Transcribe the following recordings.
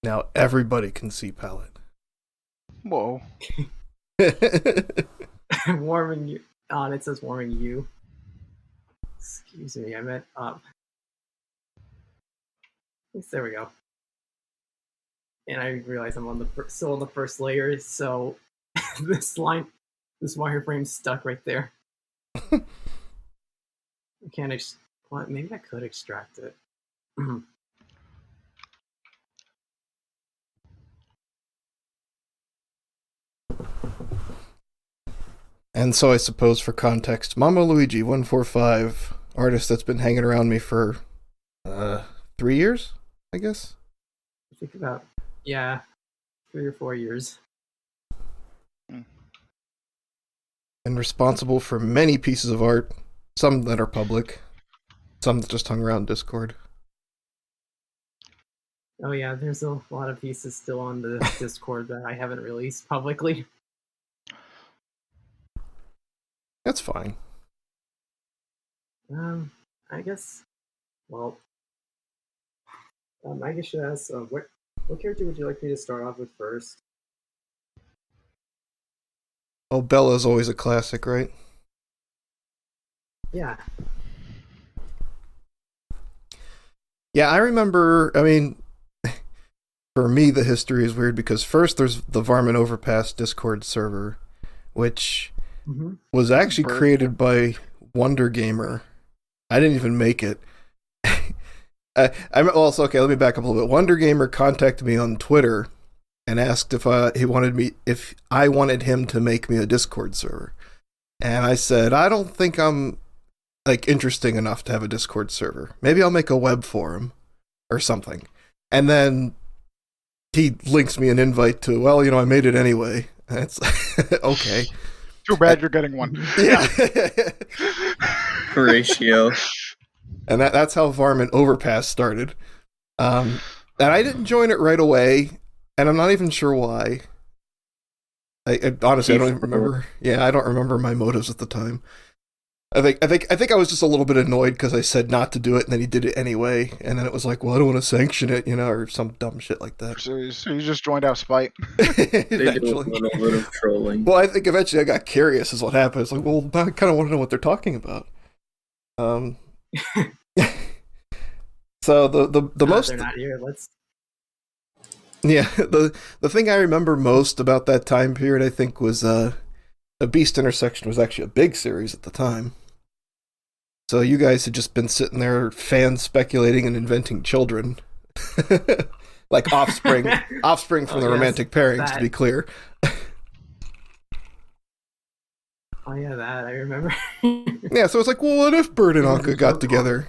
Now everybody can see Palette. Whoa. Warming you on. It says warming you. Excuse me, I meant up. Yes, there we go. And I realize I'm on the still on the first layer, so this wireframe's stuck right there. I can't well, maybe I could extract it. And so I suppose for context, Mama Luigi 145, artist that's been hanging around me for 3 years, I guess. I think about 3 or 4 years. And responsible for many pieces of art, some that are public, some that just hung around Discord. Oh yeah, there's a lot of pieces still on the Discord that I haven't released publicly. That's fine. I guess. Well, I guess you ask what character would you like me to start off with first? Oh, Bella's always a classic, right? Yeah. Yeah, I remember, I mean, for me the history is weird because first there's the Varmint Overpass Discord server, which was actually created by Wonder Gamer. I didn't even make it. Also, okay, let me back up a little bit. Wonder Gamer contacted me on Twitter and asked if I wanted him to make me a Discord server. And I said, I don't think I'm interesting enough to have a Discord server. Maybe I'll make a web forum or something. And then he links me an invite to, well, I made it anyway. And it's okay. Too bad you're getting one. Yeah. Ratio. And that's how Varmint Overpass started. And I didn't join it right away, and I'm not even sure why. Honestly, I don't even remember. Yeah, I don't remember my motives at the time. I think I was just a little bit annoyed because I said not to do it, and then he did it anyway. And then it was like, well, I don't want to sanction it, or some dumb shit like that. So you just joined out of spite. They did a little bit of trolling. Well, I think eventually I got curious, is what happened. It's like, well, I kind of want to know what they're talking about. So the most. They're not here. Yeah, the thing I remember most about that time period, I think, was A Beast Intersection was actually a big series at the time. So you guys had just been sitting there, fans speculating and inventing children. Like offspring from the romantic pairings, to be clear. Oh yeah, that I remember. Yeah, so it's like, well, what if Bird and Anka got together?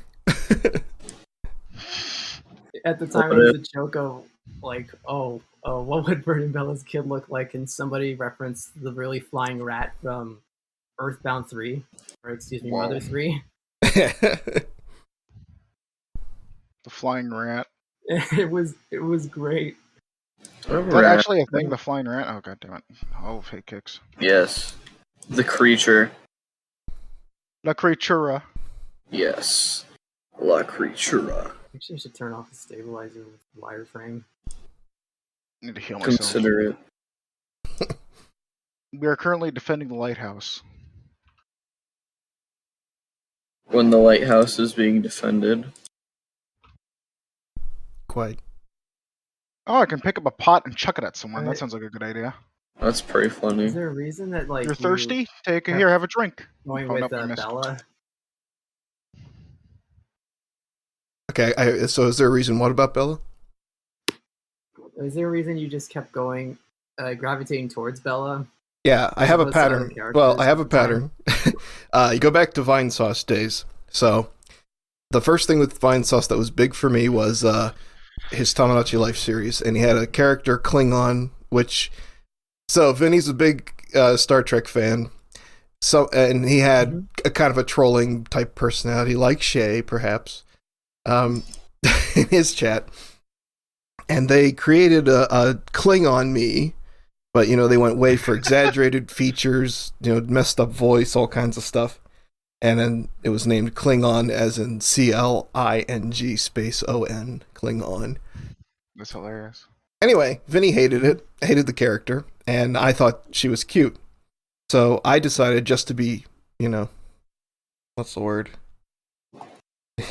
At the time, it was a joke of like, oh, what would Bird and Bella's kid look like? And somebody referenced the really flying rat from Earthbound 3, or excuse me, Mother 3. The flying rat. It was great. Is that actually a thing, the flying rat? Oh, god damn it. Oh, fake kicks. Yes. The creature. La Creatura. Yes. La Creatura. Actually, I should turn off the stabilizer with wireframe. Need to heal myself. Consider it. We are currently defending the lighthouse. When the lighthouse is being defended. Quite. Oh, I can pick up a pot and chuck it at someone. That sounds like a good idea. That's pretty funny. Is there a reason that You're thirsty? Take it here, have a drink. Going with Bella? Okay, so is there a reason? What about Bella? Is there a reason you just kept going, gravitating towards Bella? Yeah, I have a pattern. Well, I have a pattern. You go back to Vine Sauce days. So, the first thing with Vine Sauce that was big for me was his Tamagotchi Life series. And he had a character, Klingon, which... So, Vinny's a big Star Trek fan. And he had a kind of a trolling type personality, like Shay, perhaps, in his chat. And they created a Klingon me, but, they went way for exaggerated features, messed up voice, all kinds of stuff. And then it was named Klingon, as in Cling space ON, Klingon. That's hilarious. Anyway, Vinny hated it, hated the character, and I thought she was cute. So I decided just to be, what's the word?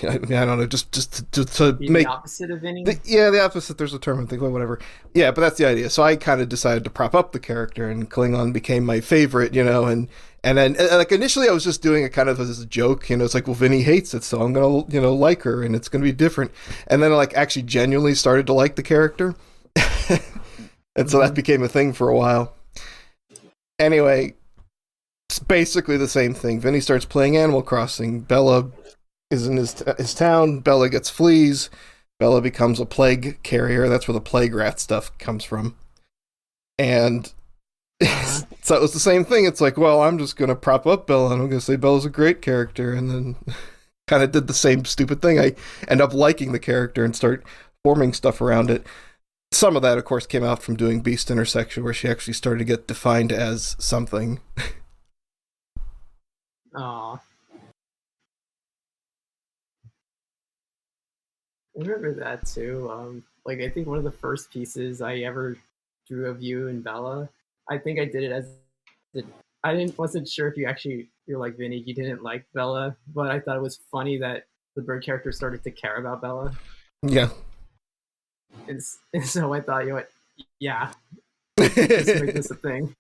I don't know, just to Be make the opposite of Vinny. the opposite. There's a term I think, whatever. Yeah, but that's the idea. So I kind of decided to prop up the character, and Klingon became my favorite. And then like initially I was just doing it kind of as a joke. It's like, well, Vinny hates it, so I'm gonna like her, and it's gonna be different. And then I like actually genuinely started to like the character, and so that became a thing for a while. Anyway, it's basically the same thing. Vinny starts playing Animal Crossing. Bella is in his town. Bella gets fleas. Bella becomes a plague carrier. That's where the plague rat stuff comes from. And so it was the same thing. It's like, well, I'm just going to prop up Bella, and I'm going to say Bella's a great character. And then kind of did the same stupid thing. I end up liking the character and start forming stuff around it. Some of that, of course, came out from doing Beast Intersection, where she actually started to get defined as something. Aw. I remember that too. Like I think one of the first pieces I ever drew of you and Bella, I think I did it as wasn't sure if you're like Vinny, you didn't like Bella, but I thought it was funny that the bird character started to care about Bella. Yeah. And so I thought, yeah, just make this a thing.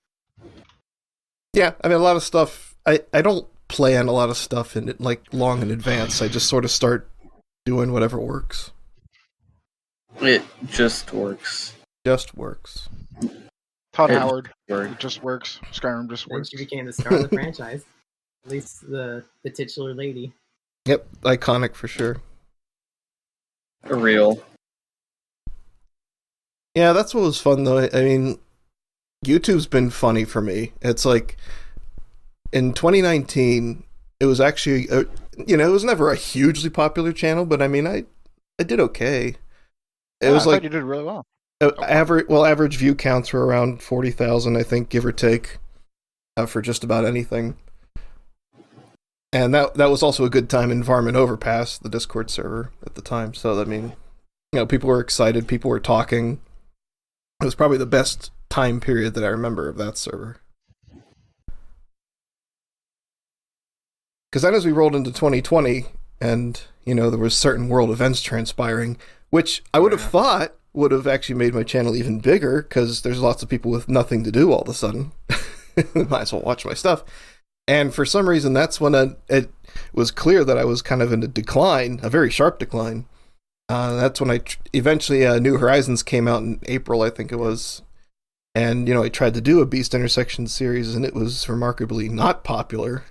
Yeah, I mean, a lot of stuff. I don't plan a lot of stuff in it like long in advance. I just sort of start doing whatever works. It just works. Just works. Todd Howard. It just works. Skyrim just works. She became the star of the franchise. At least the titular lady. Yep, iconic for sure. Real. Yeah, that's what was fun though. I mean, YouTube's been funny for me. It's like in 2019, it was actually, it was never a hugely popular channel, but I mean, I did okay. It was I like thought you did really well. Average view counts were around 40,000, I think, give or take, for just about anything. And that was also a good time in Varmint Overpass, the Discord server at the time. So I mean, people were excited, people were talking. It was probably the best time period that I remember of that server. Because then as we rolled into 2020, and, there was certain world events transpiring, which I would have thought would have actually made my channel even bigger, because there's lots of people with nothing to do all of a sudden. Might as well watch my stuff. And for some reason, that's when it was clear that I was kind of in a decline, a very sharp decline. That's when I eventually New Horizons came out in April, I think it was. And, I tried to do a Beast Intersection series, and it was remarkably not popular.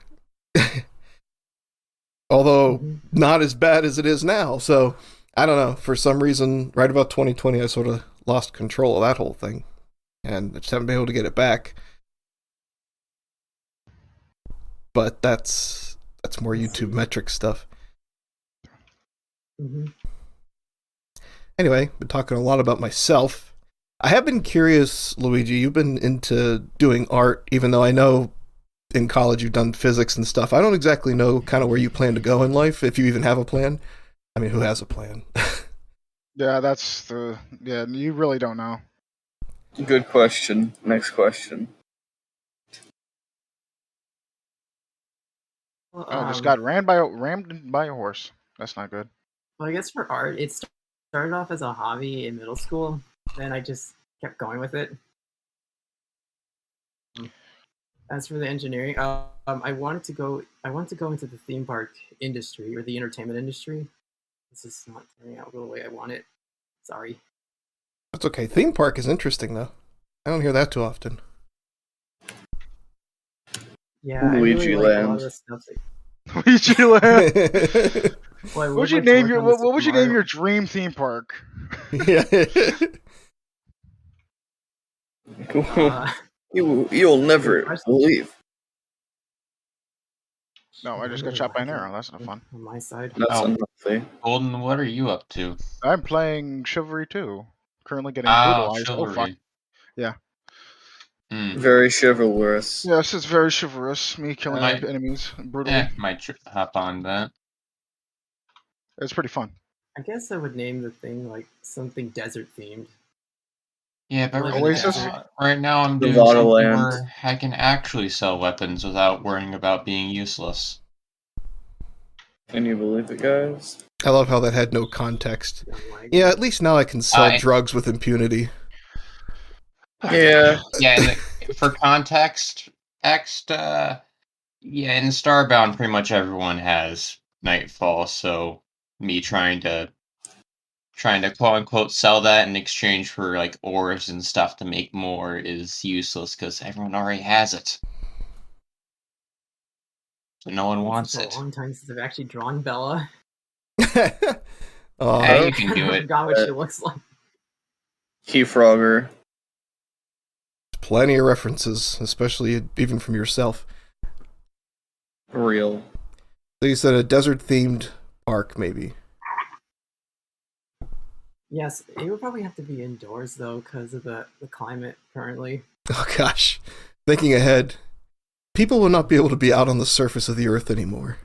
Although, not as bad as it is now. So, I don't know. For some reason, right about 2020, I sort of lost control of that whole thing. And I just haven't been able to get it back. But that's more YouTube metric stuff. Mm-hmm. Anyway, been talking a lot about myself. I have been curious, Luigi, you've been into doing art, even though I know in college you've done physics and stuff. I don't exactly know kind of where you plan to go in life, if you even have a plan. I mean, who has a plan? Yeah, you really don't know. Good question. Next question. Well, Just got rammed by a horse. That's not good. Well, I guess for art, it started off as a hobby in middle school. Then I just kept going with it. As for the engineering, I wanted to go into the theme park industry or the entertainment industry. This is not turning out the way I want it. Sorry. That's okay. Theme park is interesting, though. I don't hear that too often. Yeah, Luigi Land. Luigi Land. What would you name your dream theme park? Yeah. You'll never believe. No, I just got shot by an arrow. That's not fun. On my side. That's unhealthy. Golden, what are you up to? I'm playing Chivalry 2. Currently getting brutalized. Chivalry. Oh, fuck. Yeah. Very chivalrous. Yes, it's very chivalrous. Me killing enemies brutally. Might hop on that. It's pretty fun. I guess I would name the thing like something desert themed. Yeah, but Live right in the Oasis? now, right now I'm doing Nevada something land. where I can actually sell weapons without worrying about being useless. Can you believe it, guys? I love how that had no context. Like, Yeah, at least now I can sell I- drugs with impunity. Yeah. Yeah, and for context, yeah, in Starbound, pretty much everyone has Nightfall, so me trying to quote unquote sell that in exchange for like ores and stuff to make more is useless because everyone already has it. So no one wants it's a it. long time since I've actually drawn Bella. Hey, you I can do I it. forgot what she looks like. Keyfrogger. Plenty of references, especially even from yourself. Real. So you said a desert-themed park, maybe. Yes, it would probably have to be indoors though, because of the climate currently. Oh gosh. Thinking ahead, people will not be able to be out on the surface of the earth anymore.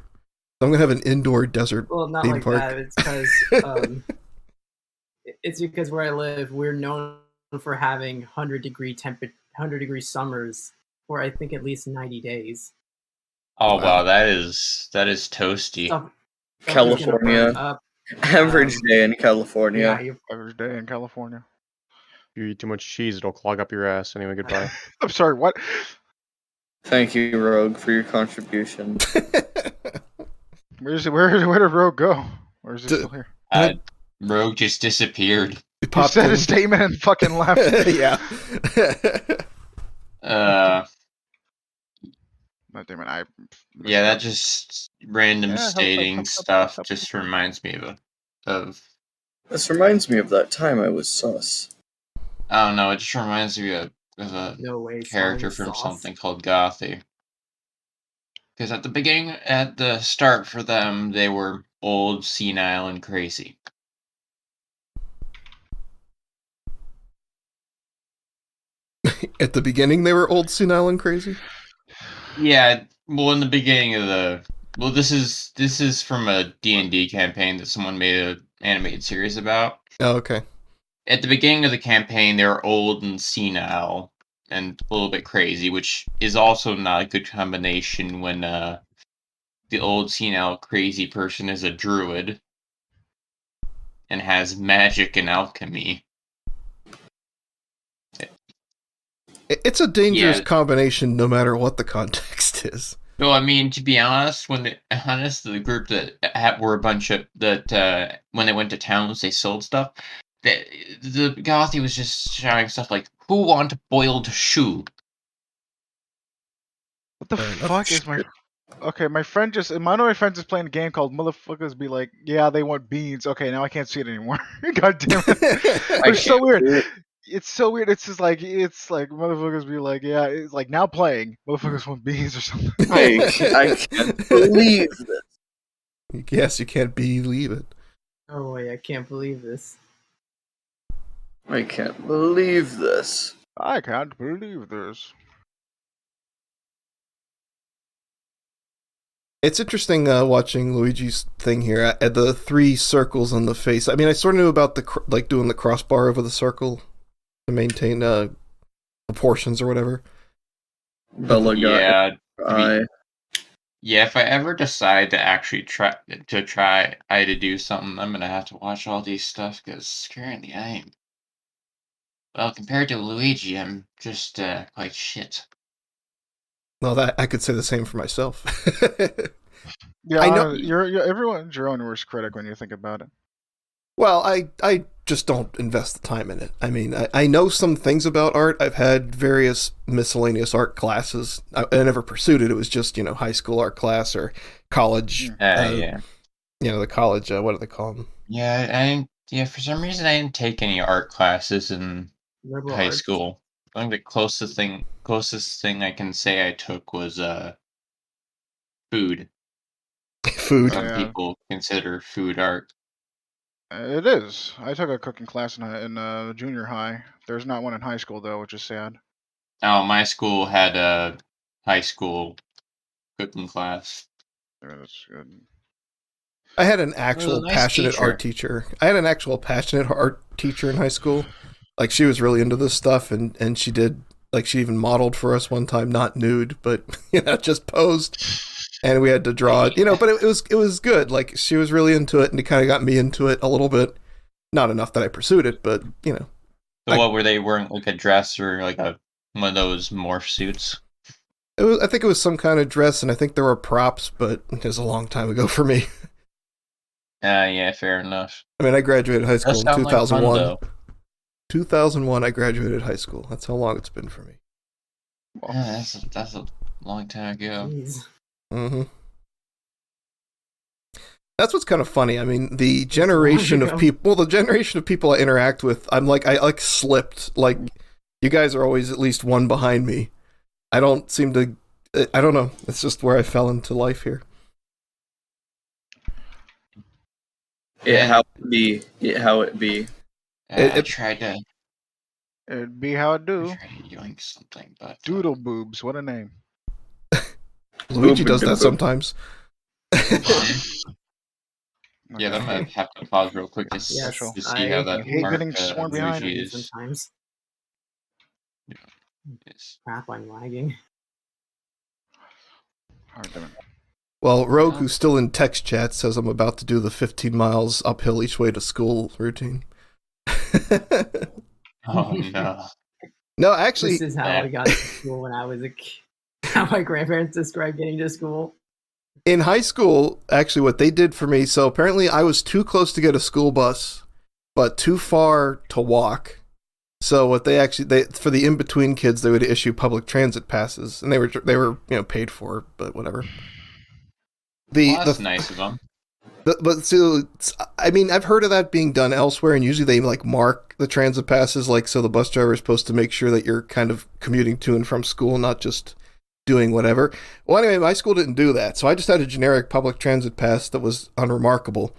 So I'm going to have an indoor desert Well, not theme like park. that. It's because it's because where I live, we're known for having 100-degree summers for I think at least 90 days. Oh Wow. wow, that is toasty. Stuff is gonna California. burn up. Average day in Yeah, California. Every day in California. If you eat too much cheese, it'll clog up your ass. Anyway, goodbye. I'm sorry, what? Thank you, Rogue, for your contribution. Where did Rogue go? Or is he still here? Rogue just disappeared. It He popped said in. a statement and fucking left. Yeah. God damn it, I Yeah, that just random Yeah, stating stuff just reminds me of This reminds me of that time I was sus. I don't know, it just reminds me of a no way. character slime from sauce. something called Gothy. Because at the start for them, they were old, senile, and crazy. At the beginning, they were old, senile, and crazy? Yeah, well, in the beginning of this is from a D&D campaign that someone made an animated series about. Oh, okay. At the beginning of the campaign, they were old and senile and a little bit crazy, which is also not a good combination when the old senile crazy person is a druid and has magic and alchemy. It's a dangerous Yeah. combination no matter what the context is. No, I mean, to be honest, the group that were a bunch of that when they went to towns, they sold stuff. The Gothy was just shouting stuff like, "Who want boiled shoe?" What the Fair enough. fuck is my? Okay, my friend just. One of my friends is playing a game called Motherfuckers Be Like, yeah, they want beans. Okay, now I can't see it anymore. God damn it! It's so weird. It's so weird. It's like motherfuckers be like, yeah, it's like now playing. Motherfuckers want beans or something. I can't believe this. Yes, you can't believe it. Oh wait, I can't believe this. I can't believe this. I can't believe this. It's interesting watching Luigi's thing here. The 3 circles on the face. I mean, I sort of knew about the doing the crossbar over the circle to maintain proportions or whatever. Bella got Yeah, if I ever decide to actually try to do something, I'm gonna have to watch all these stuff because currently compared to Luigi, I'm just quite shit. Well, that I could say the same for myself. Yeah, I know you're everyone's your own worst critic when you think about it. Well, I just don't invest the time in it. I mean, I know some things about art. I've had various miscellaneous art classes. I never pursued it. It was just, high school art class or college. Yeah. The college, what do they call them? Yeah, for some reason I didn't take any art classes in Liberal high arts. school. I think the closest thing I can say I took was food. Food. Some people consider food art. It is. I took a cooking class in junior high. There's not one in high school though, which is sad. Oh, my school had a high school cooking class. Yeah, that's good. I had an actual nice passionate teacher. art teacher. I had an actual passionate art teacher in high school. Like she was really into this stuff, and she did like she even modeled for us one time, not nude, but just posed, and we had to draw it, but it was good. Like she was really into it, and it kind of got me into it a little bit. Not enough that I pursued it, but So what were they wearing? Like a dress or like one of those morph suits? I think it was some kind of dress, and I think there were props, but it was a long time ago for me. Yeah, fair enough. I mean, I graduated high school in 2001. Like fun, 2001, I graduated high school. That's how long it's been for me. Yeah, that's a long time ago. Mm-hmm. That's what's kind of funny. I mean, the generation of people I interact with, I slipped. Like, you guys are always at least one behind me. I don't seem to, I don't know. It's just where I fell into life here. How it be. I tried to. It'd be how it do. I tried to yoink something, but Doodle boobs. What a name. Luigi does that sometimes. Yeah, I'm gonna have to pause real quick to see how that getting sworn behind is. Sometimes. Yes. Crap, I'm lagging. Well, Rogue, who's still in text chat, says I'm about to do the 15 miles uphill each way to school routine. Oh no. No, actually, this is how I got to school when I was a kid. How my grandparents described getting to school. In high school, actually, what they did for me, so apparently I was too close to get a school bus, but too far to walk. So what they for the in-between kids, they would issue public transit passes, and they were paid for, but whatever. That's nice of them. But so, I mean, I've heard of that being done elsewhere, and usually they like mark the transit passes, like so the bus driver is supposed to make sure that you're kind of commuting to and from school, not just doing whatever. Well, anyway, my school didn't do that, so I just had a generic public transit pass that was unremarkable.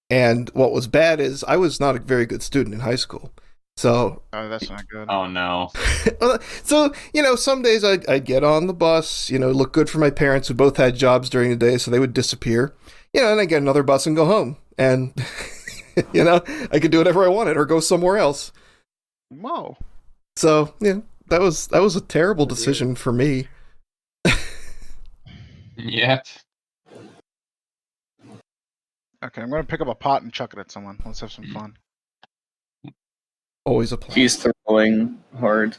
And what was bad is I was not a very good student in high school. So that's not good. Oh no. So some days I'd get on the bus, look good for my parents who both had jobs during the day, so they would disappear. And I get another bus and go home, and I could do whatever I wanted or go somewhere else. Whoa. So that was a terrible decision for me. Yep. Okay, I'm gonna pick up a pot and chuck it at someone. Let's have some fun. Always a plan. He's throwing hard.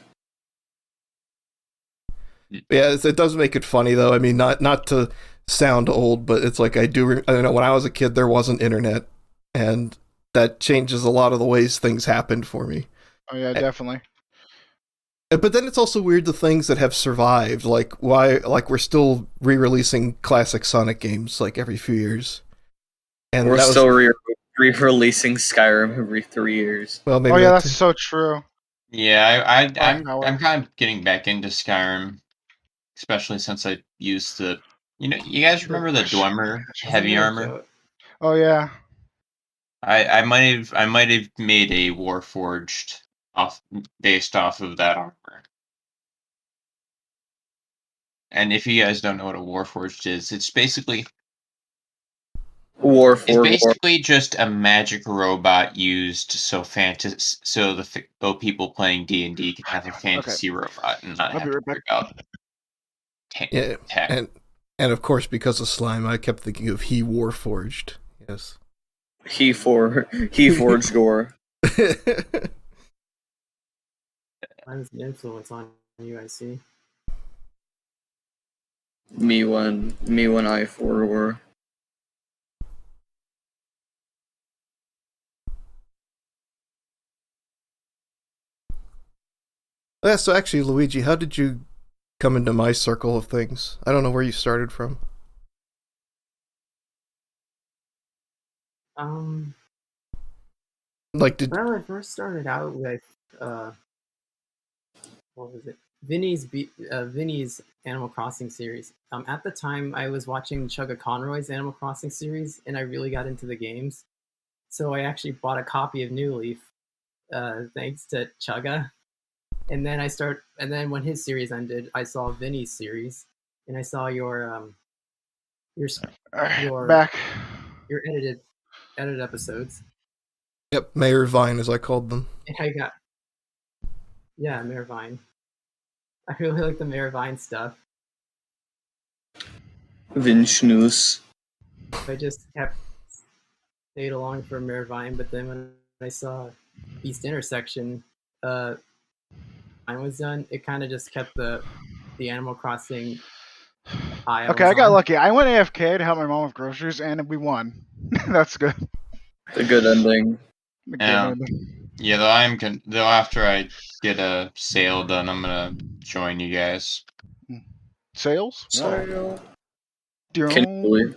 Yeah, it does make it funny though. I mean, not to sound old, but it's like I know when I was a kid there wasn't internet, and that changes a lot of the ways things happened for me. Oh yeah, definitely. But then it's also weird the things that have survived, like we're still re-releasing classic Sonic games like every few years. And we're still re-releasing Skyrim every 3 years. Well, maybe that's so true. Yeah, I'm kind of getting back into Skyrim, especially since I used the. You guys remember the Dwemer heavy armor? Oh yeah. I might have made a Warforged based off of that armor. And if you guys don't know what a Warforged is, it's basically just a magic robot used so people playing D&D can have a fantasy robot and not have to worry about tech. And of course, because of slime, I kept thinking of He Warforged. Yes. He forged gore. Mine's the influence on you, I see. Me when I forward. Yeah, so actually, Luigi, how did you come into my circle of things? I don't know where you started from. Well, I first started out with what was it? Vinny's Animal Crossing series. At the time, I was watching Chugga Conroy's Animal Crossing series, and I really got into the games. So I actually bought a copy of New Leaf, thanks to Chugga. And then when his series ended, I saw Vinny's series, and I saw your edited episodes. Yep, Mayor Vine, as I called them. And Yeah, Maravine. I really like the Maravine stuff. Vinschnus. I just kept stayed along for Maravine, but then when I saw East Intersection, mine was done. It kind of just kept the Animal Crossing high. Okay, I got lucky. I went AFK to help my mom with groceries, and we won. That's good. The good ending. Yeah, though after I get a sale done, I'm gonna join you guys. Sales? Sale. Can you believe?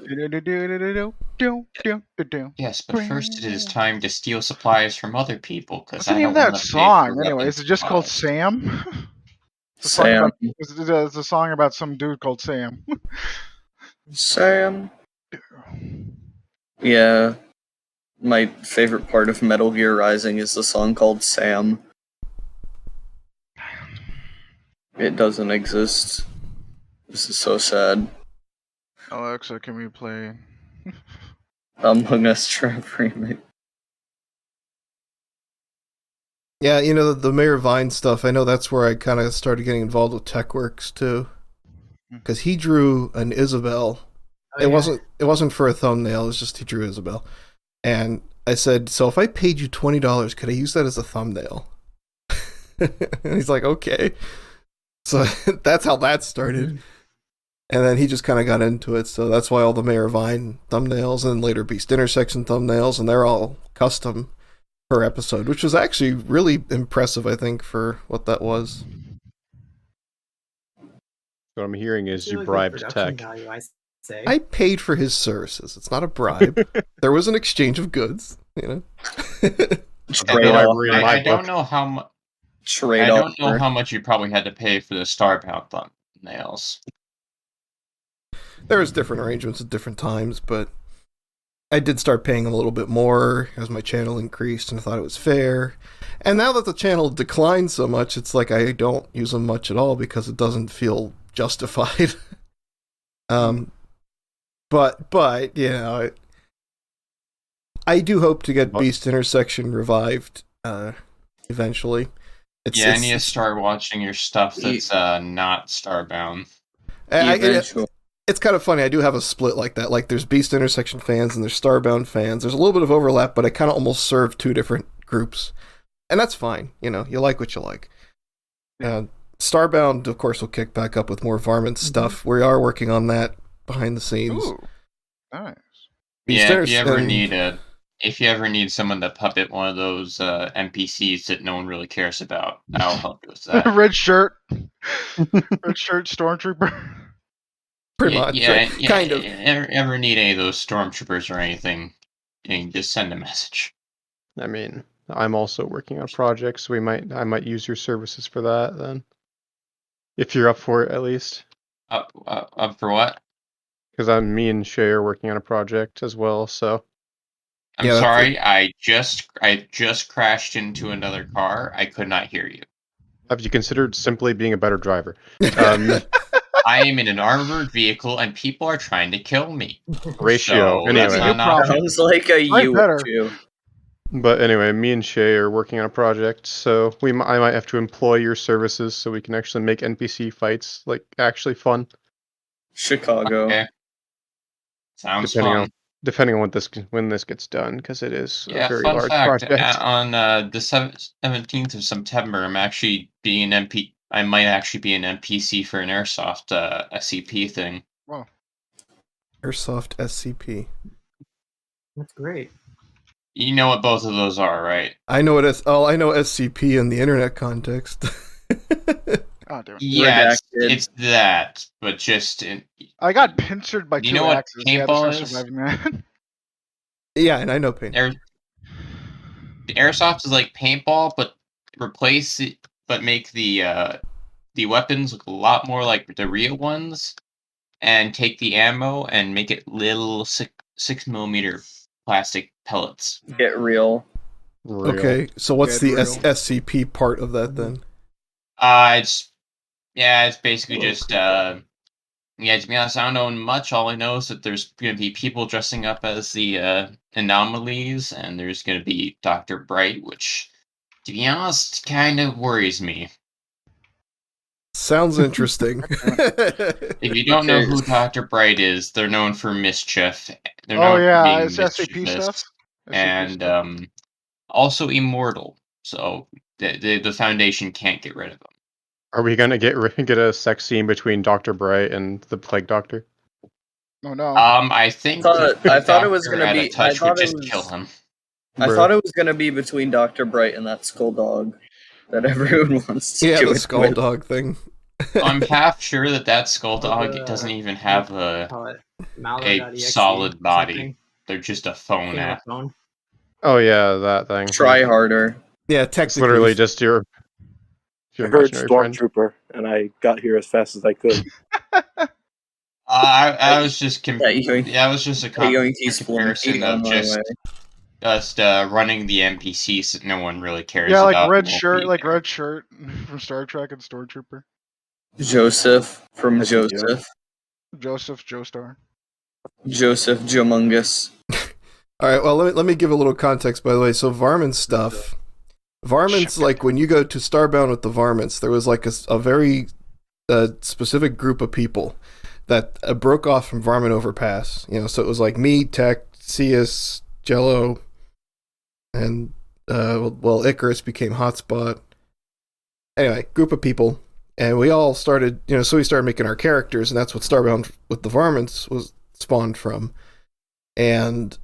Yes, but first it is time to steal supplies from other people because What's the I name don't of that want to pay for song? Anyway, is it just called Sam? Sam. It's a song about some dude called Sam. Sam. Yeah. My favorite part of Metal Gear Rising is the song called Sam. It doesn't exist. This is so sad. Alexa, can we play Among Us Trap Remake? Yeah, you know, the Mayor Vine stuff, I know that's where I kind of started getting involved with TechWorks too. Because he drew an Isabel. Oh, yeah. It wasn't for a thumbnail, it was just he drew Isabel. And I said, so if I paid you $20, could I use that as a thumbnail? And he's like, okay. So that's how that started. Mm-hmm. And then he just kind of got into it, so that's why all the Mayor Vine thumbnails and later Beast Intersection thumbnails, and they're all custom per episode, which was actually really impressive, I think, for what that was. What I'm hearing is you bribed Tech. Value, I paid for his services. It's not a bribe. There was an exchange of goods, you know. I don't know how much. I don't know how much you probably had to pay for the Starbound thumbnails. There was different arrangements at different times, but I did start paying a little bit more as my channel increased, and I thought it was fair. And now that the channel declined so much, it's like I don't use them much at all because it doesn't feel justified. But you know, I do hope to get Beast Intersection revived eventually. I need to start watching your stuff that's not Starbound. It's kind of funny. I do have a split like that. Like, there's Beast Intersection fans and there's Starbound fans. There's a little bit of overlap, but I kind of almost serve two different groups. And that's fine. You know, you like what you like. Starbound, of course, will kick back up with more Varmint stuff. We are working on that behind the scenes. Ooh, nice. If you ever need someone to puppet one of those NPCs that no one really cares about, I'll help you with that. Red shirt stormtrooper. Pretty much. Kind of. Ever need any of those stormtroopers or anything, you can just send a message. I mean, I'm also working on projects, so I might use your services for that then. If you're up for it, at least. Up for what? Because me and Shay are working on a project as well, so. I'm sorry, I just crashed into another car. I could not hear you. Have you considered simply being a better driver? I am in an armored vehicle, and people are trying to kill me. Ratio. So anyway, sounds like a you issue. But anyway, me and Shay are working on a project, so I might have to employ your services so we can actually make NPC fights like actually fun. Chicago. Okay. Sounds fun. Depending on when this gets done, because it is a very large project. On the 17th of September, I might actually be an NPC for an Airsoft SCP thing. Wow. Airsoft SCP. That's great. You know what both of those are, right? I know I know SCP in the internet context. Oh, damn. Yeah, it's that, but just I got pincered by two axes. You know what paintball is? Yeah, and I know paintball. The Airsoft is like paintball, but make the weapons look a lot more like the real ones, and take the ammo and make it little 6mm plastic pellets. Get real. Okay, so what's the SCP part of that then? It's basically just to be honest, I don't know much. All I know is that there's going to be people dressing up as the anomalies, and there's going to be Dr. Bright, which To be honest, kind of worries me. Sounds interesting. If you don't know who Dr. Bright is, they're known for mischief. They're Oh known for yeah, being it's SCP stuff. mischievous. SCP And stuff. also immortal. So the Foundation can't get rid of them. Are we gonna get a sex scene between Dr. Bright and the Plague Doctor? Oh no. I think I thought it was gonna be. I touch would thought it just was. kill him. I thought it was gonna be between Dr. Bright and that skull dog that everyone wants to Yeah, do the it skull with. dog thing. I'm half sure that skull dog doesn't even have a solid body. They're just a phone app. Oh yeah, that thing. Try harder. Yeah, It's technically. literally just your I heard imaginary friend. Stormtrooper, and I got here as fast as I could. I was just I was just a comparison of just running the NPCs that no one really cares Yeah, about. red shirt from Star Trek and Stormtrooper. Joseph from Joseph. Joseph Joestar. Joseph Jomungus. All right, well, let me give a little context, by the way. So, Varmint stuff. Varmints, like, when you go to Starbound with the Varmints, there was, like, a very specific group of people that broke off from Varmint Overpass. You know, so it was, like, me, Tech, Cius, Jello, and, Icarus became Hotspot. Anyway, group of people. And we all started, so we started making our characters, and that's what Starbound with the Varmints was spawned from. And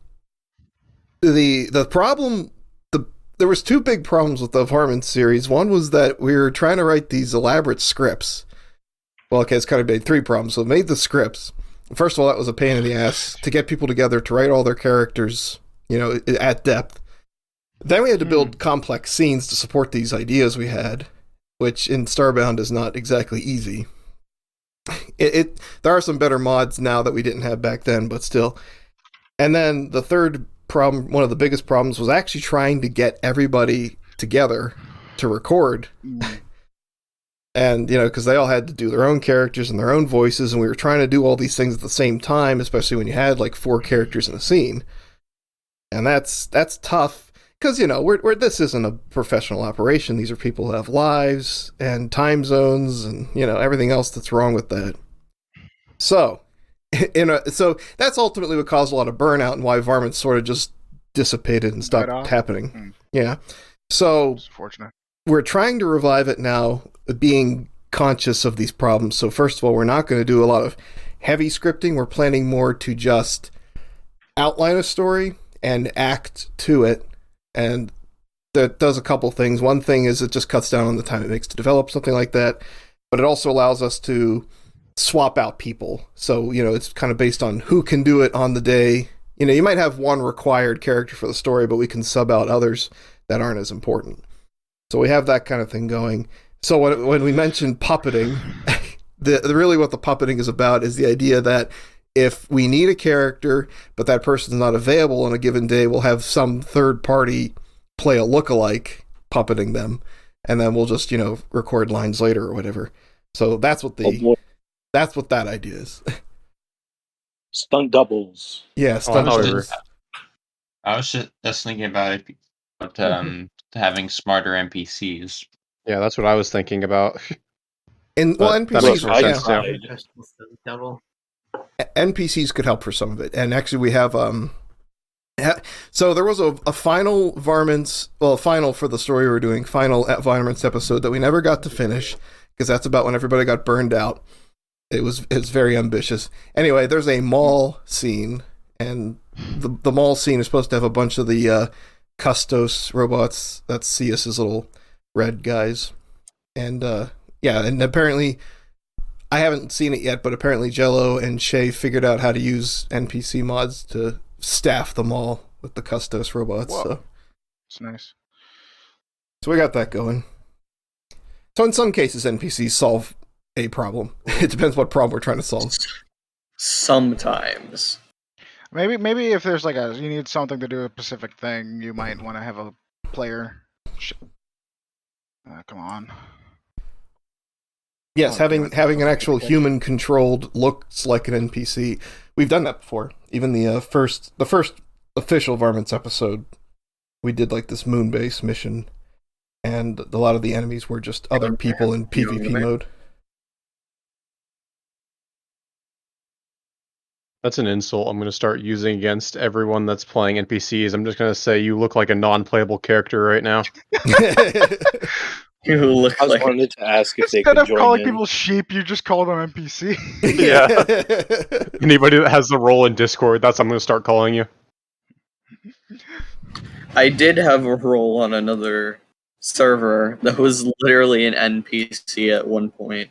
the problem, there was two big problems with the Varmint series. One was that we were trying to write these elaborate scripts. Well, okay, it's kind of made three problems. So it made the scripts. First of all, that was a pain in the ass to get people together to write all their characters, at depth. Then we had to build complex scenes to support these ideas we had, which in Starbound is not exactly easy. There are some better mods now that we didn't have back then, but still. And then the third problem, one of the biggest problems, was actually trying to get everybody together to record. And, because they all had to do their own characters and their own voices, and we were trying to do all these things at the same time, especially when you had, like, 4 characters in a scene. And that's tough. Because, this isn't a professional operation. These are people who have lives and time zones and, everything else that's wrong with that. So, so that's ultimately what caused a lot of burnout and why Varmint sort of just dissipated and stopped happening. Yeah. So, we're trying to revive it now, being conscious of these problems. So, first of all, we're not going to do a lot of heavy scripting. We're planning more to just outline a story and act to it. And that does a couple things. One thing is it just cuts down on the time it makes to develop something like that, but it also allows us to swap out people. So, it's kind of based on who can do it on the day. You might have one required character for the story, but we can sub out others that aren't as important. So we have that kind of thing going. So when we mentioned puppeting, really what the puppeting is about is the idea that if we need a character, but that person's not available on a given day, we'll have some third party play a lookalike puppeting them, and then we'll just, record lines later or whatever. So that's what that idea is. Stunt doubles. Yeah, stunt doubles. I was just thinking about having smarter NPCs. Yeah, that's what I was thinking about. And NPCs makes more sense, yeah. NPCs could help for some of it, and actually we have so there was a final Varmints, final for the story we were doing, final Varmints episode that we never got to finish because that's about when everybody got burned out. It's very ambitious. Anyway, there's a mall scene, and the mall scene is supposed to have a bunch of the Custos robots. That's Cius's little red guys, and and apparently. I haven't seen it yet, but apparently Jello and Shay figured out how to use NPC mods to staff them all with the Custos robots. Whoa. So it's nice. So we got that going. So in some cases, NPCs solve a problem. It depends what problem we're trying to solve. Sometimes. Maybe if there's you need something to do a specific thing, you might want to have a player. Come on. Yes, having an actual human-controlled looks like an NPC. We've done that before. Even the first official Varmints episode, we did this moon base mission, and a lot of the enemies were just other people in PvP mode. That's an insult I'm going to start using against everyone that's playing NPCs. I'm just going to say you look like a non-playable character right now. You look I like wanted to ask if they Instead could of join calling in. people sheep, you just call them NPC. Yeah. Anybody that has the role in Discord, that's what I'm going to start calling you. I did have a role on another server that was literally an NPC at one point.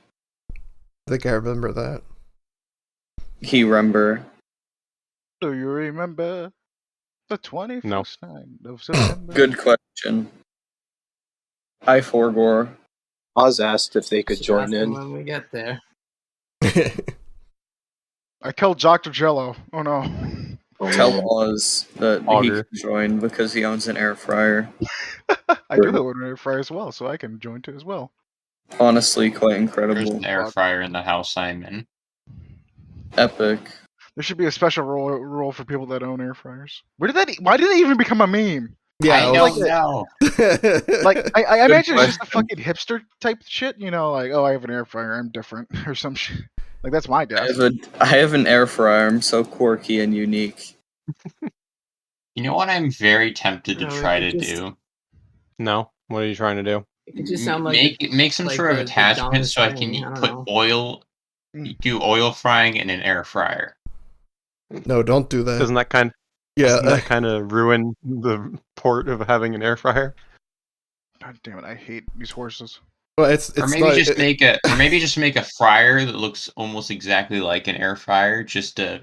I think I remember that. He remember. Do you remember the 21st No. night of September? Good question. Hi, Forgore. Oz asked if they could Should join ask them in. when we get there. I killed Dr. Jello. Oh no. Tell Oz that he Auger. can join because he owns an air fryer. I do have an air fryer as well, so I can join too as well. Honestly, quite There's incredible. an air fryer in the house I'm in. Epic. There should be a special role for people that own air fryers. Why did that even become a meme? Yeah, I don't know. Like I imagine it's just a question. fucking hipster type shit, like, oh, I have an air fryer, I'm different or some shit. Like that's my guess. I have an air fryer. I'm so quirky and unique. You know what I'm very tempted to No, try it to just- do? No? What are you trying to do? It could just sound like Make some like sort of the attachment dumbest so I thing, can I don't put know. oil, do oil frying in an air fryer. no, don't do that. Doesn't that kind of ruin the port of having an air fryer? God damn it, I hate these horses. Well, it's Or maybe just make a fryer that looks almost exactly like an air fryer, just to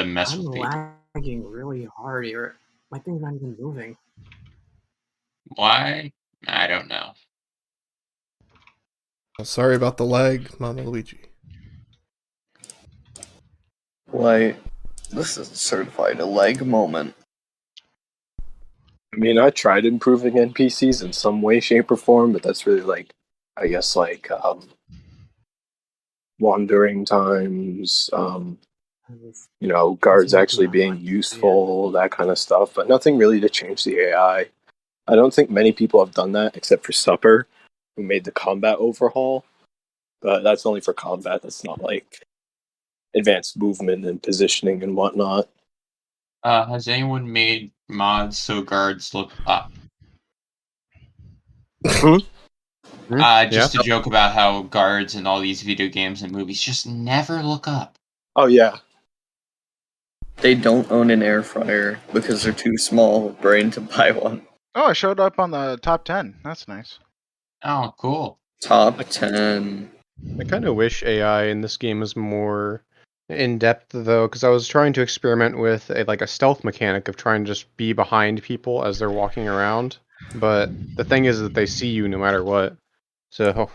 mess I'm with people. lagging really hard here. My thing's not even moving. Why? I don't know. Sorry about the lag, Mama Luigi. Like, this is certified a leg moment. I mean, I tried improving NPCs in some way, shape, or form, but that's really I guess wandering times, guards actually being useful, that kind of stuff, but nothing really to change the AI. I don't think many people have done that except for Supper, who made the combat overhaul, but that's only for combat. That's not like advanced movement and positioning and whatnot. Has anyone made mods so guards look up? Just Yeah. a joke about how guards in all these video games and movies just never look up. Oh, yeah. They don't own an air fryer because they're too small brain to buy one. Oh, I showed up on the top 10. That's nice. Oh, cool. Top 10. I kind of wish AI in this game was more in depth though, because I was trying to experiment with a stealth mechanic of trying to just be behind people as they're walking around. But the thing is that they see you no matter what. So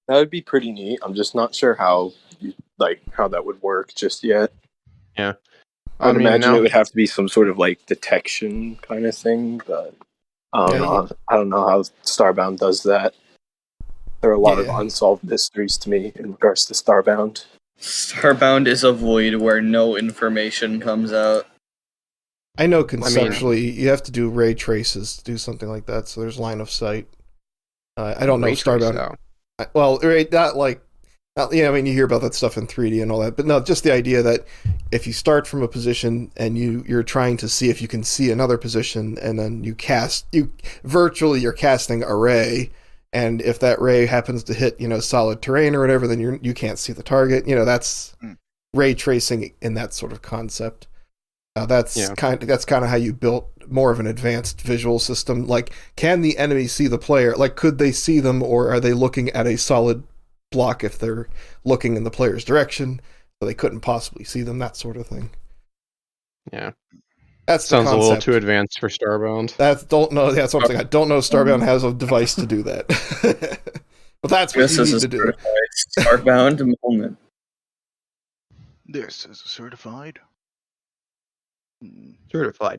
That would be pretty neat. I'm just not sure how that would work just yet. yeah, I'd imagine it would have to be some sort of detection kind of thing, but I don't know how Starbound does that. There are a lot of unsolved mysteries to me in regards to Starbound. Starbound is a void where no information comes out. I know conceptually you have to do ray traces to do something like that, so there's line of sight. I don't know Starbound. Well, right, I mean, you hear about that stuff in 3D and all that, but no, just the idea that if you start from a position and you're trying to see if you can see another position, and then you're casting a ray, and if that ray happens to hit solid terrain or whatever, then you can't see the target. That's ray tracing in that sort of concept. That's kind of how you built more of an advanced visual system. Like, can the enemy see the player? Like, could they see them, or are they looking at a solid block if they're looking in the player's direction, so they couldn't possibly see them? That sort of thing. Yeah, that sounds a little too advanced for Starbound. That's something I don't know. Starbound has a device to do that, but that's what you need to do. Starbound moment. This is a certified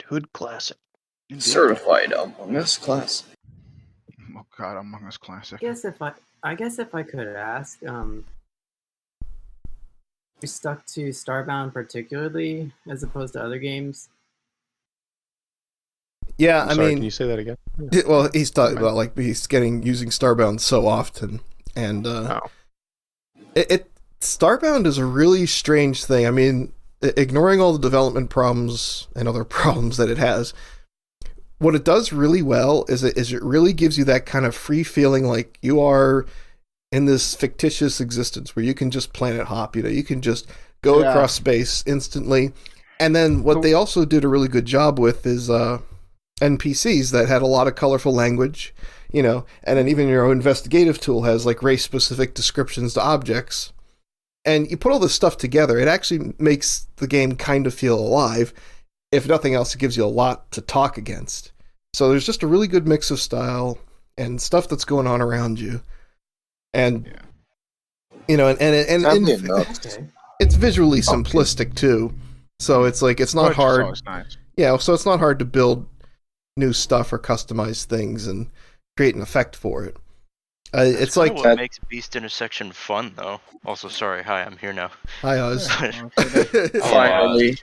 Hood Classic. Indeed. Certified Among Us Classic. Oh God, Among Us Classic. I guess if I could ask, we stuck to Starbound particularly as opposed to other games. Yeah, I'm sorry, can you say that again? Well, he's talking about like he's using Starbound so often, and Starbound is a really strange thing. I mean, ignoring all the development problems and other problems that it has, what it does really well is it really gives you that kind of free feeling, like you are in this fictitious existence where you can just planet hop. You can just go across space instantly. And then what they also did a really good job with is NPCs that had a lot of colorful language, and then even your investigative tool has like race-specific descriptions to objects. And you put all this stuff together, it actually makes the game kind of feel alive. If nothing else, it gives you a lot to talk against. So there's just a really good mix of style and stuff that's going on around you. And, it's visually simplistic too. So it's like, it's not hard. Nice. Yeah, so it's not hard to build new stuff or customize things and create an effect for it. It's like what makes Beast Intersection fun, though. Also, sorry, hi, I'm here now. Hi, Oz. Finally.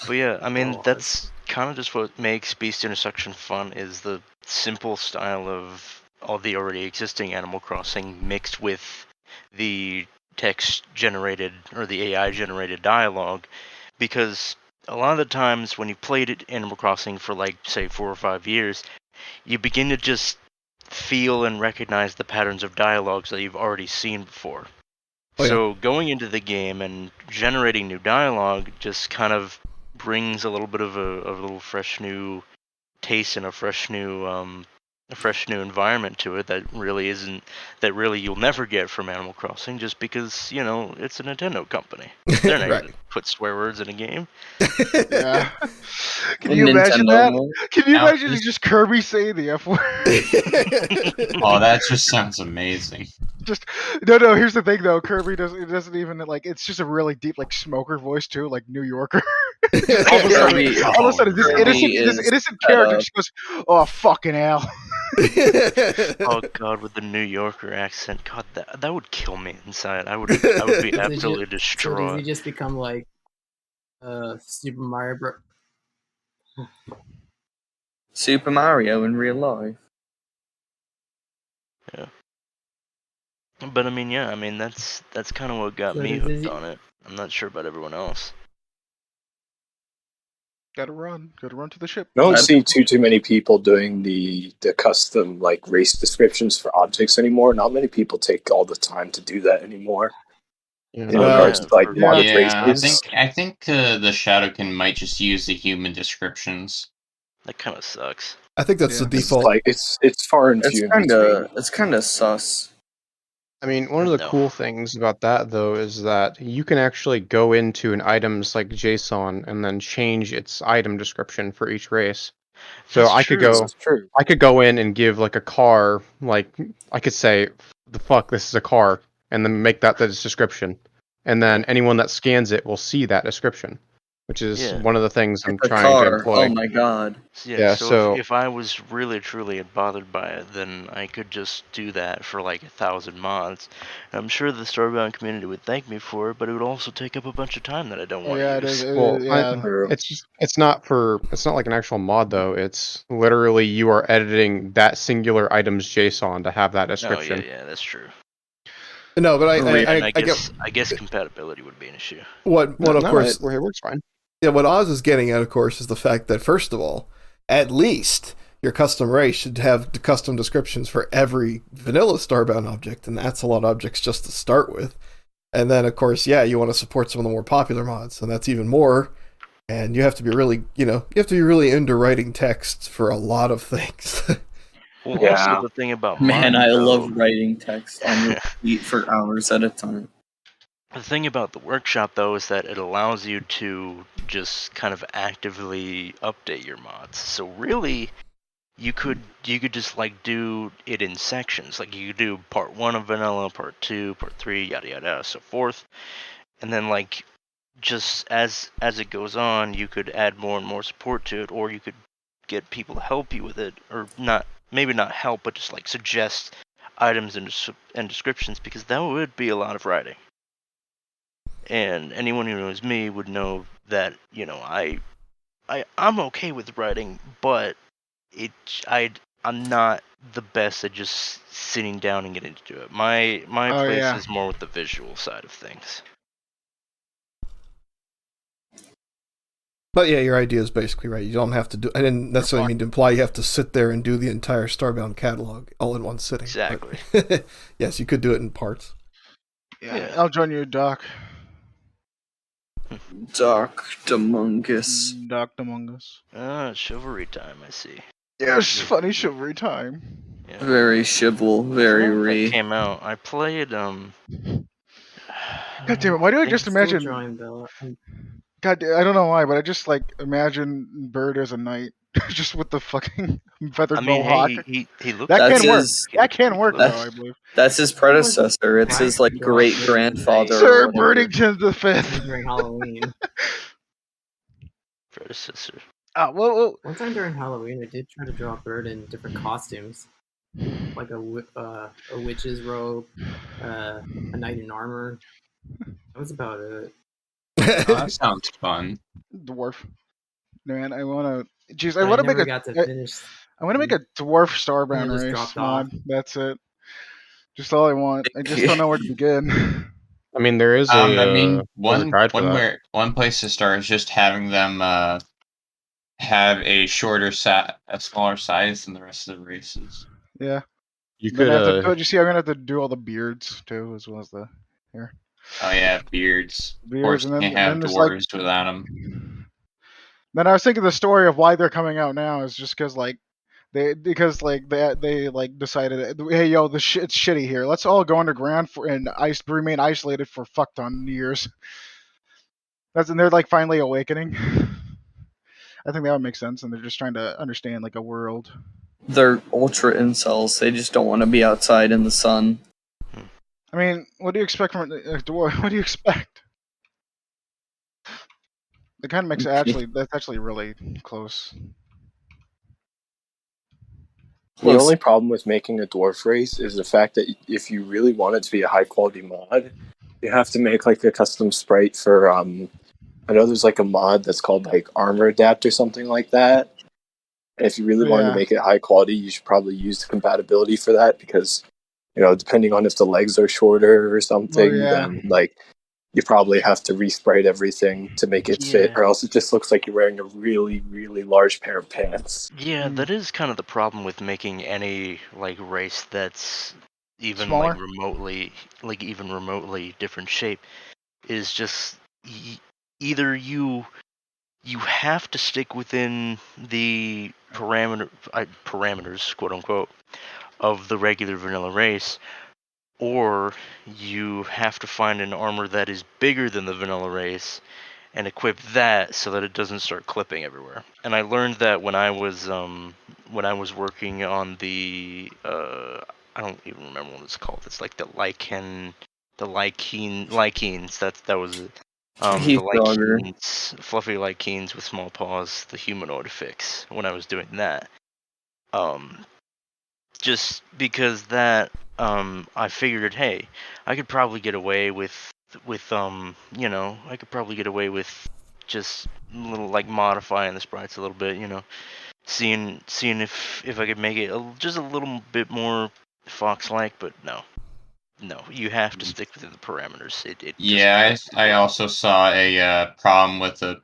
But yeah, I mean, that's kind of just what makes Beast Intersection fun, is the simple style of all the already existing Animal Crossing mixed with the text-generated or the AI-generated dialogue, because a lot of the times when you played Animal Crossing for, like, say, 4 or 5 years, you begin to just feel and recognize the patterns of dialogues that you've already seen before. So going into the game and generating new dialogue just kind of brings a little bit of a little fresh new taste and a fresh new environment to it that really you'll never get from Animal Crossing, just because it's a Nintendo company. They're not going to put swear words in a game. Yeah. Can you imagine that? Can you imagine just Kirby saying the F word? Oh, that just sounds amazing. Just no. Here's the thing, though. Kirby doesn't even like. It's just a really deep, like, smoker voice too, like New Yorker. all of a sudden, this innocent character just goes, "Oh, fucking hell." Oh God, with the New Yorker accent, God, that would kill me inside. I would be absolutely destroyed. So does he just become like Super Mario Bros? Super Mario in real life. Yeah. But I mean, that's kind of what got me hooked on it. I'm not sure about everyone else. Gotta run to the ship. I don't see too many people doing the custom like race descriptions for objects anymore. Not many people take all the time to do that anymore. In regards to like modded races. I think the Shadowkin might just use the human descriptions. That kind of sucks. I think that's the default. It's far and few. It's kind of sus. I mean, one of the cool things about that, though, is that you can actually go into an item's like JSON and then change its item description for each race. So I could go in and give like a car, like I could say, "The fuck, this is a car," and then make that the description, and then anyone that scans it will see that description, which is one of the things I'm trying to employ. Oh my god. Yeah, so if I was really truly bothered by it, then I could just do that for like 1,000 mods. I'm sure the Starbound community would thank me for it, but it would also take up a bunch of time that I don't want to use. It's not like an actual mod though. It's literally you are editing that singular item's JSON to have that description. Oh yeah, that's true. No, but I guess compatibility would be an issue. Of course, it works fine. Yeah, what Oz is getting at, of course, is the fact that, first of all, at least your custom race should have the custom descriptions for every vanilla Starbound object, and that's a lot of objects just to start with. And then, of course, you want to support some of the more popular mods, and that's even more. And you have to be really, into writing text for a lot of things. Well, also the thing about I love writing text on repeat for hours at a time. The thing about the workshop, though, is that it allows you to just kind of actively update your mods. So really, you could just like do it in sections. Like you could do part 1 of vanilla, part 2, part 3, yada yada, so forth. And then like just as it goes on, you could add more and more support to it, or you could get people to help you with it, or maybe not help, but just like suggest items and descriptions, because that would be a lot of writing. And anyone who knows me would know that, I'm okay with writing, but I'm not the best at just sitting down and getting to do it. My place is more with the visual side of things. But yeah, your idea is basically right. You don't have to do. I didn't necessarily mean to imply you have to sit there and do the entire Starbound catalog all in one sitting. Exactly. But yes, you could do it in parts. Yeah. I'll join you, Doc. Doc Damungus. Doc Among Us. Chivalry time, I see. Yes, funny chivalry time. Yeah. Very chival, very re. Came out. I played God damn it! Why do I just imagine? God, I don't know why, but I just like imagine Bird as a knight, just with the fucking feathered mohawk. He looks. That That's can work. his- That can work, though. I believe. That's his predecessor. It's his like great grandfather. Sir Birdington the Fifth. During Halloween. Predecessor. Well. One time during Halloween, I did try to draw a bird in different costumes, like a witch's robe, a knight in armor. That was about it. Oh, that sounds fun. Dwarf. Man, I want to. Jeez, I want to make a. finish. I want to make a dwarf Starbound just race dropped mod. off. That's it. Just all I want. I just don't know where to begin. I mean, there is one place to start is just having them have a smaller size than the rest of the races. Yeah. You could. You see, I'm gonna have to do all the beards too, as well as the hair. Oh yeah, beards. Of course, and you then, can't have then dwarves without them. Then I was thinking the story of why they're coming out now is just because they decided, hey yo, it's shitty here. Let's all go underground and remain isolated for fuck ton years. And they're like finally awakening. I think that would make sense, and they're just trying to understand like a world. They're ultra incels. They just don't want to be outside in the sun. I mean, what do you expect from a dwarf? What do you expect? It kind of makes that's actually really close. The only problem with making a dwarf race is the fact that if you really want it to be a high quality mod, you have to make like a custom sprite for I know there's like a mod that's called like Armor Adapt or something like that. And if you really want to make it high quality, you should probably use the compatibility for that because, depending on if the legs are shorter or something, then like you probably have to resprite everything to make it fit, or else it just looks like you're wearing a really, really large pair of pants. Yeah, that is kind of the problem with making any like race that's even smaller? even remotely different shape is just either you have to stick within the parameters, quote unquote, of the regular vanilla race, or you have to find an armor that is bigger than the vanilla race and equip that so that it doesn't start clipping everywhere. And I learned that when I was working on the I don't even remember what it's called. It's like the Lycanes. That was it. The Lycanes, fluffy Lycanes with small paws, the humanoid fix. When I was doing that, just because that, I figured, hey, I could probably get away with I could probably get away with just a little like modifying the sprites a little bit, seeing if I could make it just a little bit more Fox-like, but no, you have to stick within the parameters. I also saw a problem with the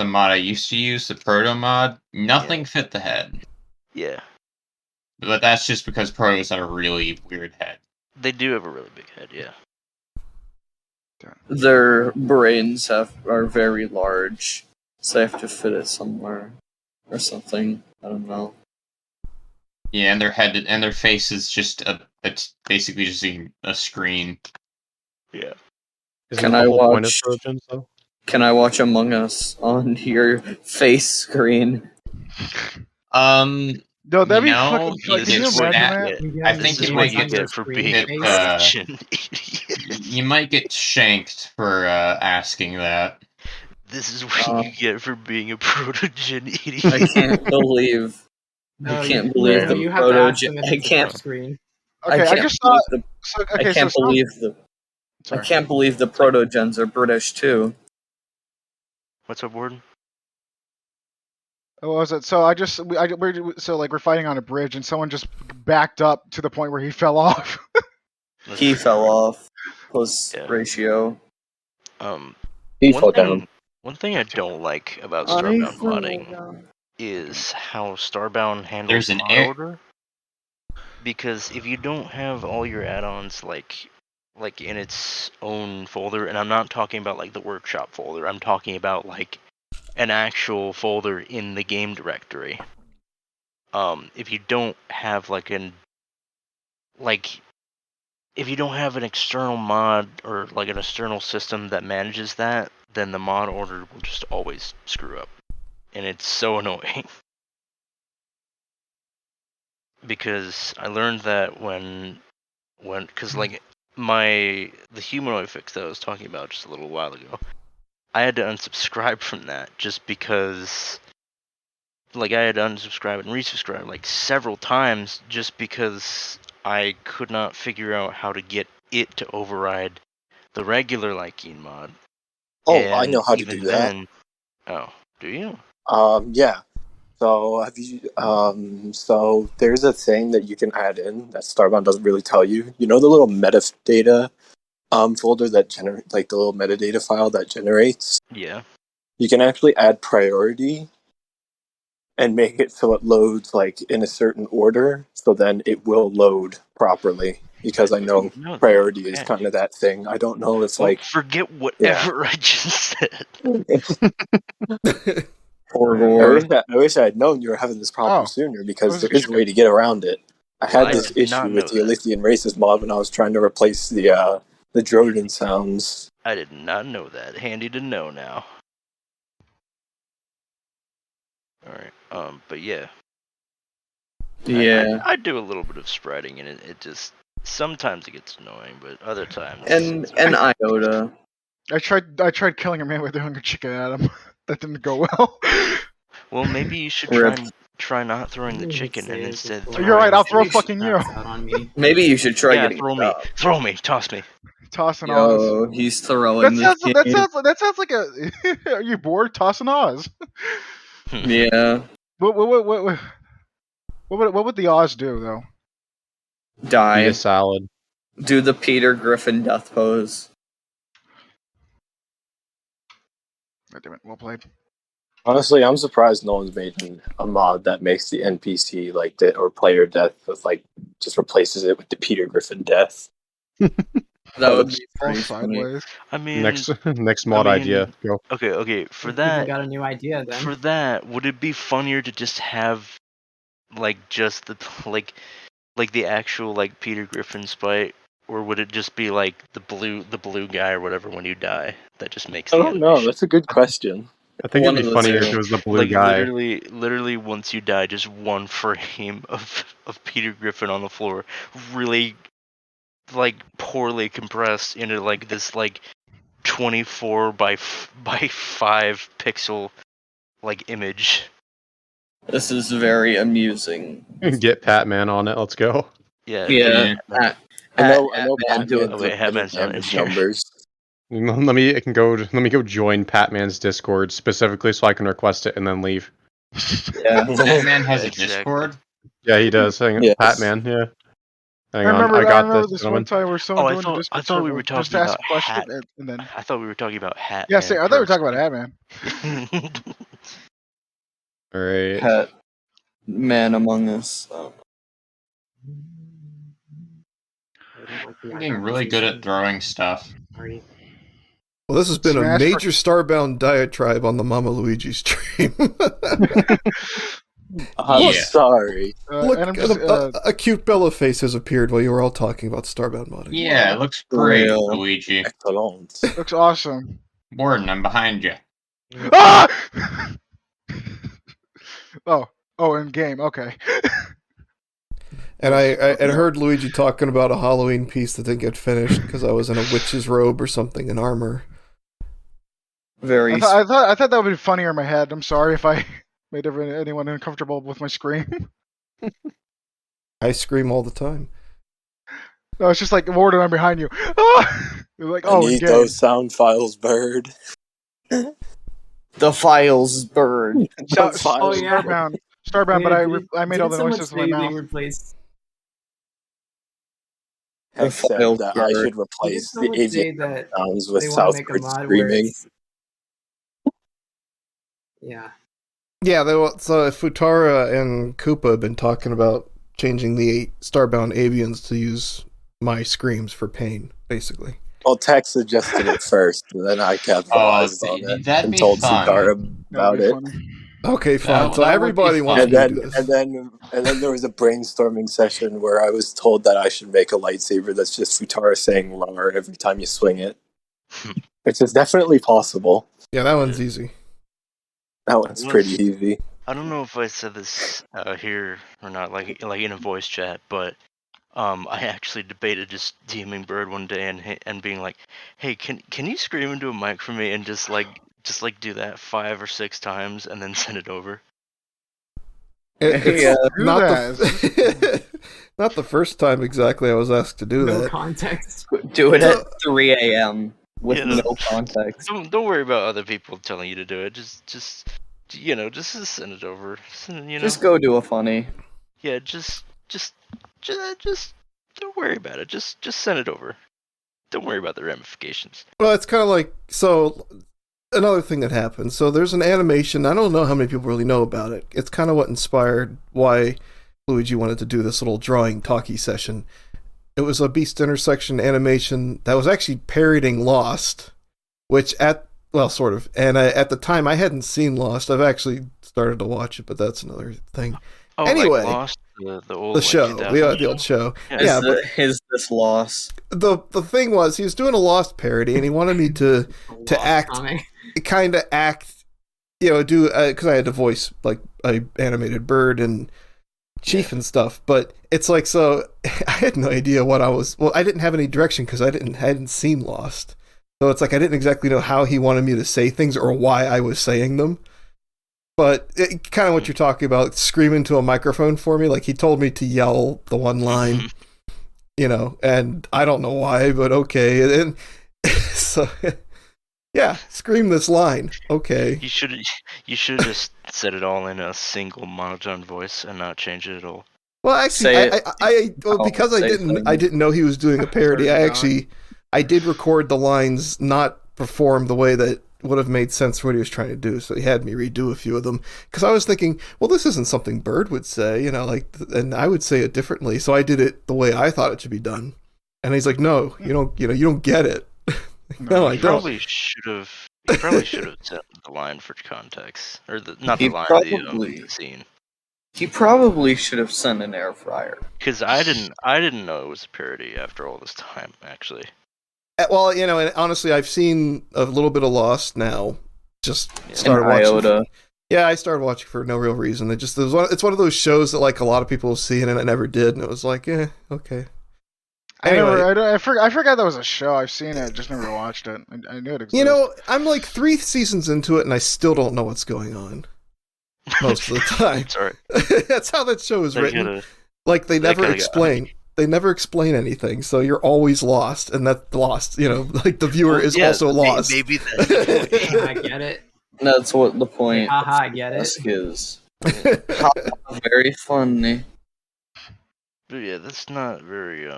mod I used to use, the proto mod. Nothing fit the head. Yeah. But that's just because protos have a really weird head. They do have a really big head, yeah. Their brains are very large, so they have to fit it somewhere or something. I don't know. Yeah, and their head and their face is just it's basically just a screen. Yeah. Can I watch Among Us on your face screen? No, that'd be fucking. Can you imagine that? I think you might get for being a protogen idiot. You might get shanked for asking that. This is what you get for being a protogen idiot. I can't believe. I can't believe the protogen. I can't. Okay, I can't believe the protogens are British too. What's up, Warden? What was it? So we're fighting on a bridge, and someone just backed up to the point where he fell off. He fell off. Plus Yeah. ratio. He fell down. One thing I don't like about I Starbound fell modding down. is how Starbound handles There's an mod air- order. Because if you don't have all your add-ons like in its own folder, and I'm not talking about like the workshop folder, I'm talking about like an actual folder in the game directory. If you don't have if you don't have an external mod or like an external system that manages that, then the mod order will just always screw up. And it's so annoying. Because I learned that because like the humanoid fix that I was talking about just a little while ago, I had to unsubscribe from that just because like I had to unsubscribe and resubscribe like several times just because I could not figure out how to get it to override the regular Lycan mod. Oh, I And know how to even do that. then, oh, do you? Yeah. So have you? So there's a thing that you can add in that Starbound doesn't really tell you. You know the little metadata folder that generate like the little metadata file that generates. Yeah. You can actually add priority and make it so it loads like in a certain order, so then it will load properly. Because I know that. priority is Okay. kind of that thing. I don't know if Well, like forget whatever I just said. I wish I had known you were having this problem Oh. sooner because was there a is a way to get around it. I Well, had I this did not issue know with the that. Elysian Racist mod when I was trying to replace the Droden sounds. I did not know that. Handy to know now. Alright, but yeah. Yeah. I do a little bit of spreading, and it just sometimes it gets annoying, but other times And Iota. I tried killing a man with throwing a chicken at him. That didn't go well. Well, maybe you should Rip. try not throwing the You would chicken say and this instead before throwing. You're right. I'll throw somebody fucking you. craps out on me. Maybe you should try Yeah, getting throw me, toss me. Tossing Oz. Yo, he's throwing That the sounds like a. Are you bored? Tossing Oz. Yeah. What would the Oz do though? Eat Die. a salad. Do the Peter Griffin death pose. God damn it, well played. Honestly, I'm surprised no one's made a mod that makes the NPC like or player death with like just replaces it with the Peter Griffin death. That would be All pretty funny. sideways. I mean, Next mod idea. Go. Okay. For People that, got a new idea then. would it be funnier to just have like just the like the actual like Peter Griffin spite, or would it just be like the blue guy or whatever when you die that just makes I the don't know. animation? That's a good question. I think One it'd be of the funnier two. if it was the blue Like guy. literally once you die, just one frame of Peter Griffin on the floor, really like poorly compressed into like this like 24 by 5 pixel like image. This is very amusing. Get Patman on it. Let's go. Yeah. Yeah. I know Batman Batman's doing Oh, wait, like Hatman's not in damage here. numbers. Let me go join Patman's Discord specifically so I can request it and then leave. Yeah. Batman has a Exactly. Discord. Yeah, he does. Hang on. Yes. Patman, yeah. Hang I on, remember. I got remember this, this one gentlemen. time where someone Oh, I doing a thought Discord we server were just talking asked about a question Hat. and then. I thought we were talking about Hat. Yeah, I thought we were talking about personally. Hatman. All right. Pet Man Among Us. I'm getting really good at throwing stuff. Sorry. Well, this has been Smash a major Starbound diatribe on the Mama Luigi stream. I'm Yeah. sorry. Look, and I'm just, a cute Bella face has appeared while you were all talking about Starbound modding. Yeah, it looks great, Real. Luigi. Excellent. looks awesome. Warden, I'm behind you. Ah! oh, in game. Okay. And I heard Luigi talking about a Halloween piece that didn't get finished because I was in a witch's robe or something in armor. Very. I thought that would be funnier in my head. I'm sorry if I made anyone uncomfortable with my scream. I scream all the time. No, it's just like Warden, I'm behind you. Ah! You're like, I oh, need in game. those sound files, Bird. The files bird. Oh yeah, Starbound. But I made all the someone noises with my say mouth. they replaced? Heck said that I should Did replace the someone say avian that sounds with they want to make a Southbird mod where screaming. it's... Yeah. Yeah, so Futara and Koopa have been talking about changing the Starbound avians to use my screams for pain, basically. Well, Tech suggested it first, and then I capitalized on it that'd and be told fun. Futara about it. Okay, fine. So that everybody would be wants fun. me to do this. And then there was a brainstorming session where I was told that I should make a lightsaber that's just Futara saying "rar" every time you swing it, which is definitely possible. Yeah, that one's easy. That one's pretty easy. I don't know if I said this here or not, like in a voice chat, but I actually debated just DMing Bird one day and being like, "Hey, can you scream into a mic for me and just do that 5 or 6 times and then send it over?" It's not the first time exactly I was asked to do that. No context. Do it at 3 a.m. with no context. Don't worry about other people telling you to do it. Just send it over. Just go do a funny. Yeah, just don't worry about it. Just send it over. Don't worry about the ramifications. Well, it's kind of like, so another thing that happened. So there's an animation. I don't know how many people really know about it. It's kind of what inspired why Luigi wanted to do this little drawing talkie session. It was a Beast Intersection animation that was actually parodying Lost, which sort of. And at the time, I hadn't seen Lost. I've actually started to watch it, but that's another thing. Oh, anyway, like Lost, the old show, the old show. Yeah, is this Lost? The thing was, he was doing a Lost parody, and he wanted me to act, do because I had to voice like a animated bird and Chief and stuff. But it's like, so I had no idea what I was. Well, I didn't have any direction because I hadn't seen Lost. So it's like I didn't exactly know how he wanted me to say things or why I was saying them. But kind of what you're talking about, scream into a microphone for me. Like, he told me to yell the one line, and I don't know why, but okay. And so, yeah, scream this line. Okay. You should have just said it all in a single monotone voice and not change it at all. Well, actually, because I didn't know he was doing a parody. I did record the lines not performed the way that would have made sense for what he was trying to do, so he had me redo a few of them because I was thinking, well, this isn't something Bird would say, and I would say it differently, so I did it the way I thought it should be done. And he's like, no, you don't get it. No, I don't. Probably should have set the line for context, or the scene. He probably should have sent an air fryer. Because I didn't know it was a parody after all this time, actually. Well, and honestly, I've seen a little bit of Lost now. Just started watching. I started watching for no real reason. It's one of those shows that like a lot of people see and I never did, and it was like, okay. Anyway, I forgot that was a show. I've seen it, just never watched it. I knew it existed. I'm like 3 seasons into it, and I still don't know what's going on most of the time. Sorry. That's how that show is written. They never explain. They never explain anything, so you're always lost, and that's lost. Like the viewer is also lost. Maybe that's the point. I get it. That's what the point. Haha, I get it. Is. Very funny. But yeah, that's not very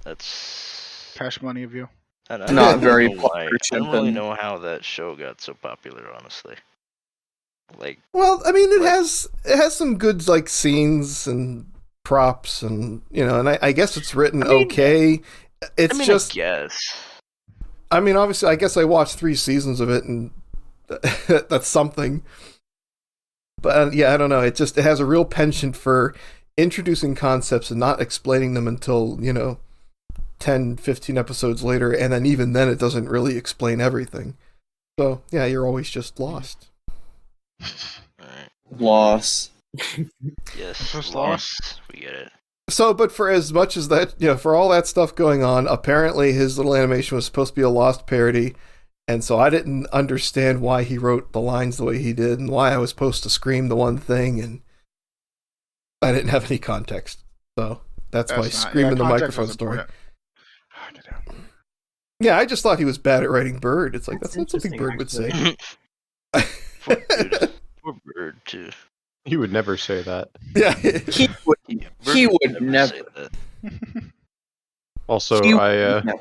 That's cash money of you. Not very I don't really know how that show got so popular, honestly. Well, I mean, it has some good like scenes and props, and and I guess it's written okay. It's just, I guess. I mean, obviously, I guess I watched 3 seasons of it, and that's something. But yeah, I don't know. It has a real penchant for introducing concepts and not explaining them until 10, 15 episodes later, and then even then, it doesn't really explain everything. So yeah, you're always just lost. Lost. Yes, Just lost. We get it. So, but for as much as that, for all that stuff going on, apparently his little animation was supposed to be a Lost parody, and so I didn't understand why he wrote the lines the way he did, and why I was supposed to scream the one thing, and I didn't have any context. So that's my scream in the microphone story. Yeah, I just thought he was bad at writing Bird. It's like, that's not something Bird would say. Poor Bird too. You would never say that. Yeah. He would never. say that. Also, He would I never.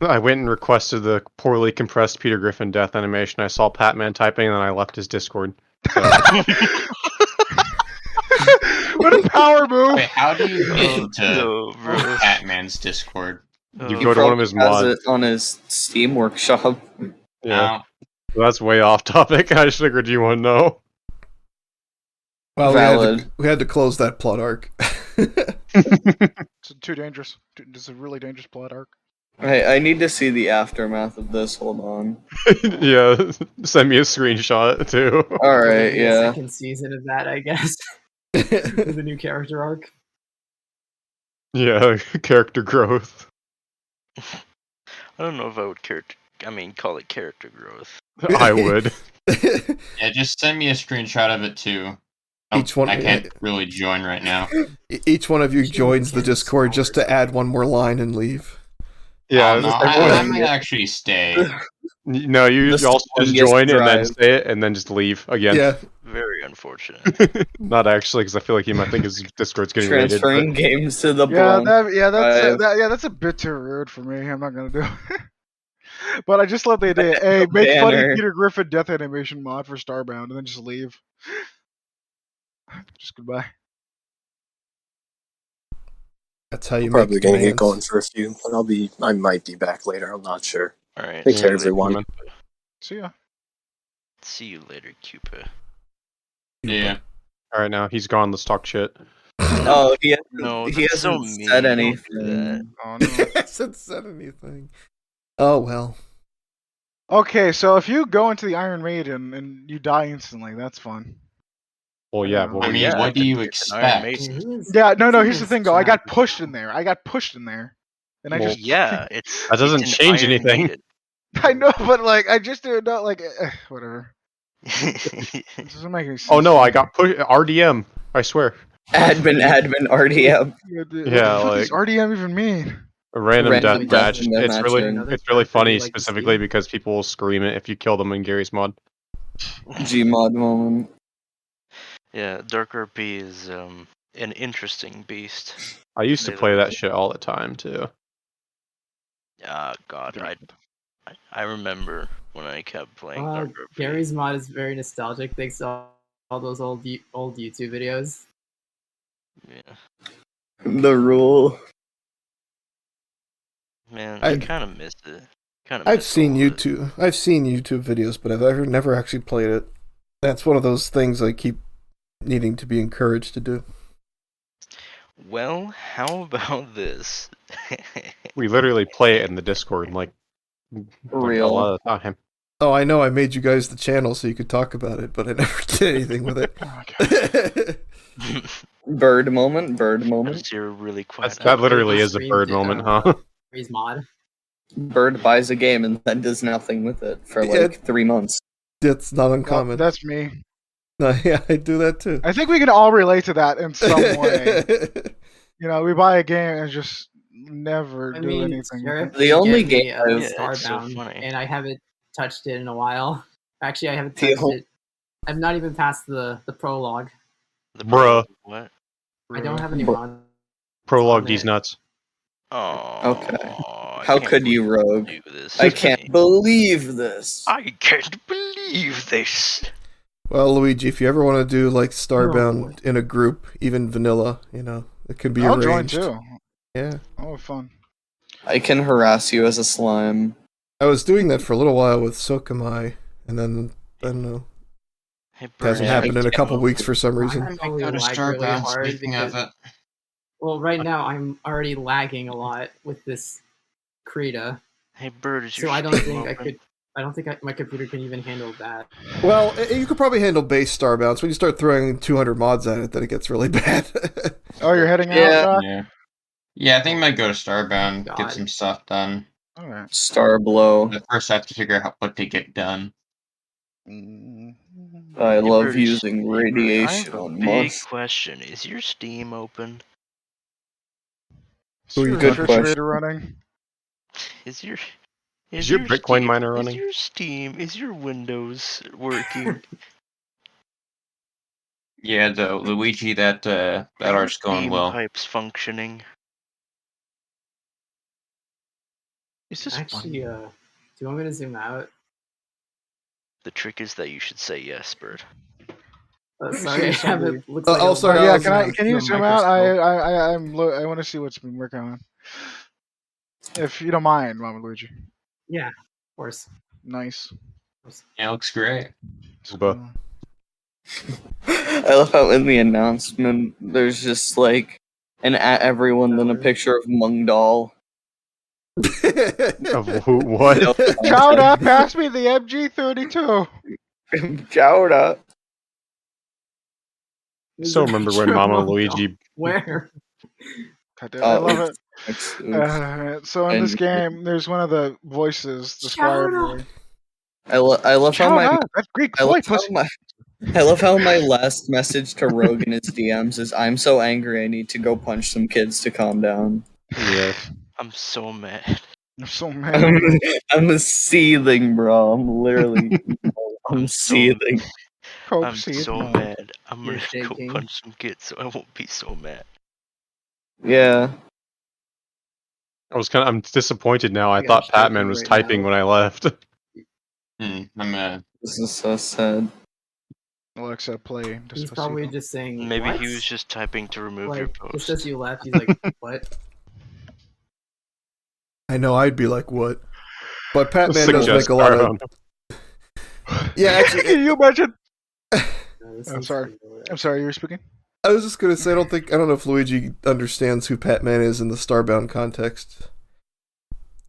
I went and requested the poorly compressed Peter Griffin death animation. I saw Patman typing, and then I left his Discord. So, What a power move! Wait, how do you get into No, bro. Batman's Discord? you He go to one of his Probably has mods. it on his Steam workshop. Yeah, that's way off topic. I just figured you want to know. Well, Valid. we had to close that plot arc. It's too dangerous. This is a really dangerous plot arc. I need to see the aftermath of this. Hold on. Yeah, send me a screenshot too. All right, Maybe a yeah. second season of that, I guess. With the new character arc. Yeah, character growth. I don't know if I would call it character growth. I would. Yeah, just send me a screenshot of it too. Each one- I can't really join right now. Each one of you Should joins the be 10 Discord just to add one more line and leave. Yeah, Oh, no, I might actually stay. no, you The also just longest join and then drive. say it and then just leave again. Yeah. Very unfortunate. Not actually, because I feel like he might think his Discord's getting raided. Transferring games to the Yeah, blank. that's a bit too rude for me. I'm not gonna do it. But I just love the idea. Hey, make funny Banner. Peter Griffin death animation mod for Starbound, and then just leave. Just goodbye. That's how you Probably make gonna get demands. going for a few, but I might be back later. I'm not sure. All right. Take see care, you later, everyone. Cupa. See ya. See you later, Cupa. Yeah. All right, now he's gone. Let's talk shit. Oh, he hasn't, No, he that's so hasn't mean. said Don't do anything. Oh, no. Hasn't said anything. Oh well. Okay, so if you go into the Iron Maiden and you die instantly, that's fun. Well, yeah. I Well, I mean, Yeah, what do you it's an Iron expect? Maiden. Yeah, no, It's here's the thing though. I got pushed in there. And I Well, just Yeah, it's That doesn't it's an change Iron anything. Maiden. I know, but like I just do not like whatever. It doesn't make any sense. Oh no, to I me. got RDM. I swear. Admin, RDM. What the Yeah, fuck does like- RDM even mean? A random Random death death match. and It's death really, matching. Another it's really character funny you like to specifically see? because people will scream it if you kill them in Gary's mod. Gmod moment. Yeah, Dark RP is an interesting beast. I used to They play love that it. shit all the time too. God, I remember when I kept playing Dark RP. Gary's mod is very nostalgic thanks to all those old YouTube videos. Yeah, The rule. man, I- I kind of missed it. I've seen YouTube videos, but I've never actually played it. That's one of those things I keep needing to be encouraged to do. Well, how about this? We literally play it in the Discord like a Real. lot of the time. Oh, I know I made you guys the channel so you could talk about it, but I never did anything with it. Bird moment. Bird moment. Notice you're really quiet. That literally is a bird moment, huh? Gary's mod. Bird buys a game and then does nothing with it for like 3 months. That's not Well, uncommon. that's me. No, yeah, I do that too. I think we can all relate to that in some way. You know, we buy a game and just never I do mean, anything. Sheriff The only gave me game a I've- Yeah, it's so Starbound, funny. and I haven't touched it in a while. Actually, I haven't The touched it. I've not even passed the prologue. The Bruh. What? I don't have any Bro- mods. Prologue on these it. nuts. Oh. Okay. I How can't could you, believe Rogue? do this I to can't me. believe this. I can't believe this. Well, Luigi, if you ever want to do like Starbound No. in a group, even vanilla, you know, it can be I'll join arranged. too. Yeah. Oh, fun. I can harass you as a slime. I was doing that for a little while with Sokamai, and then I don't know. Hey, It hasn't Bird, happened in a couple can't- weeks for some I reason. might Probably go to lag really Starbound, hard speaking of because- it. Well, right now I'm already lagging a lot with this Krita, Hey, Bird, is your so I don't stream think I open? could. I don't think my computer can even handle that. Well, you could probably handle base Starbound. So when you start throwing 200 mods at it, then it gets really bad. Oh, you're heading Yeah. out, Doc? Yeah. Yeah, I think I might go to Starbound, God. get some stuff done. All right. Star blow. But first I have to figure out what to get done. I Hey, love Bird, using hey, Bird, I radiation have a on big moss. question. Is your Steam open? Is Ooh, your good refrigerator question. running? Is your Is your Bitcoin miner running? Is your Steam? Is your Windows working? Yeah, though Luigi, that art's going Steam well. pipes functioning. Is this Actually, funny? do you want me to zoom out? The trick is that you should say yes, Bird. Sorry, I see have something. it. Looks like Oh, a sorry, Yeah, I was- can you through a zoom out? I microscope. I want to see what's been working on. If you don't mind, Mama Luigi. Yeah, of course. Nice. Yeah, looks great. But I love how in the announcement there's just like an at everyone, then a picture of Mungdal. of who? What? Chowda, pass me the MG32. Chowda. Still remember when Mama Luigi. Where? God damn, I love it. It's So in this and game, there's one of the voices, the Squire boy. I love how my Chowda, that's Greek I boy love how pussy. I love how my last message to Rogue in his DMs is I'm so angry I need to go punch some kids to calm down. Yes. I'm so mad. I'm so mad. I'm seething, bro. I'm literally I'm so seething. Coke I'm seed so mom. mad. I'm You're gonna go shaking. punch some kids so I won't be so mad. Yeah. I'm disappointed now. I I got thought Patman shaking was right typing now. when I left. I'm This is so sad. Alexa, play He's probably Despacito. just saying, Maybe what? he was just typing to remove your Like, just post. as you left, he's like, what? I know I'd be like, what? But Patman does Suggest make a lot of. Arnold. Yeah, actually, Can you imagine? No, this I'm needs sorry. to be lower. I'm sorry, you were speaking? I was just gonna say, I don't know if Luigi understands who Patman is in the Starbound context.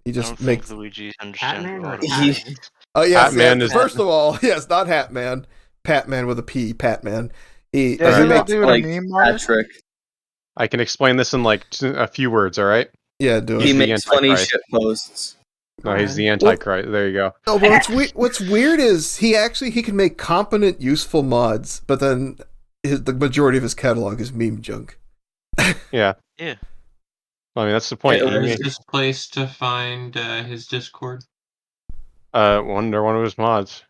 He I don't just makes. think Luigi understands Patman what or a lot of He- Patman? Oh yes, Patman yeah. is- First of all, yes, not Hatman. Patman with a P. Patman. He Yeah, he isn't that makes. dude like a meme artist? Patrick. I can explain this in like a few words. All right. Yeah, do He it. the makes funny Antichrist. shit posts. No, he's the Well- Antichrist. There you go. No, but what's weird is he can make competent, useful mods, but then the majority of his catalog is meme junk. Yeah. Yeah. I mean, that's the point. Yeah, Where's this place to find his Discord? Under one of his mods.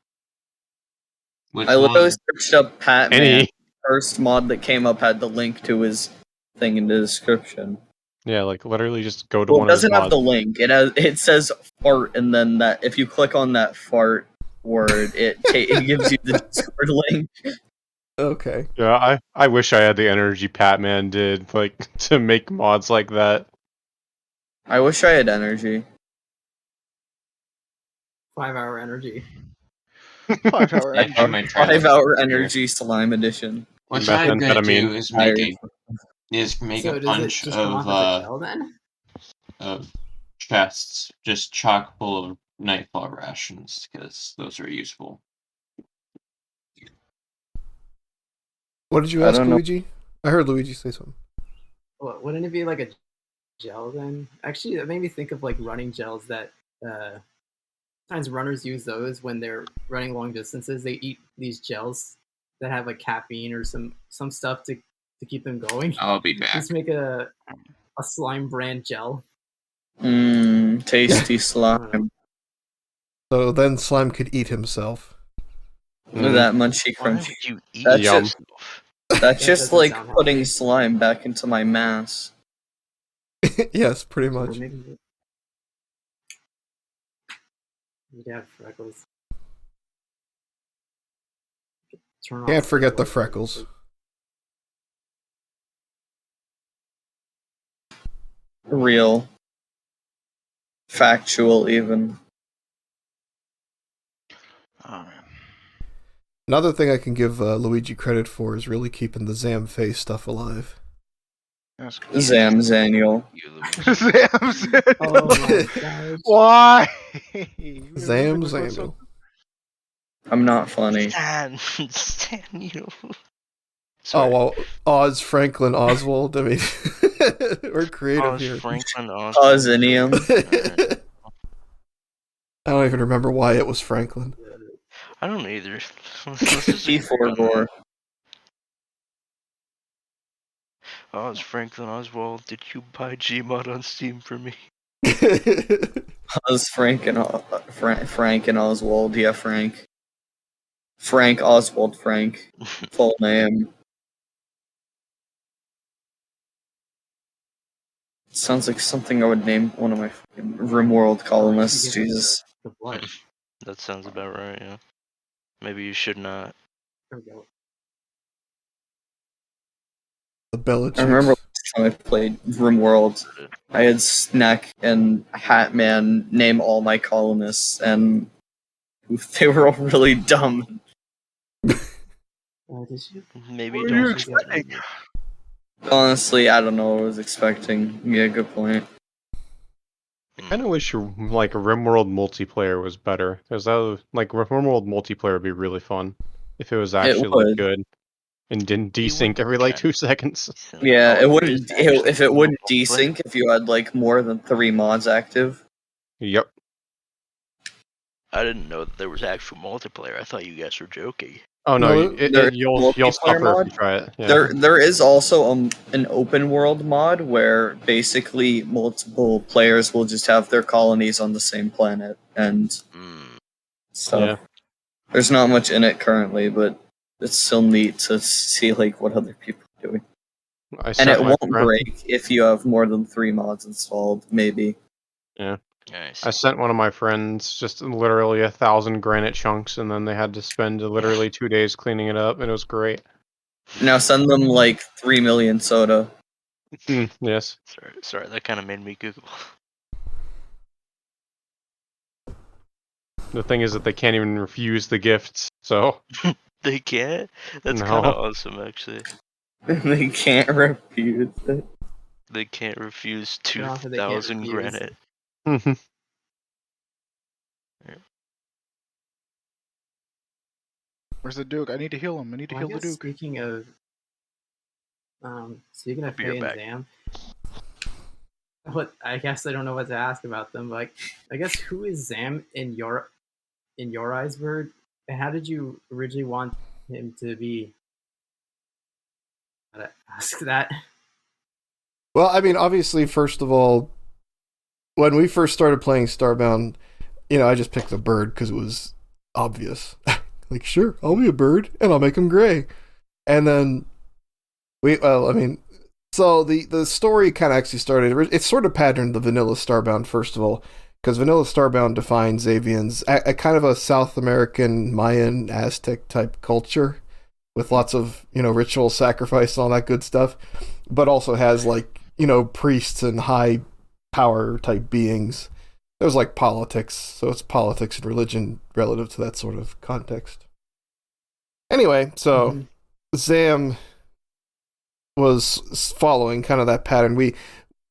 Which I literally one? searched up Patman. Any. First mod that came up had the link to his thing in the description. Yeah, like literally just go to Well, one it of his doesn't have mods. the link. It says fart, and then that if you click on that fart word, it gives you the Discord link. Okay. Yeah, I wish I had the energy Patman did, like, to make mods like that. I wish I had energy. 5-hour energy. 5 hour Yeah, energy. I might try that. 5-hour energy slime edition. What I'm gonna do Methamphetamine. is Tired. make So a does it bunch just come off as a gel then? of chests just chock full of nightfall rations because those are useful. What did you I ask, don't know. Luigi? I heard Luigi say something. What, wouldn't it be like a gel then? Actually, that made me think of like running gels that sometimes runners use those when they're running long distances. They eat these gels that have like caffeine or some stuff to keep them going. I'll be back. Just make a slime brand gel. Tasty slime. So then Slime could eat himself. With that munchy Why crunchy. would you eat That's Yum. yourself? That's That just doesn't like sound putting healthy. slime back into my mass. Yes, pretty Or much. maybe you'd have freckles. Turn Can't off forget the white freckles. Real. Factual, even. Oh man. Another thing I can give Luigi credit for is really keeping the Zam face stuff alive. That's Zamzaniel. You Luigi. Zam. Oh my gosh. Why? Zam Samuel. I'm not funny. Stan, you. Oh, Sorry. well, Oz Franklin Oswald. I mean, we're creative Oz here. Franklin Ozinium. I don't even remember why it was Franklin. I don't either. Let's just agree P4 on gore. that. Oz Franklin Oswald, did you buy Gmod on Steam for me? Frank and Frank and Oswald. Yeah, Frank. Frank Oswald Frank. Full name. Sounds like something I would name one of my RimWorld colonists. Jesus. The blood. That sounds about right, yeah. Maybe you should not. There we go. The Belichick. I remember last time I played RimWorld, I had Snack and Hatman name all my colonists, and they were all really dumb. Did you? Maybe What are you don't expecting? Honestly, I don't know what I was expecting. Yeah, good point. I kind of wish like RimWorld multiplayer was better, because that would, like RimWorld multiplayer would be really fun if it was actually like would. good and didn't It would desync every like kinda- 2 seconds. Yeah, Oh, it wouldn't. there's actually If it wouldn't multiplayer? desync if you had like more than 3 mods active. Yep. I didn't know that there was actual multiplayer. I thought you guys were joking. Oh no, No, there's you'll multiplayer suffer if mod? you try it. Yeah. There is also an open world mod where basically multiple players will just have their colonies on the same planet and stuff. Yeah. There's not much in it currently, but it's still neat to see like what other people are doing. I And sent it my won't friend- break if you have more than 3 mods installed, maybe. Nice. I sent one of my friends just literally 1,000 granite chunks, and then they had to spend literally 2 days cleaning it up, and it was great. Now send them like 3 million soda. Yes. Sorry, that kind of made me Google. The thing is that they can't even refuse the gifts, so They can't? That's No. kind of awesome, actually. They can't refuse it. They can't refuse An offer they can't 2,000 refuse. granite. Where's the Duke? I need to heal him. I need to Well, I heal the guess Duke. speaking of Be Faye and right back. Zam, I guess I don't know what to ask about them. But like, I guess who is Zam in your eyes, Bird? And how did you originally want him to be? Gotta ask that. Well, I mean, obviously, first of all, when we first started playing Starbound, I just picked a bird because it was obvious. Like, sure, I'll be a bird, and I'll make him gray. And then, so the story kind of actually started, it's sort of patterned the vanilla Starbound, first of all, because vanilla Starbound defines avians, a kind of a South American, Mayan, Aztec type culture, with lots of, ritual sacrifice and all that good stuff, but also has, like, priests and high power type beings. There's like politics, so it's politics and religion relative to that sort of context. Anyway, so Zam was following kind of that pattern.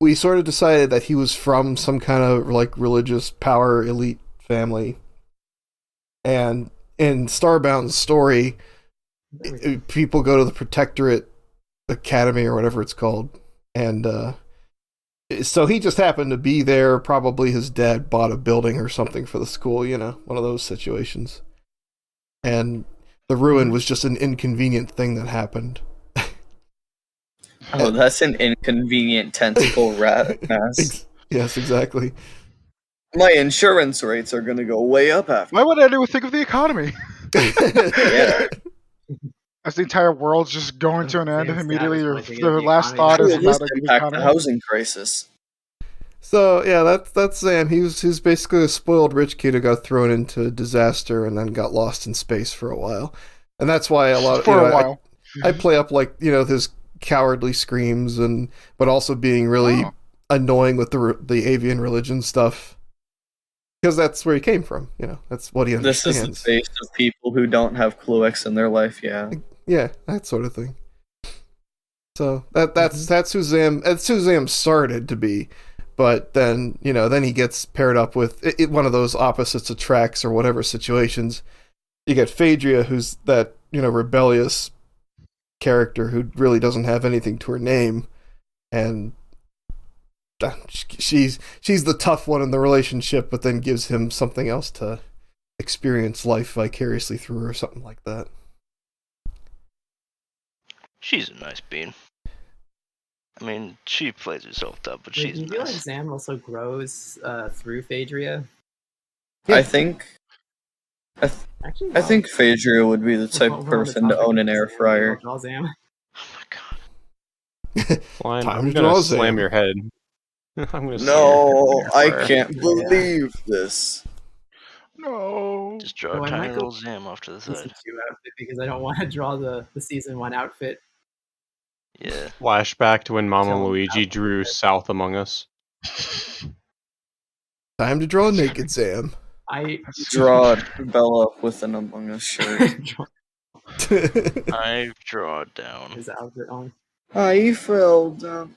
We sort of decided that he was from some kind of like religious power elite family. And in Starbound's story, people go to the Protectorate Academy or whatever it's called, and so he just happened to be there. Probably his dad bought a building or something for the school, one of those situations. And the ruin was just an inconvenient thing that happened. Oh, that's an inconvenient tentacle rat mass. Yes, exactly. My insurance rates are gonna go way up after. Why would anyone think of the economy? Yeah. As the entire world's just going to an end, and Sam's immediately dad your was pointing at the last economy. thought is Will this about the impact the economy. housing crisis? So yeah, that's Sam. He's basically a spoiled rich kid who got thrown into disaster and then got lost in space for a while, and that's why a lot of For a while. I play up like his cowardly screams but also being really annoying with the avian religion stuff, because that's where he came from. That's what he This understands. is the face of people who don't have Cluex in their life. Yeah. Yeah, that sort of thing. So that's who Zam started to be. But then, then he gets paired up with one of those opposites attracts or whatever situations. You get Phaedria, who's that, rebellious character who really doesn't have anything to her name. And she's the tough one in the relationship, but then gives him something else to experience life vicariously through or something like that. She's a nice bean. I mean, she plays herself up, but Wait, she's do you feel like nice. Zam also grows through Phaedria? Yeah. I think Actually, I think Phaedria would be the type of we're on the person to topic own of an air Zam. fryer. I'll draw Zam. Oh my god. Fine, Time I'm to gonna draw slam Zam. your head. I'm gonna No, I fire. can't Yeah. believe this. No. Just draw So a I tiny might go little Zam off to the season side. 2 outfit because I don't want to draw the season 1 outfit. Yeah. Flashback to when Mama Tell 'em Luigi about drew it. South Among Us. Time to draw naked Zam. I Draw Bella with an Among Us shirt. draw I draw down. his outfit on. I fell down.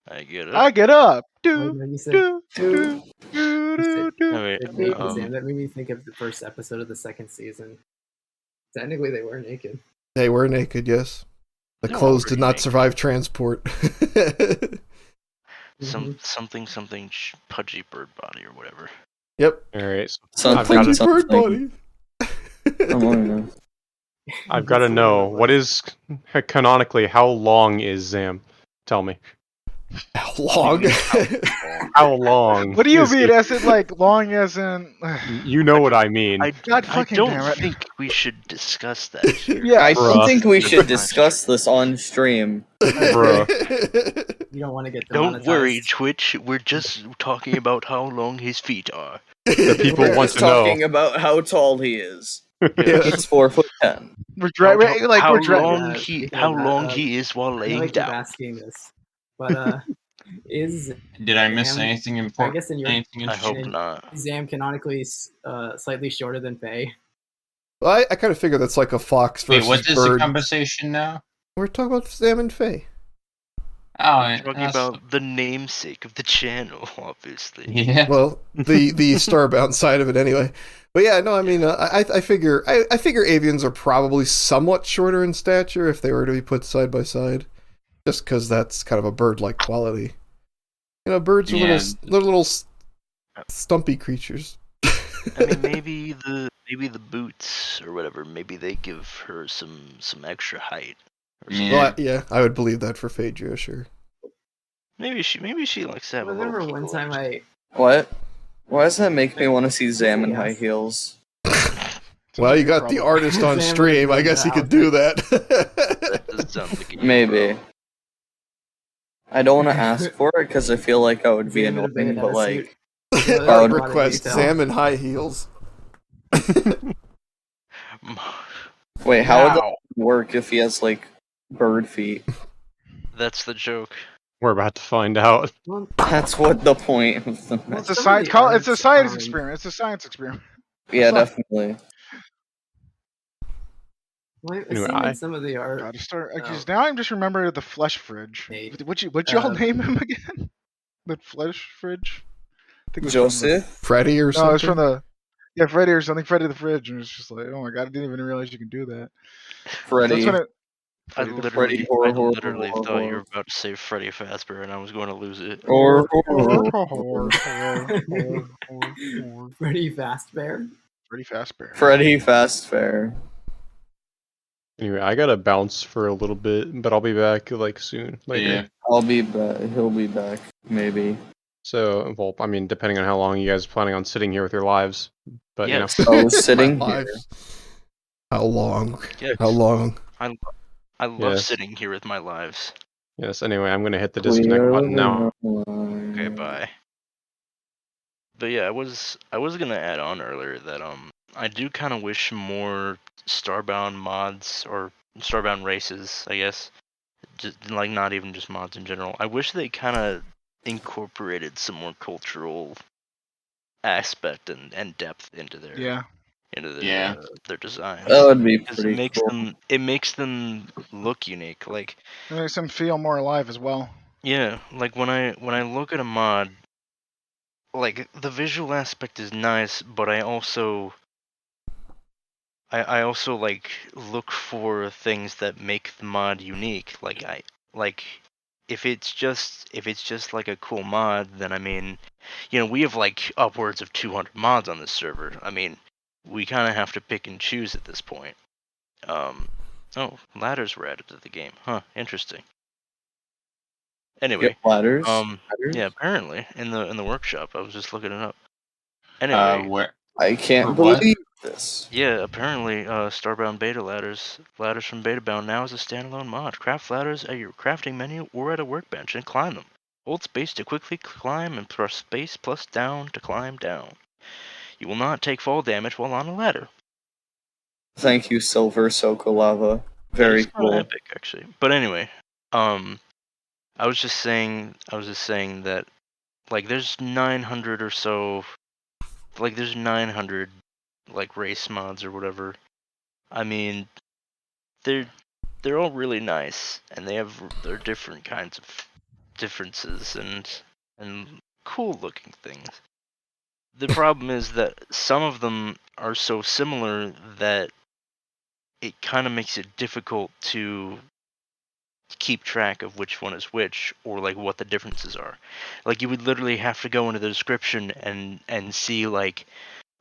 I get it. I get up. Wait, Do no, you said do Dude. do do do. Oh, wait, naked Zam. That made me think of the first episode of the second season. Technically, they were naked. They were naked, yes. The They were clothes pretty did not naked. survive transport. Something pudgy bird body or whatever. Yep. Alright, so Something, I've gotta- Bird something. body. Among Us. I've got to know, what is, canonically, how long is Zam? Tell me. How long? How long? What do you is mean? he? As in like long as in? You know what I mean. God I fucking don't damn it. think we should discuss that here. Yeah. I don't Bruh. think we should discuss this on stream. Bruh. You don't want to get Don't worry, demonetized. Twitch. We're just talking about how long his feet are. The people We're want just to know. talking about how tall he is. Yeah. He's 4'10". We're How, like how we're dra- long speaking how of that, long he is while I know I laying keep down. asking this, but is Did I miss Zam- anything I important? guess in your Anything I hope interesting? not. Zam canonically slightly shorter than Faye? Well, I kind of figure that's like a fox Wait, versus what is the bird. conversation now? We're talking about Zam and Faye. Oh, Talking that's- about the namesake of the channel, obviously. yeah. Well, the starbound side of it anyway. But yeah, no, I mean, I figure avians are probably somewhat shorter in stature if they were to be put side by side, just because that's kind of a bird-like quality. You know, birds are Yeah. little stumpy creatures. I mean, maybe the boots or whatever. Maybe they give her some extra height. Or something. Yeah. Well, I would believe that for Phaedria, sure. Maybe she likes to have I a little. remember one peekaboo. time I What? Why does that make me want to see Zam in Yes. high heels? Well, you got the artist on Zam stream. would I do guess the he could do that. That does sound like a Maybe. I don't want to ask for it because I feel like I would be Zam would have been annoying, in but a like, suit. I a would lot of request detail. Zam in high heels. wait, how would that Wow. work if he has like bird feet? That's the joke. We're about to find out. Well, That's what the point of the It's a Some of science. the It's a arts, science experiment. It's a science experiment. Yeah, definitely. well, I've Anyway, seen I- in some of the art. God, because Oh. now I'm just remembering the flesh fridge. Nate. What'd y'all name him again? The flesh fridge. I think it was from the- Joseph? Freddy or something? No, it's from the Freddy or something. Freddy the fridge, and it's just like, oh my god, I didn't even realize you can do that. Freddy. That's when it. I Freddy the literally horror, thought horror. you were about to say Freddy Fazbear, and I was going to lose it. Or Freddy Fazbear. Freddy Fazbear. Freddy Fazbear. Anyway, I gotta bounce for a little bit, but I'll be back like soon. Later. Yeah. I'll be back. He'll be back. Maybe. So, well, I mean, depending on how long you guys are planning on sitting here with your lives. But, Yes. I was sitting My here. lives. How long? Yes. How long? I love Yes. sitting here with my lives. yes, anyway, I'm gonna hit the disconnect button now. Okay, bye. But yeah, I was gonna add on earlier that I do kind of wish more Starbound mods or Starbound races, I guess, just like not even just mods in general. I wish they kind of incorporated some more cultural aspect and depth into their Yeah. their designs. That would be Because pretty cool. it makes them look unique. Like It makes them feel more alive as well. yeah, like when I look at a mod, like the visual aspect is nice, but I also like look for things that make the mod unique. Like if it's just like a cool mod, then I mean, we have like upwards of 200 mods on this server. I mean, we kind of have to pick and choose at this point. Oh, ladders were added to the game. Huh, interesting. Anyway, ladders. yeah, apparently in the workshop, I was just looking it up. Anyway, Where? I can't For what? believe this. yeah, apparently, Starbound Beta ladders from Betabound now is a standalone mod. Craft ladders at your crafting menu or at a workbench and climb them. Hold space to quickly climb and press space plus down to climb down. You will not take fall damage while on a ladder. Thank you, Silver Sokolava. Very That is cool. epic, actually. But anyway, I was just saying that like there's 900 or so, like there's 900 like race mods or whatever. I mean, they're all really nice and they're different kinds of differences and cool looking things. The problem is that some of them are so similar that it kind of makes it difficult to keep track of which one is which or like what the differences are. Like you would literally have to go into the description and see like,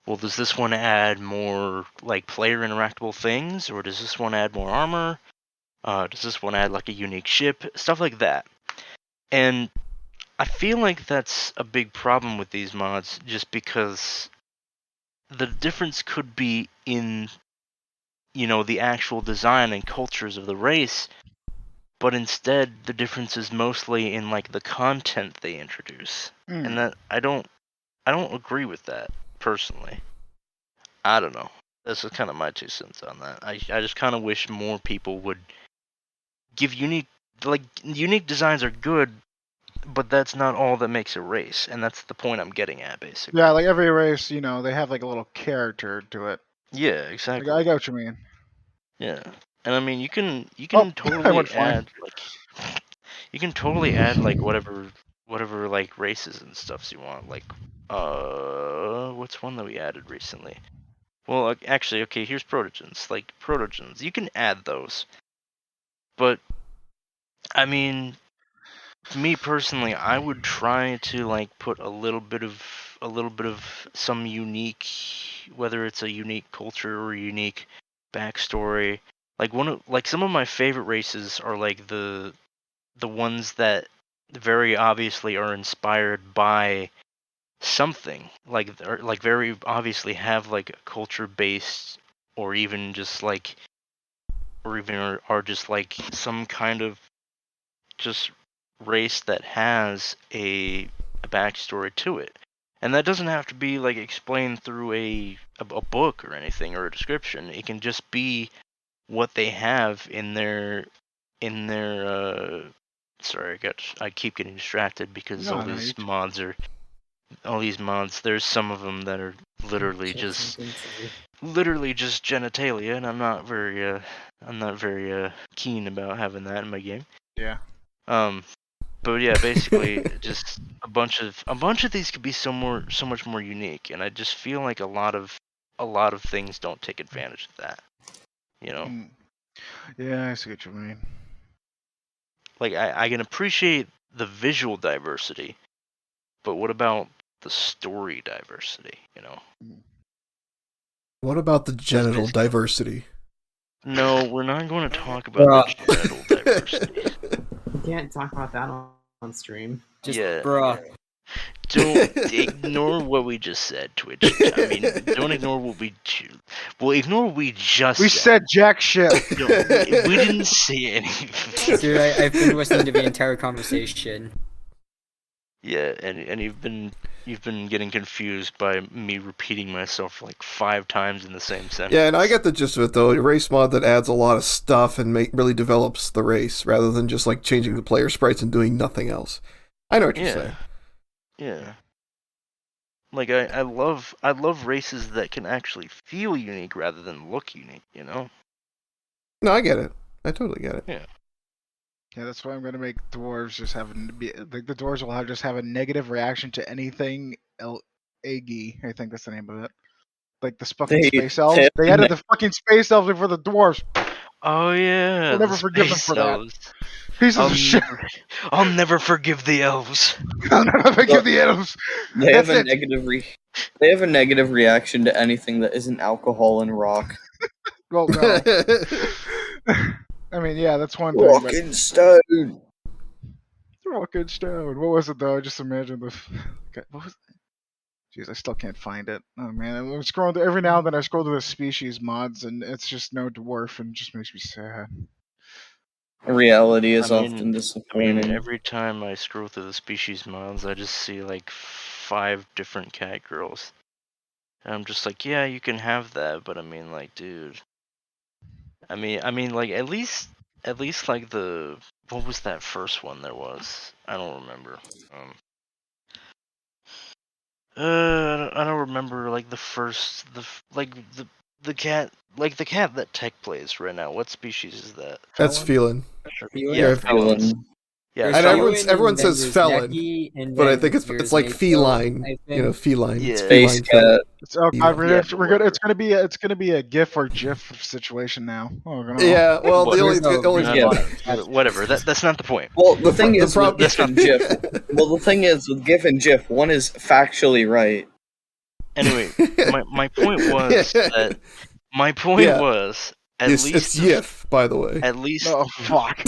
well, does this one add more like player interactable things, or does this one add more armor? Does this one add like a unique ship? Stuff like that. And I feel like that's a big problem with these mods, just because the difference could be in, you know, the actual design and cultures of the race, but instead the difference is mostly in like the content they introduce. And that I don't agree with that personally. I don't know. This is kind of my 2 cents on that. I just kind of wish more people would give unique designs are good, but that's not all that makes a race, and that's the point I'm getting at, basically. Yeah, like every race, you know, they have like a little character to it. Yeah, exactly. Like, I get what you mean. Yeah, and I mean you can I totally went flying. add like whatever like races and stuffs you want. Like what's one that we added recently? Well, actually, okay, here's protogens. Like protogens, you can add those, but I mean, me personally, I would try to like put a little bit of some unique, whether it's a unique culture or a unique backstory. Like some of my favorite races are like the ones that very obviously are inspired by something, like very obviously have like a culture based, or even just like, or even are just like some kind of just race that has a backstory to it. And that doesn't have to be like explained through a book or anything or a description. It can just be what they have in their sorry, I keep getting distracted because all these mods, there's some of them that are literally just genitalia, and I'm not very keen about having that in my game. Yeah. But yeah, basically just a bunch of these could be so much more unique, and I just feel like a lot of things don't take advantage of that. You know? Yeah, I see what you mean. Like I can appreciate the visual diversity, but what about the story diversity, you know? What about the genital diversity? No, we're not going to talk about the genital diversity. You can't talk about that on stream. Just bruh. Don't ignore what we just said, Twitch. I mean, don't ignore what we... Well, ignore what we just said. We said jack shit. No, we didn't say anything. Dude, I've been listening to the entire conversation. Yeah, and you've been getting confused by me repeating myself like 5 times in the same sentence. Yeah, and I get the gist of it though. A race mod that adds a lot of stuff and really develops the race rather than just like changing the player sprites and doing nothing else. I know what you're saying. Yeah. Like I love races that can actually feel unique rather than look unique, you know? No, I get it. I totally get it. Yeah. Yeah, that's why I'm gonna make dwarves just have the dwarves will just have a negative reaction to anything Agi. I think that's the name of it. Like the fucking space elves. They added the fucking space elves before the dwarves. Oh yeah. I'll never forgive them for that. Pieces of shit. I'll never forgive the elves. I'll never forgive the elves. They have a negative reaction to anything that isn't alcohol and rock. Well, no. I mean, yeah, that's one thing. Rock and stone. Fucking stoned. What was it though? I just imagine the. What was? Jeez, I still can't find it. Oh man, I'm scrolling through, every now and then. I scroll through the species mods, and it's just no dwarf, and it just makes me sad. Reality is often disappointing. Every time I scroll through the species mods, I just see like 5 different cat girls. And I'm just like, yeah, you can have that, but I mean, like, dude. I mean, like, at least like what was that first one there was? I don't remember. I don't remember like the cat that Tech plays right now. What species is that? That's feline. Yeah, felon. Yeah, and everyone says felon, but I think it's like feline. Feline. Yeah. It's feline cat. Oh god, we're gonna it's gonna be a GIF or GIF situation now. Oh no. Yeah, well, the only whatever. That's not the point. Well, the thing is with GIF and GIF. Well, the thing is with GIF and GIF, one is factually right. Anyway, my point was that at least it's GIF, by the way. At least oh fuck.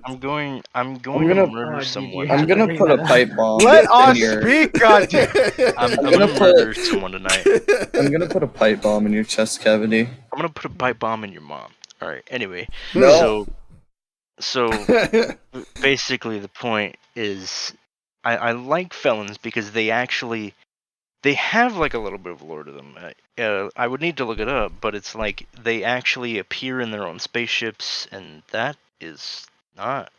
I'm going to murder someone. I'm gonna put a pipe bomb. Let us speak, goddamn. I'm gonna murder someone tonight. I'm gonna put a pipe bomb in your chest cavity. I'm gonna put a pipe bomb in your mom. All right. Anyway, no. so basically the point is, I like felons because they have like a little bit of lore to them. I would need to look it up, but it's like they actually appear in their own spaceships, and that is not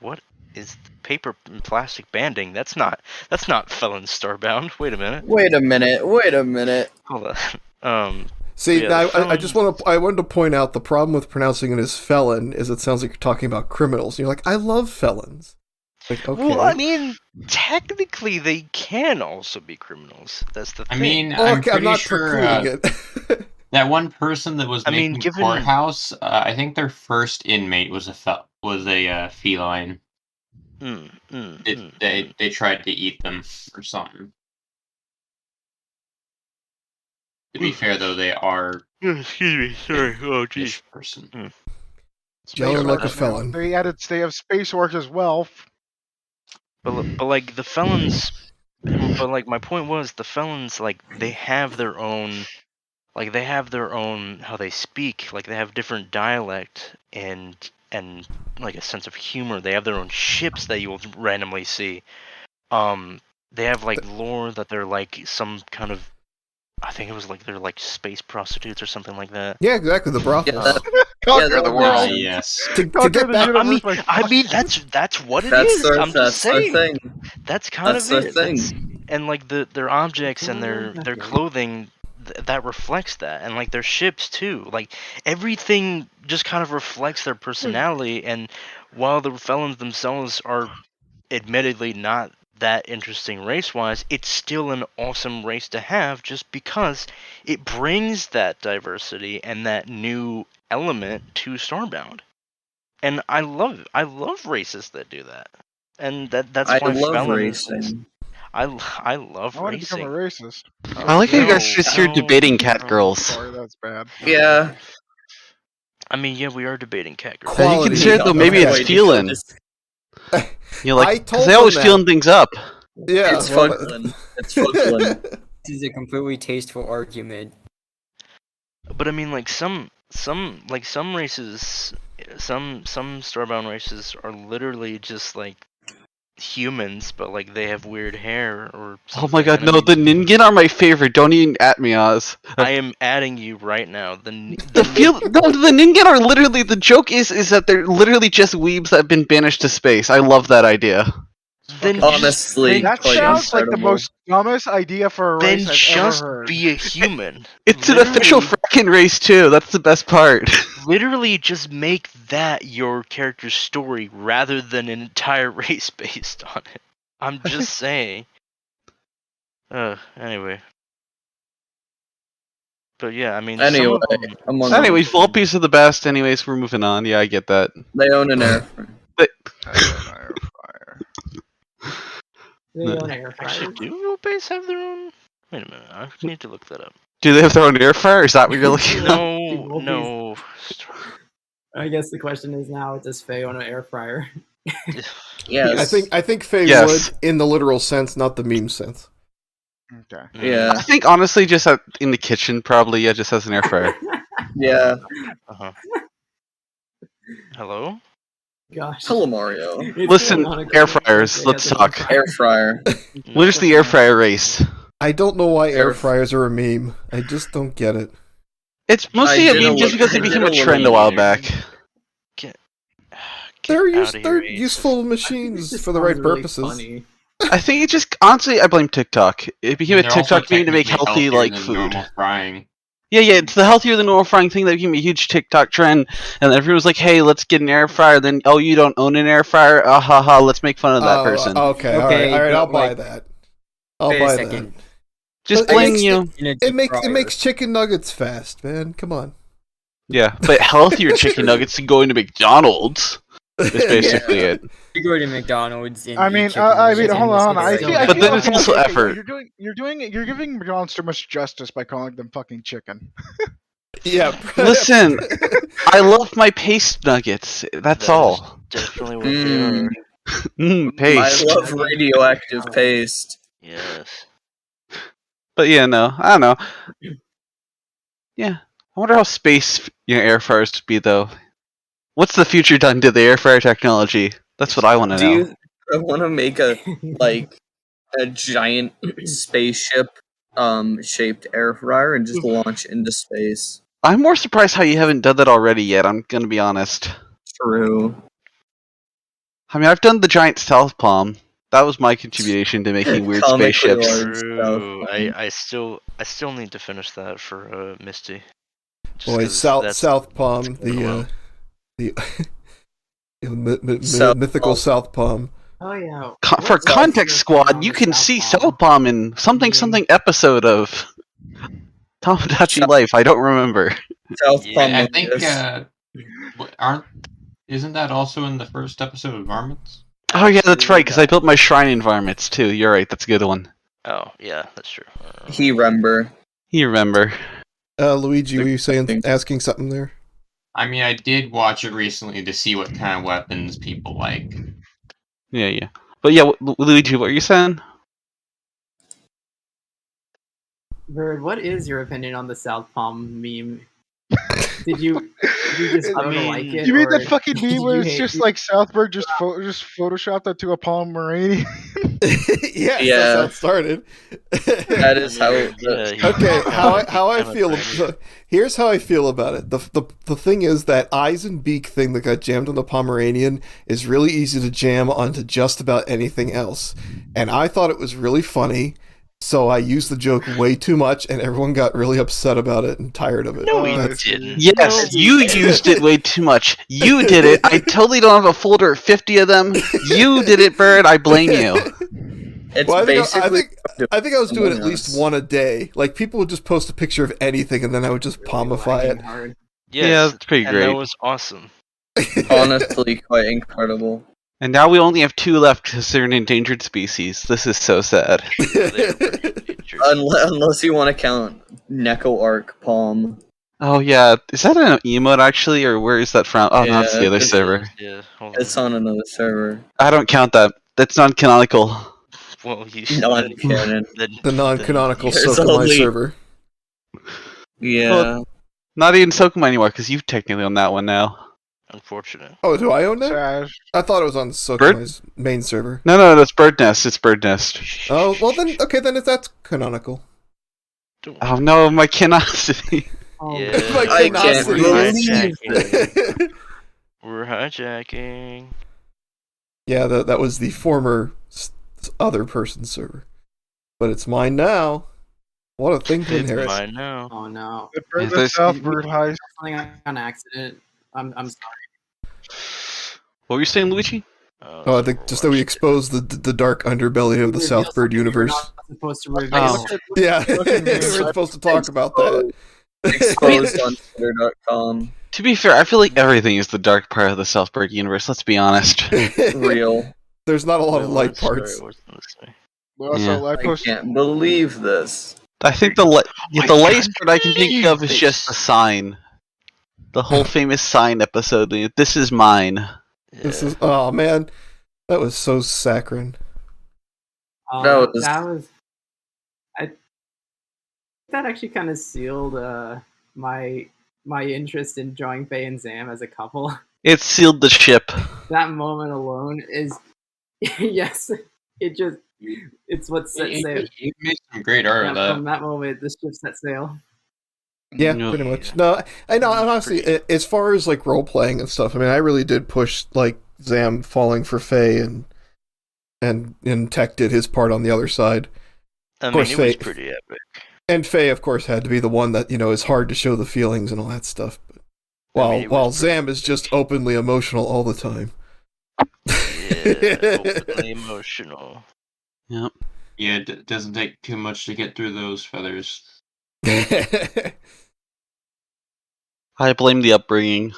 what is paper and plastic banding. That's not felon starbound. Wait a minute. Hold on. See, now I just wanted to point out the problem with pronouncing it as felon is it sounds like you're talking about criminals. And you're like, I love felons. Like, okay. Well, I mean, technically they can also be criminals. That's the thing. I mean, I'm pretty sure it. that one person that was making the courthouse, I think their first inmate was a feline. They tried to eat them or something. To be fair, though, they are. Excuse me. Sorry. Oh, geez. Person. Yelling like a felon. They have space work as well. But like the felons, but like my point was the felons, like they have their own how they speak, like they have different dialect and like a sense of humor. They have their own ships that you will randomly see. They have like lore that they're like some kind of, I think it was like they're like space prostitutes or something like that. Yeah, exactly. The brothels. Conquer the world. Yes. To get back, I mean, that's what it is. I'm just saying. That's kind of it. And like their objects and their clothing, that reflects that, and like their ships too. Like everything just kind of reflects their personality. And while the felons themselves are admittedly not that interesting race-wise, it's still an awesome race to have just because it brings that diversity and that new element to Starbound. And I love races that do that. And that's why love racing. I love I racing. I want to become a racist. I like how you guys just here debating cat girls. Sorry, that's bad. Yeah. I mean, yeah, we are debating cat girls. You consider though maybe it's feeling. You're like, because they always feeling things up. Yeah, it's fucking. It's fucking. This is a completely tasteful argument. But I mean, like some races, some Starbound races are literally just like humans, but like they have weird hair or something. Oh my god, no, the Ningen are my favorite. Don't even at me, Oz. I am adding you right now. The Ningen are literally, the joke is that they're literally just weebs that have been banished to space. I love that idea. Then honestly, that sounds like the most dumbest idea for a race I've ever heard. Be a human. It's an official fracking race too. That's the best part. Literally, just make that your character's story rather than an entire race based on it. I'm just saying. Anyway. But yeah, I mean. Anyways, full piece of the best. Anyways, we're moving on. Yeah, I get that. They own an air fryer. They own air fryer. Actually, do Wheelbase have their own? Wait a minute, I need to look that up. Do they have their own air fryer? Is that what you're looking at? No. I guess the question is now, does Faye own an air fryer? Yes. I think Faye Yes. would in the literal sense, not the meme sense. Okay. Yeah. I think honestly, just in the kitchen, probably. Yeah, just as an air fryer. Yeah. Uh-huh. Hello? Gosh. Hello, Mario. It's Listen, Monica air Monica fryers. has Let's an talk. Air fryer. Where's the air fryer race? I don't know why air Air- fryers are a meme. I just don't get it. It's mostly I a did meme a just little- because it I did became a a little trend a while later. back. Get They're out of here, Ace. useful This machines for the right sounds really purposes. funny. I think it just honestly, I blame TikTok. It became a They're also TikTok meme to make technically healthy healthier like than food. normal frying. Yeah, it's the healthier than normal frying thing that became a huge TikTok trend, and everyone was like, "Hey, let's get an air fryer." Then, oh, you don't own an air fryer? Ah ha ha! Let's make fun of that person. Okay, Okay, all right, but, I'll buy like, that. I'll Wait a buy second. that. Just But blame you. It makes chicken nuggets fast, man. Come on. Yeah, but healthier chicken nuggets than going to McDonald's is basically it. You go to McDonald's and I eat mean, chicken I mean, nuggets hold on. and I it's feel, still I But feel then it's okay, also okay, effort. You're giving McDonald's too much justice by calling them fucking chicken. Yeah. Listen, I love my paste nuggets. That's all. Definitely what they are. Paste. I love radioactive paste. Yes. But yeah, no, I don't know. Yeah, I wonder how space air fryers would be though. What's the future done to the air fryer technology? That's what I want to Do know. you I want to make a giant spaceship shaped air fryer and just launch into space? I'm more surprised how you haven't done that already yet. I'm gonna be honest. True. I mean, I've done the giant South Palm. That was my contribution to making weird Comically spaceships. large. True. I still need to finish that for Misty. Just Boy, 'cause South Palm, going well. the South mythical Palm. South Palm. Oh yeah. For What's Context your Squad, thought you on can South see Palm? South Palm in something episode of Tomodachi Life. I don't remember. South Yeah, Palm. I think Lucas. isn't that also in the first episode of Varmints? Oh yeah, that's right. Because I built my shrine environments too. You're right. That's a good one. Oh yeah, that's true. He remember. You remember? Luigi, were you asking something there? I mean, I did watch it recently to see what kind of weapons people like. Yeah. But yeah, Luigi, what are you saying? Bird, what is your opinion on the South Palm meme? Did you just grow to like it? You mean or that fucking did meme you where it's hate just it? like Southbird just photoshopped that to a Pomeranian? Yes, Yeah. that's how it started. That is how. Okay, how I feel. Here's how I feel about it. The thing is that eyes and beak thing that got jammed on the Pomeranian is really easy to jam onto just about anything else, and I thought it was really funny. So I used the joke way too much, and everyone got really upset about it and tired of it. No, we That's- didn't. Yes, you used it way too much. You did it. I totally don't have a folder of 50 of them. You did it, Bird. I blame you. It's Well, basically. I think I was doing at Among least Us. one a day. Like people would just post a picture of anything, and then I would just palmify it. Hard. Yes, Yeah, that's pretty and great. that was awesome. Honestly, quite incredible. And now we only have 2 left because they're an endangered species. This is so sad. They were pretty endangered. Unless you want to count Neko Arc Palm. Oh yeah, is that an emote actually, or where is that from? Oh, no, that's the Yeah, other it's- server. Yeah, hold on. It's on another server. I don't count that. That's non-canonical. Well, you Non-canon. The non-canonical There's Sokomai only- server. Yeah. Well, Not even Sokoma anymore, because you've technically on that one now. Unfortunate. Oh, do I own that? Trash. I thought it was on Sokomai's main server. No, that's Bird Nest. It's Bird Nest. Oh, well then, okay, then that's canonical. Oh no, my curiosity. Oh, Yeah. My I can't curiosity. believe hijacking. We're hijacking. Yeah, that was the former other person's server. But it's mine now. What a thing to It's inherit. mine now. Oh no. Yeah, The there's- Southbird heist. Something on accident. I'm sorry. What were you saying, Luigi? Oh, I think just that we exposed the dark underbelly of the Reveal Southbird something we're universe. not supposed to reveal. Oh. Yeah, Look at me. we're supposed to talk about that. Exposed on Twitter.com. To be fair, I feel like everything is the dark part of the Southbird universe. Let's be honest. Real. There's not a lot of Wait, light what? Sorry, parts. what's this way? Also, Yeah. I I posted. can't believe this. I think the my the lightest God, part I can think of is this. just the sign. The whole famous sign episode. This is mine. This Yeah. is oh man. That was so saccharine. That was. That actually kind of sealed my interest in drawing Faye and Zam as a couple. It sealed the ship. That moment alone is, yes, it's what set sail. You made some great art of that. From that moment, the ship set sail. Yeah, pretty much. No, I know. Honestly, as far as like role playing and stuff, I mean, I really did push like Zam falling for Faye, and Tech did his part on the other side. I mean, it was pretty epic. And Faye, of course, had to be the one that, is hard to show the feelings and all that stuff. But while Zam is just openly emotional all the time. Yeah, openly emotional. Yep. Yeah, it doesn't take too much to get through those feathers. I blame the upbringing.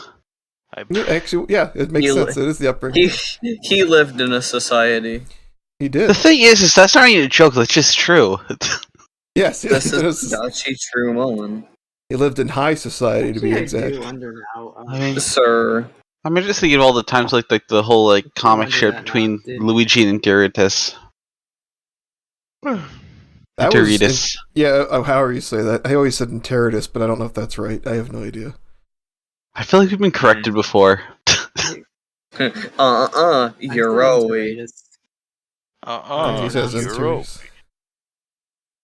Actually, yeah, it makes sense. It is the upbringing. He lived in a society. He did. The thing is that's not even a joke. That's just true. Yes, this is actually true moment. He lived in high society, to be exact. I do wonder now. I mean, sir. I'm just thinking of all the times like the whole like comic strip between Luigi and Gyarados. Yeah, however you say that. I always said Enteritus, but I don't know if that's right. I have no idea. I feel like we've been corrected before. Euroe. He says Enteritus.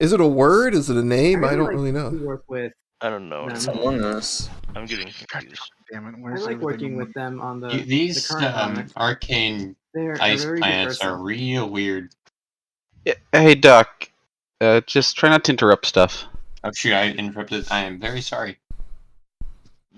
Is it a word? Is it a name? I don't really know. Work with. I don't know. It's Among Us. I'm getting confused. Damn it! I like working with them on these the current arcane ice planets are real weird. Yeah, hey, Doc. Just try not to interrupt stuff. Oh shoot! I interrupted. I am very sorry.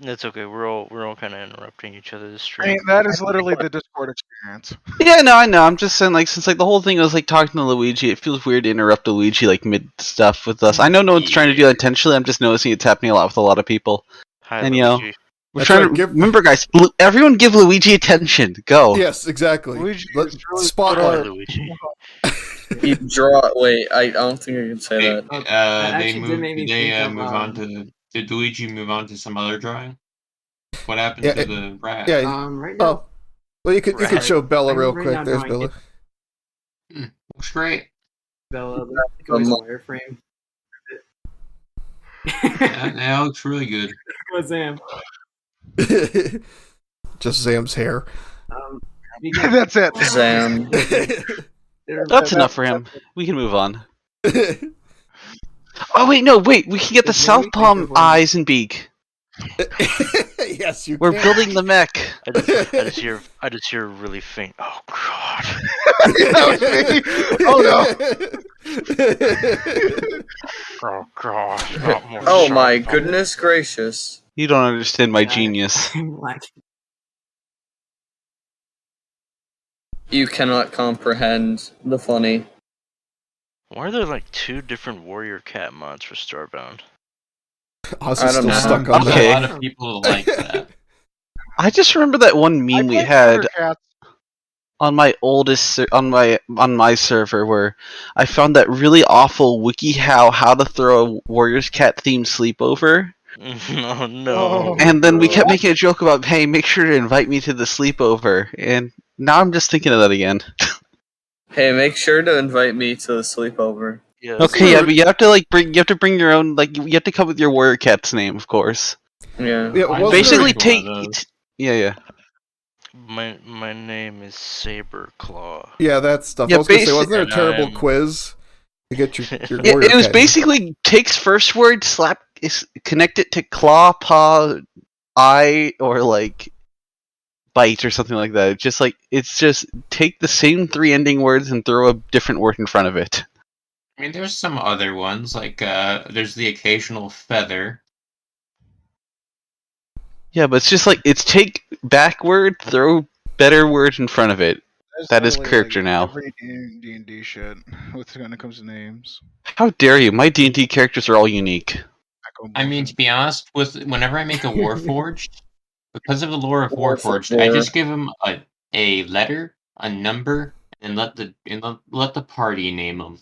That's okay. We're all kind of interrupting each other this stream. I mean, that is literally the Discord experience. Yeah, no, I know. I'm just saying, like, since like the whole thing was like talking to Luigi, it feels weird to interrupt Luigi like mid stuff with us. I know no one's trying to do that intentionally. I'm just noticing it's happening a lot with a lot of people. Hi, and Luigi. We're trying to remember, guys. Everyone, give Luigi attention. Go. Yes, exactly. Luigi Let's really spotlight. Luigi. You draw. Wait, I don't think I can say that. Did Luigi move on to some other drawing? What happened to the rat? Yeah. Right now. Well, you could show Bella real quick. There's Bella. Looks great. Bella, the wireframe. That looks really good. Go Zam. Just Zam's hair. That's it. Zam. That's enough for him. We can move on. Oh wait, no, wait. We can get the South Palm eyes and beak. Yes, you. We're building the mech. I just hear really faint. Oh god. That Oh no. Oh god. Oh my goodness gracious. You don't understand my genius. You cannot comprehend the funny. Why are there like 2 different warrior cat mods for Starbound? I don't know. Stuck on a lot of people like that. I just remember that one meme we had on my on my server where I found that really awful WikiHow how to throw a Warriors Cat themed sleepover. Oh no. And then we kept making a joke about, hey, make sure to invite me to the sleepover. And now I'm just thinking of that again. Hey, make sure to invite me to the sleepover. Yeah, okay, yeah, but you have to bring your own, like, you have to come with your Warrior Cat's name, of course. Yeah. Basically yeah. My name is Saberclaw. Yeah, that stuff. Yeah, I was gonna say, wasn't there a terrible quiz to get your Warrior it was Cat basically takes first word, connect it to claw, paw, eye, or like bite or something like that. It's just take the same 3 ending words and throw a different word in front of it. I mean, there's some other ones, like, there's the occasional feather. Yeah, but it's just like, it's take backward, throw better words in front of it. That is character now. Every D&D shit when it comes to names. How dare you? My D&D characters are all unique. I mean, to be honest, whenever I make a Warforged, because of the lore of Warforged, I just give them a letter, a number, and let the party name them.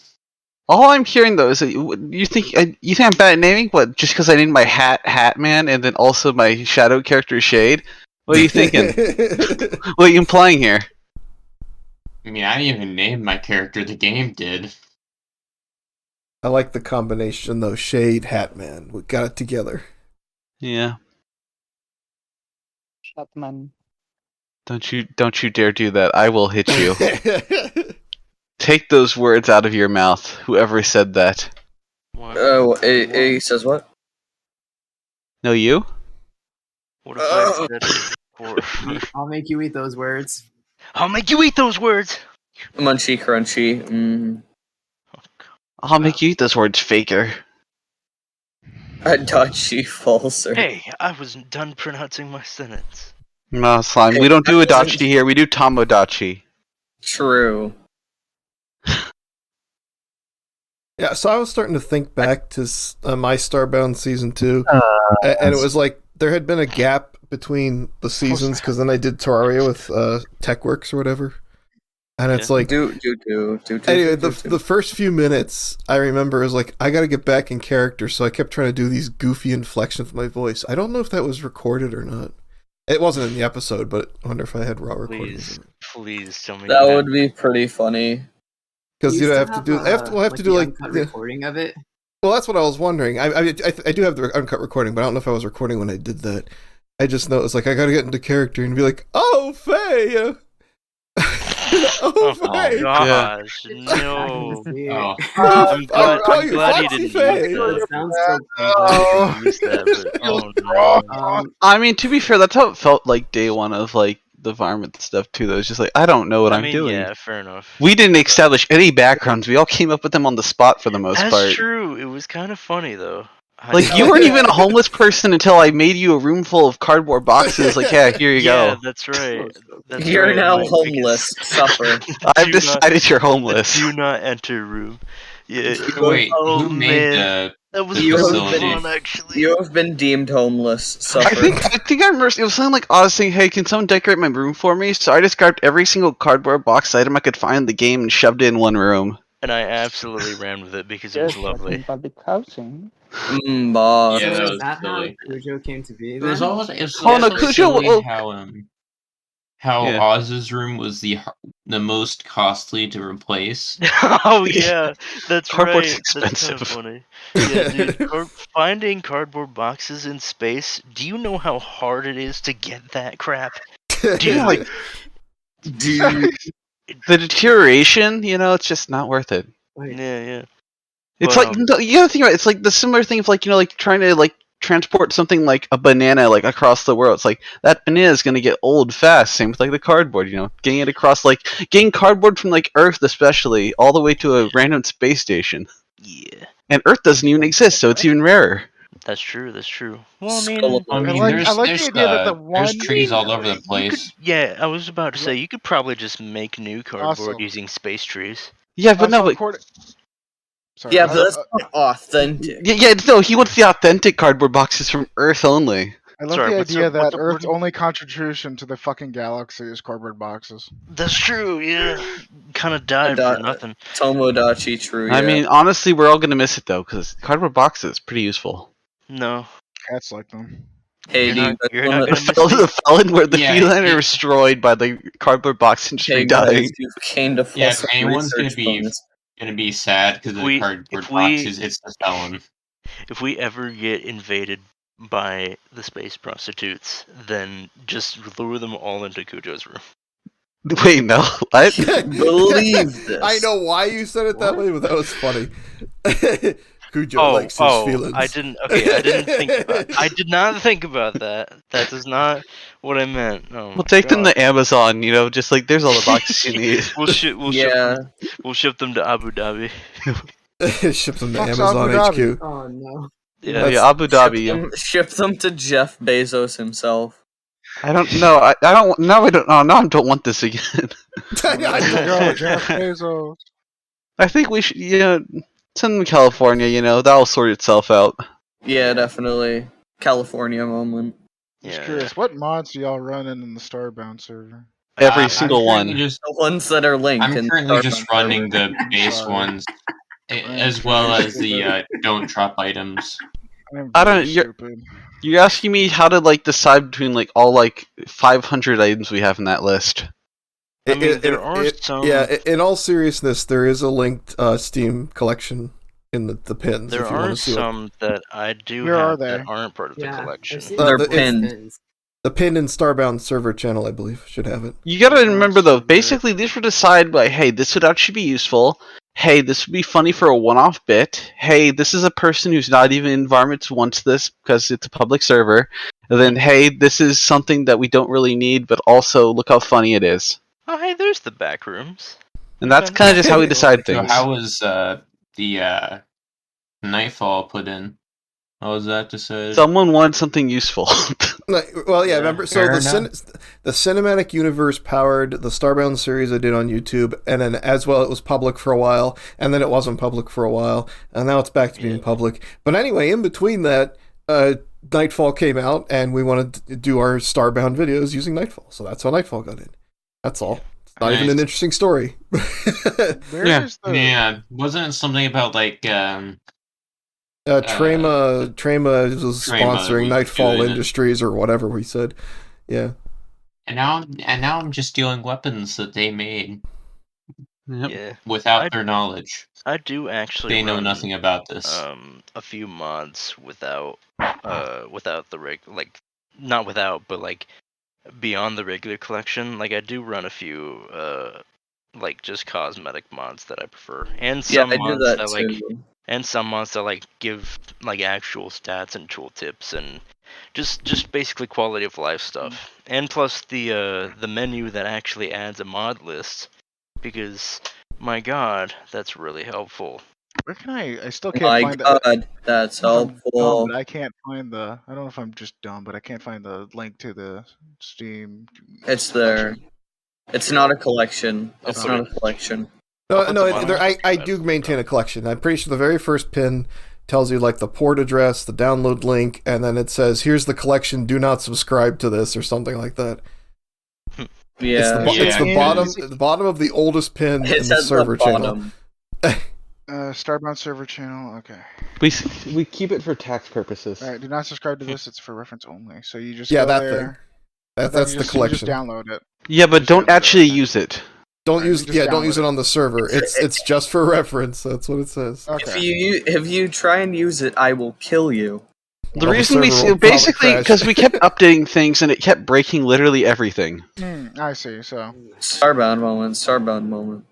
All I'm hearing though is that you think I'm bad at naming? What? Just because I named my Hat Man, and then also my shadow character Shade? What are you thinking? What are you implying here? I mean, I didn't even name my character. The game did. I like the combination though. Shade, Hatman. We got it together. Yeah. Shotman. Don't you dare do that. I will hit you. Take those words out of your mouth, whoever said that. What? Oh, he says what? No, you? What if I said it? I'll make you eat those words. I'll make you eat those words. Munchy crunchy. I'll make you eat those words, faker. Adachi falser. Hey, I wasn't done pronouncing my sentence. No, it's fine. We don't do Adachi here, we do Tomodachi. True. Yeah, so I was starting to think back to my Starbound Season 2, and it was like there had been a gap between the seasons, because then I did Terraria with TechWorks or whatever. And it's like... Anyway, the first few minutes, I remember, is like, I gotta get back in character, so I kept trying to do these goofy inflections with my voice. I don't know if that was recorded or not. It wasn't in the episode, but I wonder if I had raw recordings. Please tell me that would be pretty funny. Because you have to do... we'll have to do like... recording of it? Well, that's what I was wondering. I do have the uncut recording, but I don't know if I was recording when I did that. I just know it's like, I gotta get into character and be like, oh, Faye! Oh my gosh, no. Oh. I'm glad Foxy he didn't Faye. use that. Sounds so Use that, but, oh no. I mean, to be fair, that's how it felt like day one of like the varmint stuff too. Though it's just like, I don't know what I'm doing. Yeah, fair enough. We didn't establish any backgrounds. We all came up with them on the spot for the most part. That's true. It was kind of funny though. Like, you weren't even a homeless person until I made you a room full of cardboard boxes. Like, yeah, here you go. Yeah, that's right. You're now homeless. Suffer. I've decided you're homeless. Do not enter room. Yeah. Wait, who made that was fun, actually. You have been deemed homeless. Suffer. I think I remember it was something like Oz saying, "Hey, can someone decorate my room for me?" So I just grabbed every single cardboard box item I could find in the game and shoved it in one room. And I absolutely ran with it because it was lovely. Public housing. Boss. Yeah, that Is was that how silly. Cujo came to be? It was then? also Cujo. Well, How yeah. Oz's room was the most costly to replace. Oh yeah, that's Cardboard's right. expensive. That's kind of funny. Yeah, dude, finding cardboard boxes in space. Do you know how hard it is to get that crap? Do you like? Dude. The deterioration, it's just not worth it. Yeah. It's But, like you gotta think about it. It's like the similar thing of like like trying to like transport something like a banana like across the world. It's like that banana is gonna get old fast. Same with like the cardboard. Getting it across getting cardboard from like Earth especially all the way to a random space station. Yeah. And Earth doesn't even exist, so it's even rarer. That's true. Well, I like the idea that the one there's trees all over the place. I was about to say you could probably just make new cardboard Awesome. using space trees. Yeah, but Also, no, Sorry, Yeah, but that's not authentic. no, he wants the authentic cardboard boxes from Earth only. I love the idea that Earth's only contribution to the fucking galaxy is cardboard boxes. That's true. Yeah, kind of died for nothing. Tomodachi, true. I mean, honestly, we're all gonna miss it though, because cardboard boxes is pretty useful. No. Cats like them. Hey, You're not The felon where the feline are destroyed by the cardboard box industry dying. If anyone's gonna be sad because of the cardboard boxes, it's the felon. If we ever get invaded by the space prostitutes, then just lure them all into Cujo's room. Wait, no, what? Believe this. I know why you said it that way, but that was funny. Cujo likes his feelings. I didn't think about it. I did not think about that. That is not what I meant. Oh, We'll take them to Amazon, just like there's all the boxes you need. We'll ship them to Abu Dhabi. Ship them to Fuck's Amazon Abu HQ. Oh no. Yeah, Abu Dhabi. Ship them to Jeff Bezos himself. I don't know. I don't. Now I don't. Oh, now I don't want this again. Jeff Bezos. I think we should. Send them to California. That'll sort itself out. Yeah, definitely. California moment. Just curious, what mods do y'all run in the Starbound server? Every single one. The ones that are linked. I'm currently just running the base ones, as well as the don't drop items. I don't. You're asking me how to decide between all 500 items we have in that list. I mean, there are some. Yeah, in all seriousness, there is a linked Steam collection in the pins. There if you want are to see some that I do Where are have they? that aren't part of the Yeah, I've collection. seen They're those pinned. pins. the pinned and Starbound server channel, I believe, should have it. You gotta remember though, Server. basically these were decided by, hey, this would actually be useful. Hey, this would be funny for a one-off bit. Hey, this is a person who's not even in environments wants this because it's a public server. And then, hey, this is something that we don't really need, but also look how funny it is. Oh, hey, there's the back rooms. And that's kind of just how we decide So things. how was the Nightfall put in? How was that decided? Someone wanted something useful. Well, yeah, remember, so fair the cinematic universe powered the Starbound series I did on YouTube, and then as well it was public for a while, and then it wasn't public for a while, and now it's back to being public. But anyway, in between that, Nightfall came out, and we wanted to do our Starbound videos using Nightfall, so that's how Nightfall got in. That's all. It's not even an interesting story. Yeah. Yeah, wasn't it something about like Trema was Trema sponsoring was Nightfall doing it. Industries or whatever we said. Yeah. And now I'm just stealing weapons that they made Yep. Yeah, without their knowledge. I do actually. They know run, nothing about this. A few mods without the not without, but like beyond the regular collection. Like I do run a few like just cosmetic mods that I prefer, and some I do mods that that like, too. and some mods that like give like actual stats and tooltips and just basically quality of life stuff. And plus the menu that actually adds a mod list, because my god, that's really helpful. Where can I still can't My find God, that's I don't know if I'm dumb, helpful. but I can't find the. I don't know if I'm just dumb, but I can't find the link to the Steam. It's there. It's not a collection. I'll It's put not it- a collection. No, put no, them on I do maintain a collection. I'm pretty sure the very first pin tells you like the port address, the download link, and then it says, "Here's the collection. Do not subscribe to this," or something like that. Yeah, It's the bottom of the oldest pin in It's the at server the channel. bottom. Starbound server channel. Okay. We keep it for tax purposes. All right. Do not subscribe to this. It's for reference only. So you just Yeah, go that there, thing. and then That's you the just, collection. You just download it. Yeah, but Just don't download it. actually use it. Don't Alright, use you just don't use download it on the server. It's just for reference. That's what it says. Okay. If you try and use it, I will kill you. The Well, the reason we server will basically probably because crash. we kept updating things and it kept breaking literally everything. I see. So Starbound moment. Starbound moment.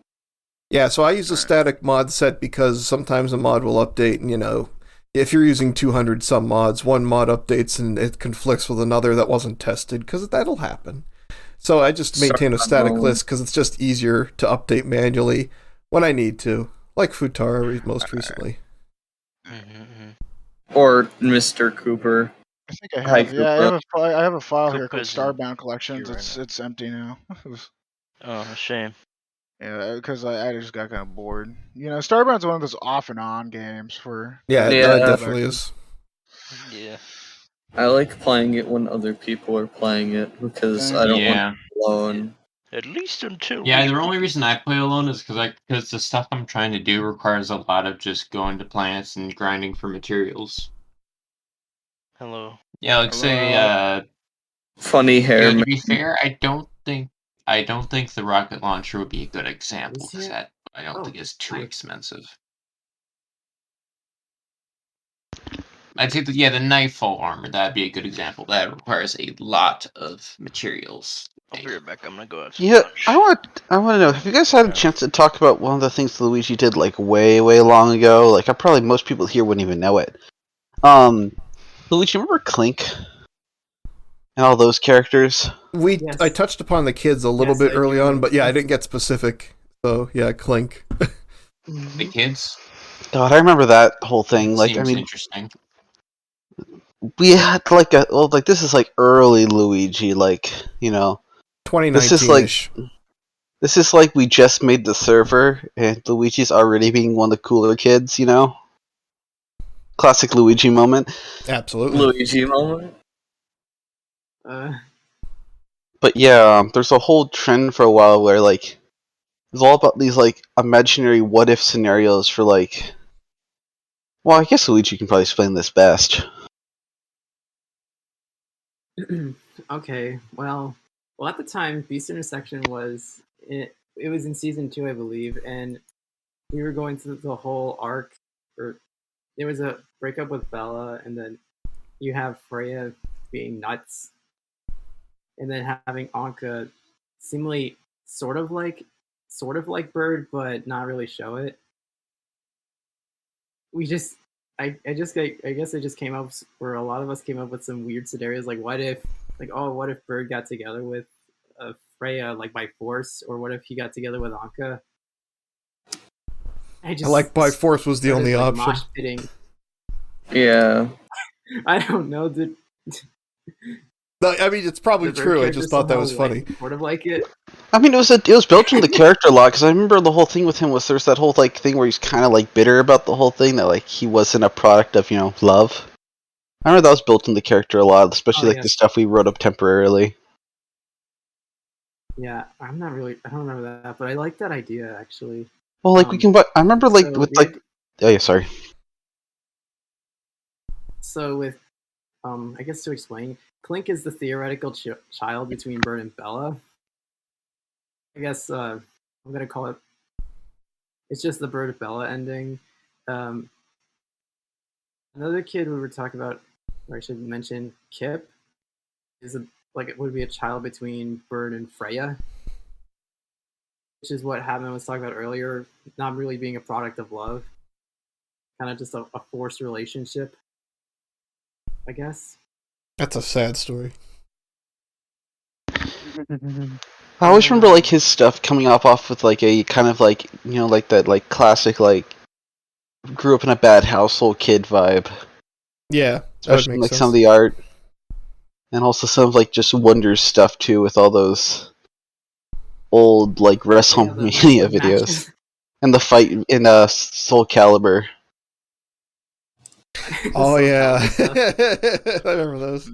Yeah, so I use a static mod set because sometimes a mod will update, and if you're using 200 some mods, one mod updates and it conflicts with another that wasn't tested, because that'll happen. So I just maintain a static list because it's just easier to update manually when I need to, like Futara most recently. Or Mr. Cooper. I think I Hi, have. Yeah, Koopa. I have a file here called Koopa's in Starbound Collections. here right It's empty now. Oh, shame. Yeah, because I just got kind of bored. Starbound's one of those off and on games for. Yeah, Yeah. it definitely is. Yeah. I like playing it when other people are playing it because I don't want Yeah. to be alone. At least until. Yeah, the only reason I play alone is because the stuff I'm trying to do requires a lot of just going to planets and grinding for materials. Hello. Yeah, like say, Funny hair. to man. be fair, I don't think the rocket launcher would be a good example because that I don't think is too expensive. I'd say the Nightfall armor that'd be a good example. That requires a lot of materials. I'll be right back. I'm gonna go have some Yeah, lunch. I want to know. Have you guys had a chance to talk about one of the things Luigi did like way long ago? Like, probably most people here wouldn't even know it. Luigi, remember Clink and all those characters? I touched upon the kids a little bit early on, but yeah, I didn't get specific. So yeah, Clink. The kids. God, I remember that whole thing. Like, Seems I mean, interesting. we had like this is like early Luigi, like 2019-ish. This is like we just made the server and Luigi's already being one of the cooler kids, Classic Luigi moment. Absolutely. Luigi moment. But yeah, there's a whole trend for a while where like it's all about these like imaginary what if scenarios for like. Well, I guess Luigi can probably explain this best. Okay, well, at the time, Beast Intersection was it was in season 2, I believe, and we were going through the whole arc. Or there was a breakup with Bella, and then you have Freya being nuts, and then having Anka seemingly sort of like Bird, but not really show it. We just, I guess it just came up where a lot of us came up with some weird scenarios, like what if Bird got together with Freya like by force, or what if he got together with Anka? I like by force was the only option. Mosh pitting. Yeah. I don't know, dude. No, I mean, it's probably true. I just thought that was funny. Sort of like it. I mean, it was built into the character a lot, because I remember the whole thing with him was there's that whole like thing where he's kind of like bitter about the whole thing, that like he wasn't a product of love. I remember that was built in the character a lot, especially the stuff we wrote up temporarily. Yeah, I don't remember that, but I like that idea actually. Well, like I remember like oh yeah, sorry. So with, I guess to explain, Clink is the theoretical child between Bird and Bella. I guess I'm gonna call it. It's just the Bird Bella ending. Another kid we were talking about, or I should mention, Kip, is it would be a child between Bird and Freya, which is what Hatman was talking about earlier. Not really being a product of love, kind of just a forced relationship, I guess. That's a sad story. I always remember like his stuff coming off with like a kind of like like that like classic like grew up in a bad household kid vibe. Yeah, especially like some of the art, and also some of like just Wonders stuff too, with all those old like WrestleMania videos and the fight in Soul Calibur. Oh yeah, I remember those.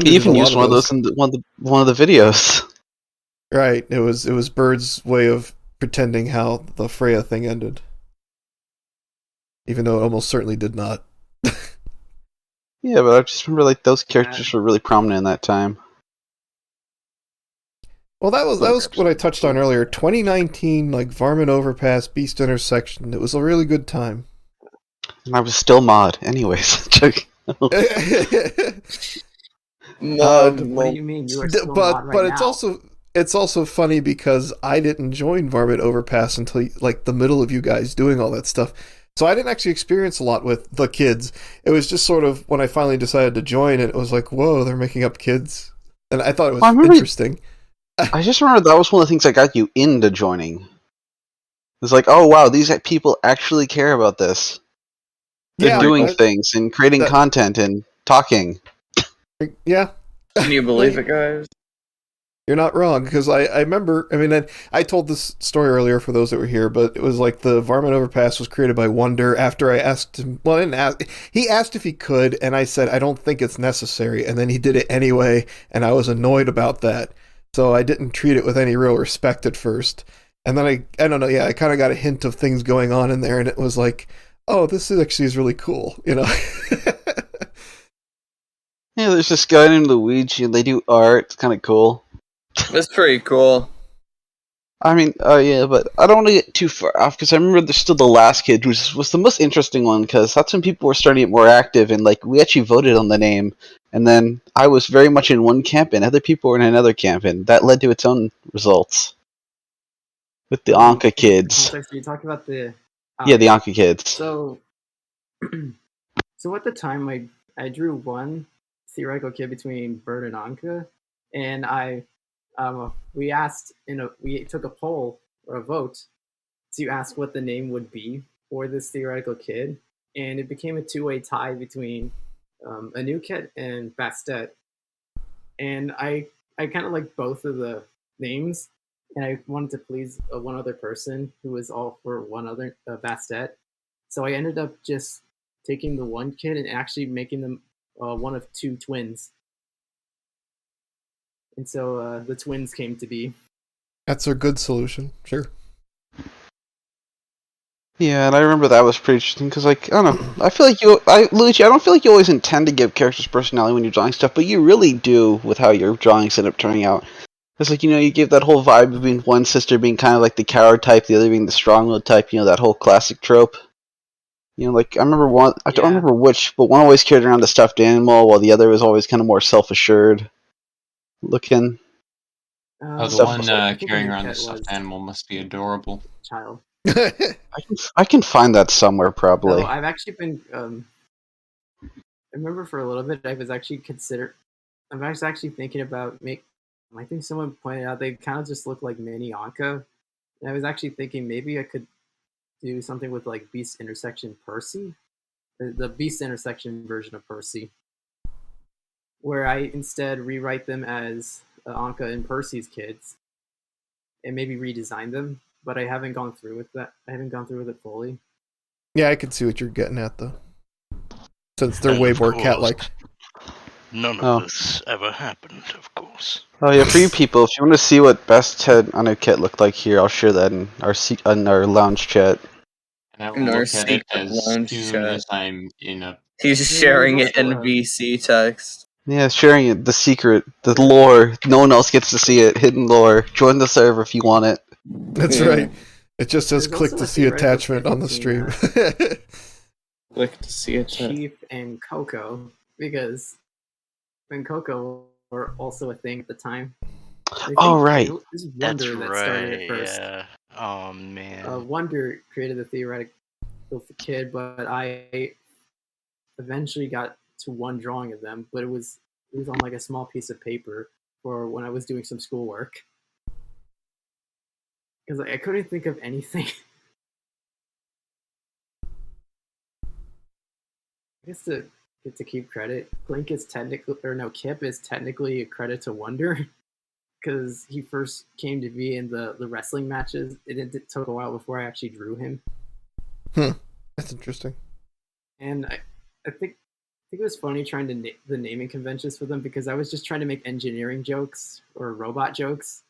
He even used one of those in one of the videos. Right, it was Bird's way of pretending how the Freya thing ended, even though it almost certainly did not. Yeah, but I just remember like those characters were really prominent in that time. Well, that was what I touched on earlier. 2019, like Varmint Overpass, Beast Intersection. It was a really good time. And I was still mod, anyways. What do you mean? You are still mod right but now. it's also funny because I didn't join Varmint Overpass until like the middle of you guys doing all that stuff. So I didn't actually experience a lot with the kids. It was just sort of when I finally decided to join it, it was like, whoa, they're making up kids. And I thought it was interesting. I just remember that was one of the things that got you into joining. It was like, oh wow, these people actually care about this. They're doing things and creating content and talking. Yeah. Can you believe it, guys? You're not wrong, because I remember, I mean, I told this story earlier for those that were here, but it was like the Varmint Overpass was created by Wonder after I asked him, well, I didn't ask, he asked if he could, and I said, I don't think it's necessary, and then he did it anyway, and I was annoyed about that, so I didn't treat it with any real respect at first, and then I don't know, yeah, I kind of got a hint of things going on in there, and it was like, oh, this is really cool, Yeah, there's this guy named Luigi, and they do art, it's kind of cool. That's pretty cool. I mean, yeah, but I don't want to get too far off, because I remember there's still the last kid, which was the most interesting one, because that's when people were starting to get more active, and like we actually voted on the name, and then I was very much in one camp, and other people were in another camp, and that led to its own results. With the Anka kids. So you talked about the... yeah, the Anka kids. So at the time, I drew one theoretical kid between Bird and Anka, and we took a poll or a vote to ask what the name would be for this theoretical kid, and it became a two-way tie between a new kid and Bastet, and I kind of liked both of the names, and I wanted to please one other person who was all for one other Bastet, so I ended up just taking the one kid and actually making them one of two twins. And so the twins came to be. That's a good solution, sure. Yeah, and I remember that was pretty interesting, because, like, I don't know, I feel like Luigi, I don't feel like you always intend to give characters personality when you're drawing stuff, but you really do with how your drawings end up turning out. It's like, you gave that whole vibe of being one sister being kind of like the coward type, the other being the strong-willed type, that whole classic trope. Like, I remember one, I don't remember which, but one always carried around a stuffed animal, while the other was always kind of more self-assured looking. The one carrying around the stuffed animal must be adorable. Child. I can find that somewhere, probably. So I've actually been, I remember for a little bit, I was actually thinking about I think someone pointed out they kind of just look like mini Anka. And I was actually thinking maybe I could do something with like Beast intersection Percy, the Beast intersection version of Percy, where I instead rewrite them as Anka and Percy's kids, and maybe redesign them. But I haven't gone through with that. I haven't gone through with it fully. Yeah, I can see what you're getting at though, since they're way more cat-like. None of this ever happened, of course. Oh yeah, for you people, if you want to see what best Ted on a kit looked like here, I'll share that in our lounge chat. And I will look at it as soon as I'm in a... He's sharing it in VC text. Yeah, sharing it, the secret, the lore. No one else gets to see it. Hidden lore. Join the server if you want it. That's right. It just says click to see attachment on the stream. Click to see attachment. Chief and Coco, because when Coco were also a thing at the time. Oh, right. This Wonder that started it first. Yeah. Oh, man. Wonder created the theoretical kid, but I eventually got to one drawing of them, but it was on like a small piece of paper for when I was doing some schoolwork. Because I couldn't think of anything. I guess to keep credit, Clink is Kip is technically a credit to Wonder, because he first came to be in the wrestling matches. It took a while before I actually drew him. That's interesting. And I think it was funny trying to the naming conventions for them, because I was just trying to make engineering jokes or robot jokes.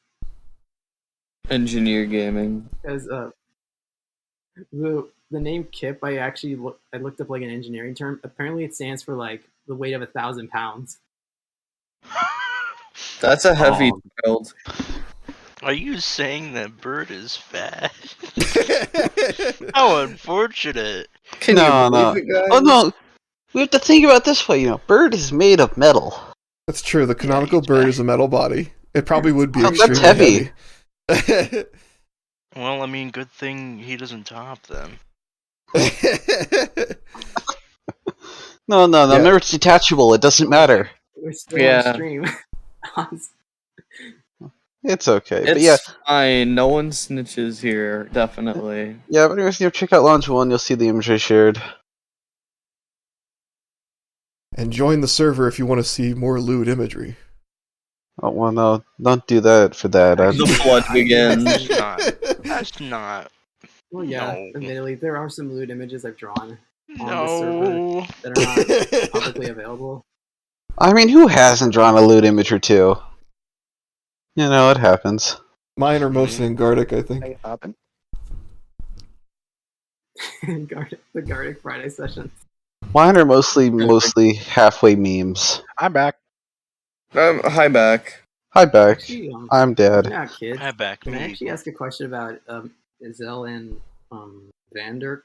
Engineer gaming. Because the name Kip, I looked up like an engineering term. Apparently, it stands for like the weight of 1,000 pounds. That's a heavy child. Are you saying that Bird is fat? How unfortunate. No. Oh no. We have to think about it this way, Bird is made of metal. That's true. The canonical Bird is a metal body. It probably would be extremely that's heavy. Well, I mean, good thing he doesn't top then. No. Remember, it's detachable. It doesn't matter. We're still on stream. It's okay. It's fine. No one snitches here, definitely. Yeah, but anyways, check out Launch 1. You'll see the image I shared. And join the server if you want to see more lewd imagery. Oh, well, no. Don't do that for that. The flood begins. That's not. Well, yeah, admittedly, there are some lewd images I've drawn on No. the server that are not publicly available. I mean, who hasn't drawn a lewd image or two? It happens. Mine are mostly in Gardic, I think. The Gardic Friday session. Mine are mostly halfway memes. I'm back. Hi, back. Hi, back. Actually, I'm dead. Yeah, kids. Hi, back. Can I actually ask a question about Izel and Vanderk?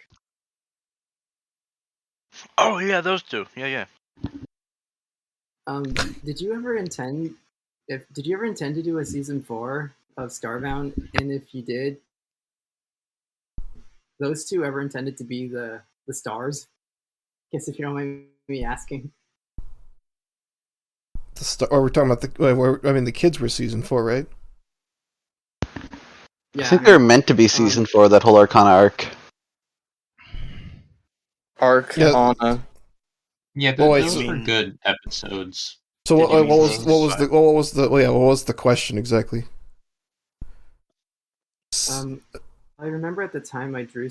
Oh, yeah, those two. Yeah. Did you ever intend to do a season 4 of Starbound? And if you did, those two ever intended to be the stars? Guess if you don't mind me asking. We're talking about the kids were season 4, right? Yeah, I think they're meant to be season 4. That whole Arcana arc. Arcana. Yeah, those were good episodes. So what was the question exactly? I remember at the time I drew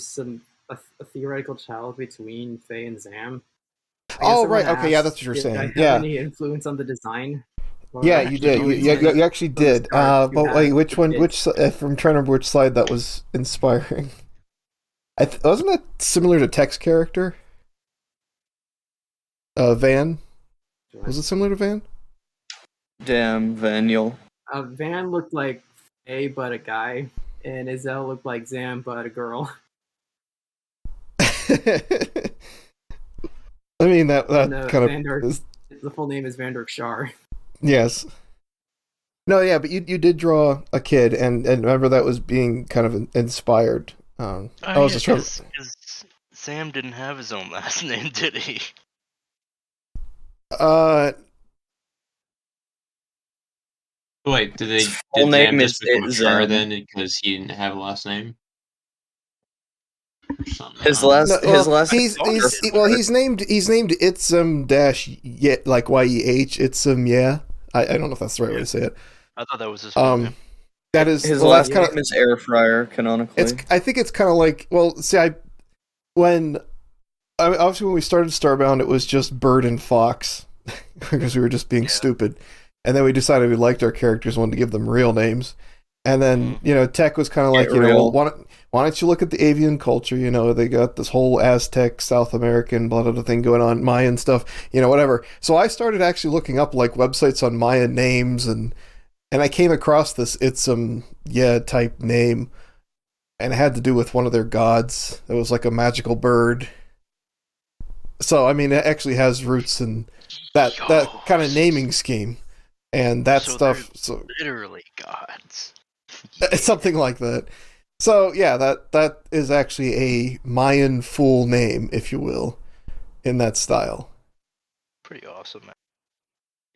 a theoretical child between Faye and Zam. Oh right, okay, yeah, that's what you're saying. Did I have any influence on the design? Yeah, you did. You actually did. But wait, which one? If I'm trying to remember which slide that was inspiring. Wasn't that similar to Tech's character? Van. Was it similar to Van? Damn, Vaniel. Van looked like A but a guy, and Izelle looked like Zam but a girl. I mean that kind Vanderk, of the full name is Vanderk Shar. Yes. No, yeah, but you did draw a kid, and remember that was being kind of inspired. I was just trying. Because Sam didn't have his own last name, did he? Wait, did full name Sam just is become Char Zam. then because he didn't have a last name? His last he's named Itzum dash yet like YEH Itzum I don't know if that's the right way to say it. I thought that was his full name. That is his last name is Air Fryer canonically. I think it's kind of like obviously when we started Starbound it was just Bird and Fox because we were just being stupid, and then we decided we liked our characters, wanted to give them real names, and then Tech was kind of like why don't you look at the avian culture? They got this whole Aztec, South American, blah, blah, blah thing going on, Mayan stuff, whatever. So I started actually looking up like websites on Mayan names, and I came across this type name, and it had to do with one of their gods. It was like a magical bird. So I mean, it actually has roots in that kind of naming scheme, and that stuff. So literally gods. It's something like that. So yeah, that is actually a Mayan full name, if you will, in that style. Pretty awesome, man.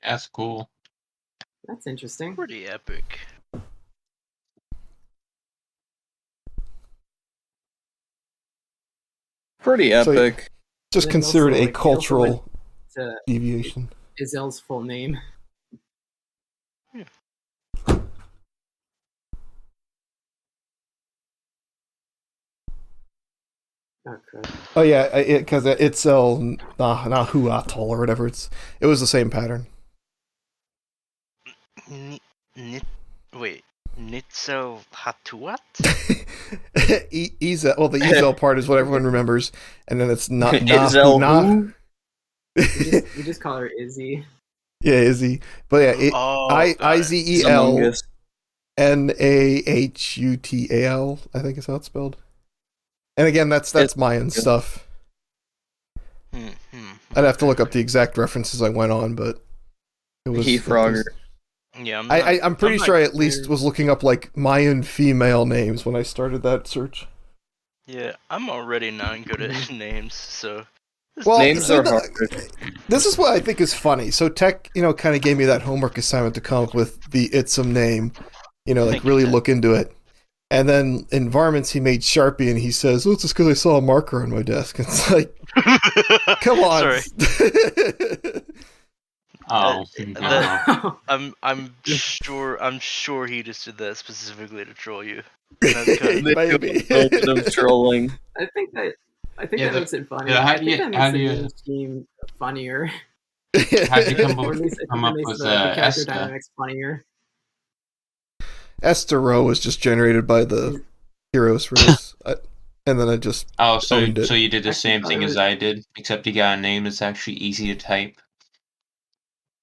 That's cool. That's interesting. Pretty epic. Pretty epic. So, just considered a cultural deviation. Izelle's full name. Okay. Oh yeah, because it's El Nahuatl or whatever. It was the same pattern. Wait, Nitzel Hatuat? Ezel. Well, the Ezel part is what everyone remembers, and then it's not Ezel. We just call her Izzy. Yeah, Izzy. But yeah, Izel Nahutal. I think is how it's spelled. And again, that's Mayan stuff. I'd have to look up the exact references I went on, but it was Heath Frogger. Yeah, I'm pretty sure I at least was looking up like Mayan female names when I started that search. Yeah, I'm already not good at names, so. Names are hard. This is what I think is funny. So Tech, kind of gave me that homework assignment to come up with the Itzum name, really look into it. And then in Varmints, he made Sharpie, and he says, "Oh, it's just because I saw a marker on my desk." It's like, come on. I'm sure he just did that specifically to troll you. Maybe. Of trolling. I think that makes it funny. Yeah, how do you seem funnier? How do you come up makes with the character Esther? dynamics funnier. Esther Row was just generated by the heroes for this, and then I just so you did the same thing as I did, except you got a name that's actually easy to type.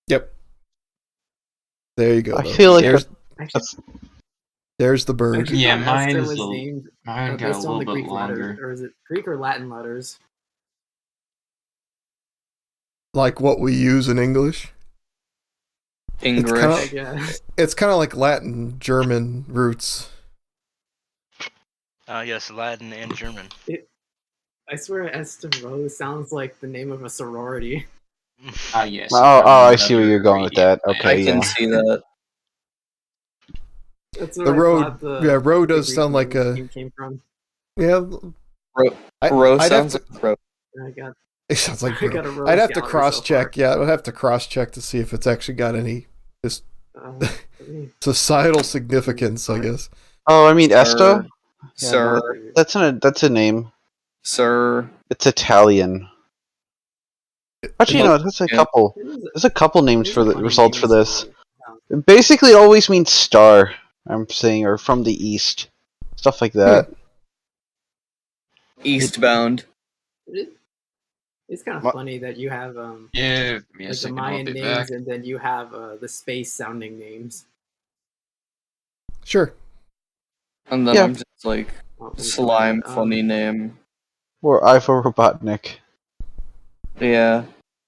Yep. There you go. I feel like there's the bird. Yeah, mine was named got a based on little the bit Greek longer. letters, or is it Greek or Latin letters? Like what we use in English. English. It's kind of like Latin, German roots. Yes, Latin and German. I swear Esther Rose sounds like the name of a sorority. Yes. I see where you're going with that. Okay, I can see that. That's what The road, row does sound like a. Came from. Yeah. Row sounds like row. It sounds like I'd have to cross-check. Yeah, I'd have to cross-check to see if it's actually got any societal significance, I guess. Oh, I mean Esta? Sir. That's a name. Sir. It's Italian. Actually, there's a couple. There's a couple names for the results for this. It basically always means star, I'm saying, or from the east. Stuff like that. Eastbound. It's kind of funny that you have like the Mayan names and then you have the space sounding names. Sure. And then Yeah. I'm just like, Oh, let me slime, find it. funny name. Or Ivo Robotnik. Yeah.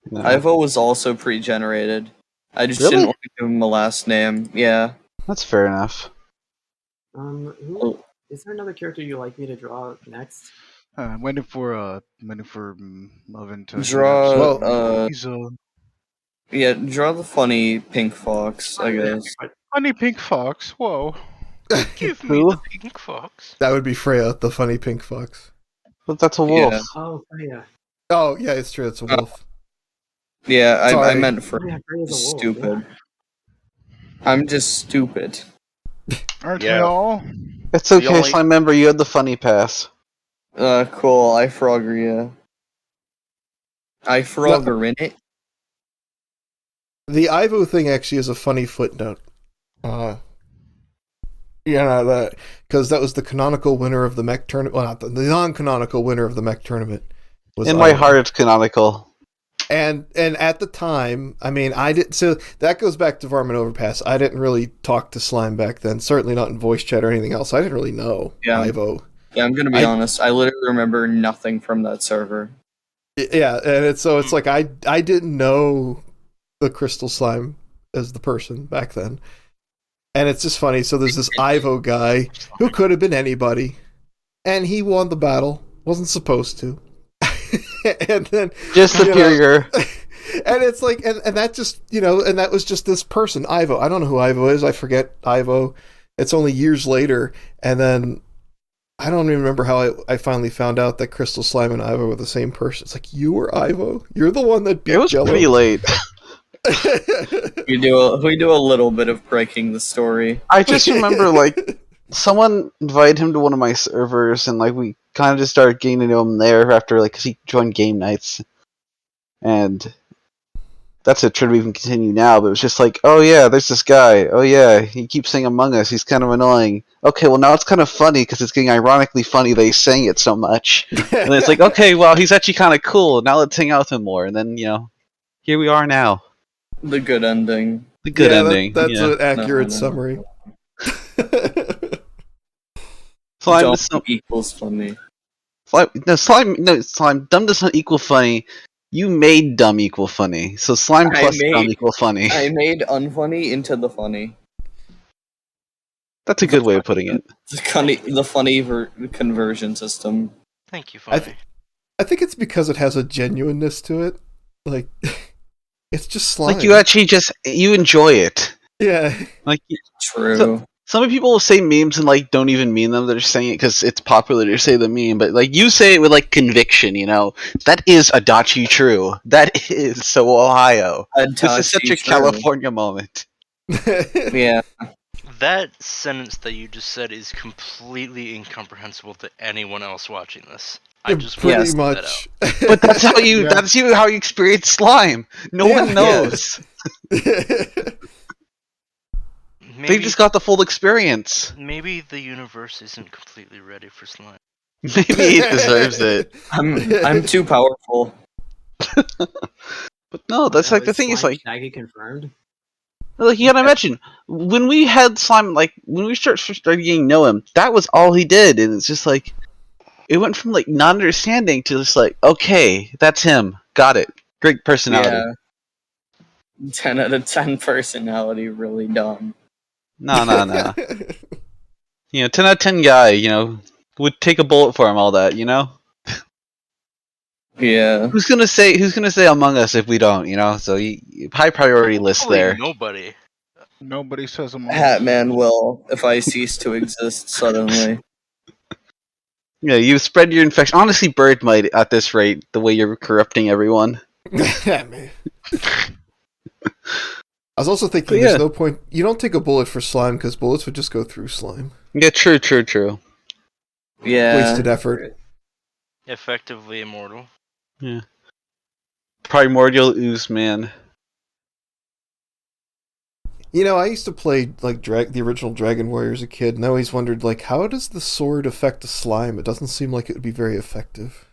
No. Ivo was also pre-generated. I just Really? didn't want to give him a last name. Yeah. That's fair enough. Who is there another character you'd like me to draw next? I'm waiting for Melvin to Draw, Well- he's Yeah, draw the funny pink fox, I guess. funny pink fox. Whoa. Give me Who? the pink fox. That would be Freya, the funny pink fox. But that's a wolf. Yeah. Oh, yeah. Oh, yeah, it's true. It's a wolf. Yeah, I Sorry. meant for Yeah, Freya's a wolf, stupid. I'm just stupid. Aren't Yeah. we all? It's okay, only- Slime member. You had the funny pass. Cool, I frogger ya. I frogger in it. The Ivo thing actually is a funny footnote. That because that was the canonical winner of the mech tournament. Well, not the non-canonical winner of the mech tournament. Was In my Ivo. heart, it's canonical. And at the time, I mean, I didn't. So that goes back to Varmint Overpass. I didn't really talk to Slime back then. Certainly not in voice chat or anything else. I didn't really know Ivo. Yeah, I'm gonna be honest. I literally remember nothing from that server. Yeah, and it's like I didn't know the Crystal Slime as the person back then. And it's just funny. So there's this Ivo guy who could have been anybody, and he won the battle. Wasn't supposed to. And then Just superior. And it's like, and that just, and that was just this person, Ivo. I don't know who Ivo is. I forget Ivo. It's only years later, and then I don't even remember how I finally found out that Crystal Slime and Ivo were the same person. It's like, you were Ivo. You're the one that beat It was Jello. pretty late. We do a little bit of breaking the story. I just remember, like, someone invited him to one of my servers, and, like, we kind of just started getting to know him there after, like, 'cause he joined game nights. And that's a trend we even continue now, but it was just like, oh yeah, there's this guy. Oh yeah, he keeps saying Among Us. He's kind of annoying. Okay, well now it's kind of funny because it's getting ironically funny they saying it so much. And then it's like, okay, well he's actually kind of cool. Now let's hang out with him more. And then, here we are now. The good ending. The good ending. That's yeah. an accurate No. summary. Slime, Dumb does not, equals funny. slime. Dumb does not equal funny. You made dumb equal funny. So slime I plus made- dumb equal funny. I made unfunny into the funny. That's a good way of putting it. The funny conversion system. Thank you, I funny. I think it's because it has a genuineness to it. Like, it's just slime. Like you actually you enjoy it. Yeah. Like True. some people will say memes and like don't even mean them. They're just saying it because it's popular to say the meme. But like you say it with like conviction. That is Adachi true. That is so Ohio. This is such a California moment. Yeah. That sentence that you just said is completely incomprehensible to anyone else watching this. I just pretty wanted to put much. But that's how you. Yeah. That's how you experience slime. No Yeah. one knows. that out. They just got the full experience. Maybe the universe isn't completely ready for slime. Maybe it deserves it. I'm too powerful. But no, that's like the thing is like. Shaggy confirmed. Like you gotta imagine when we had slime, like when we started getting to know him, that was all he did, and it's just like it went from like not understanding to just like, okay, that's him, got it, great personality. Yeah. 10 out of 10 personality, really dumb. No, 10 out of 10 guy, would take a bullet for him, all that, Yeah. Who's gonna say Among Us if we don't, So high priority list Hopefully there. Nobody. Nobody says I'm Hatman will if I cease to exist suddenly. Yeah, you spread your infection. Honestly, Bird might at this rate, the way you're corrupting everyone. Yeah, man. I was also thinking, But yeah. there's no point. You don't take a bullet for slime because bullets would just go through slime. Yeah, true. Yeah. Wasted effort. Effectively immortal. Yeah. Primordial ooze, man. I used to play like the original Dragon Warrior as a kid, and I always wondered, like, how does the sword affect a slime? It doesn't seem like it would be very effective.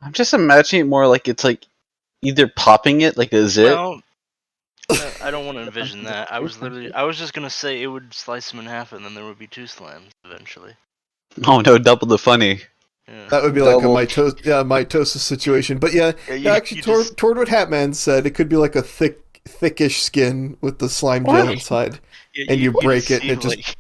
I'm just imagining it more like it's like either popping it like a zip. Well, I don't want to envision that. I was just gonna say it would slice him in half, and then there would be 2 slimes eventually. Oh no, double the funny. Yeah. That would be like a mitosis situation. But yeah, actually, toward what Hatman said, it could be like a thickish skin with the slime gel inside, and you break it, and it just.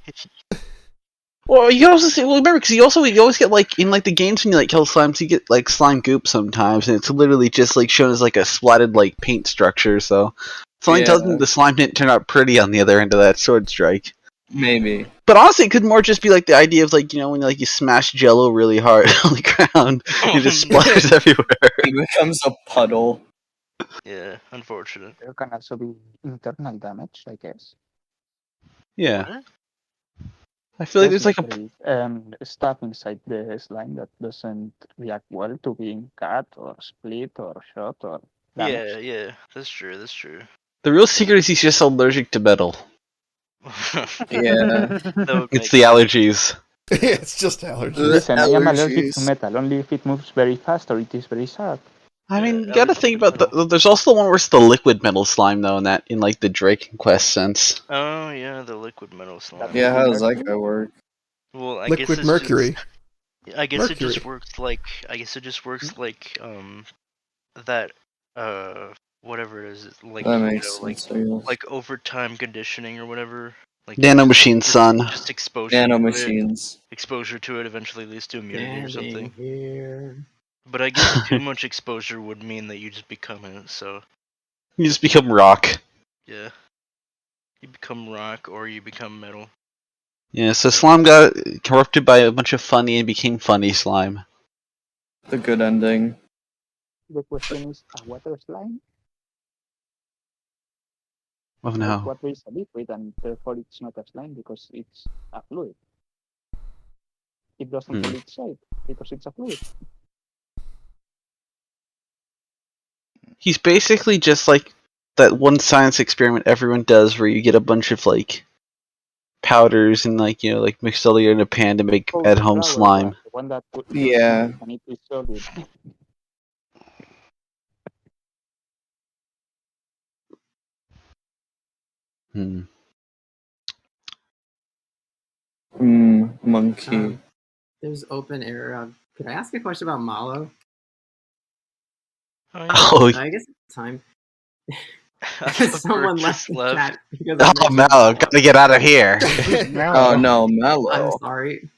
Well, you can also see. Well, remember, because you always get like in like the games when you like kill slimes, you get like slime goop sometimes, and it's literally just like shown as like a splatted like paint structure. So something tells me the slime didn't turn out pretty on the other end of that sword strike. Maybe. But honestly, it could more just be like the idea of like when like you smash Jello really hard on the ground, it just splatters everywhere. It becomes a puddle. Yeah, unfortunate. There can also be internal damage, I guess. Yeah. What? I feel like there's like a stuff inside the slime that doesn't react well to being cut or split or shot or damaged. Yeah, that's true. The real secret is he's just allergic to metal. Yeah. It's the allergies. It's just allergies. Listen, I am allergic to metal only if it moves very fast or it is very sharp. I mean, you gotta think about there's also the one where it's the liquid metal slime though, in like the Dragon Quest sense. Oh yeah, the liquid metal slime. Yeah, how does that guy work? Well, I liquid guess it's mercury. I guess it just works like that. Whatever it is, like that makes sense, like overtime conditioning or whatever. Like nanomachine, son. Just exposure. Nanomachines. Exposure to it eventually leads to immunity or something. Here. But I guess too much exposure would mean that you just become it. So you just become rock. Yeah, you become rock or you become metal. Yeah, so slime got corrupted by a bunch of funny and became funny slime. The good ending. The question is, a water slime? Oh no. Water is a liquid and therefore it's not a slime because it's a fluid. It doesn't hold its shape because it's a fluid. He's basically just like that one science experiment everyone does where you get a bunch of like powders and like like mix all together in a pan to make at home slime. The one that yeah. And it is solid. Monkey. There's open air. Could I ask a question about Malo? Oh, I guess it's time. Someone left the chat. Oh, Malo, gotta get out of here. Oh no, Malo. I'm sorry.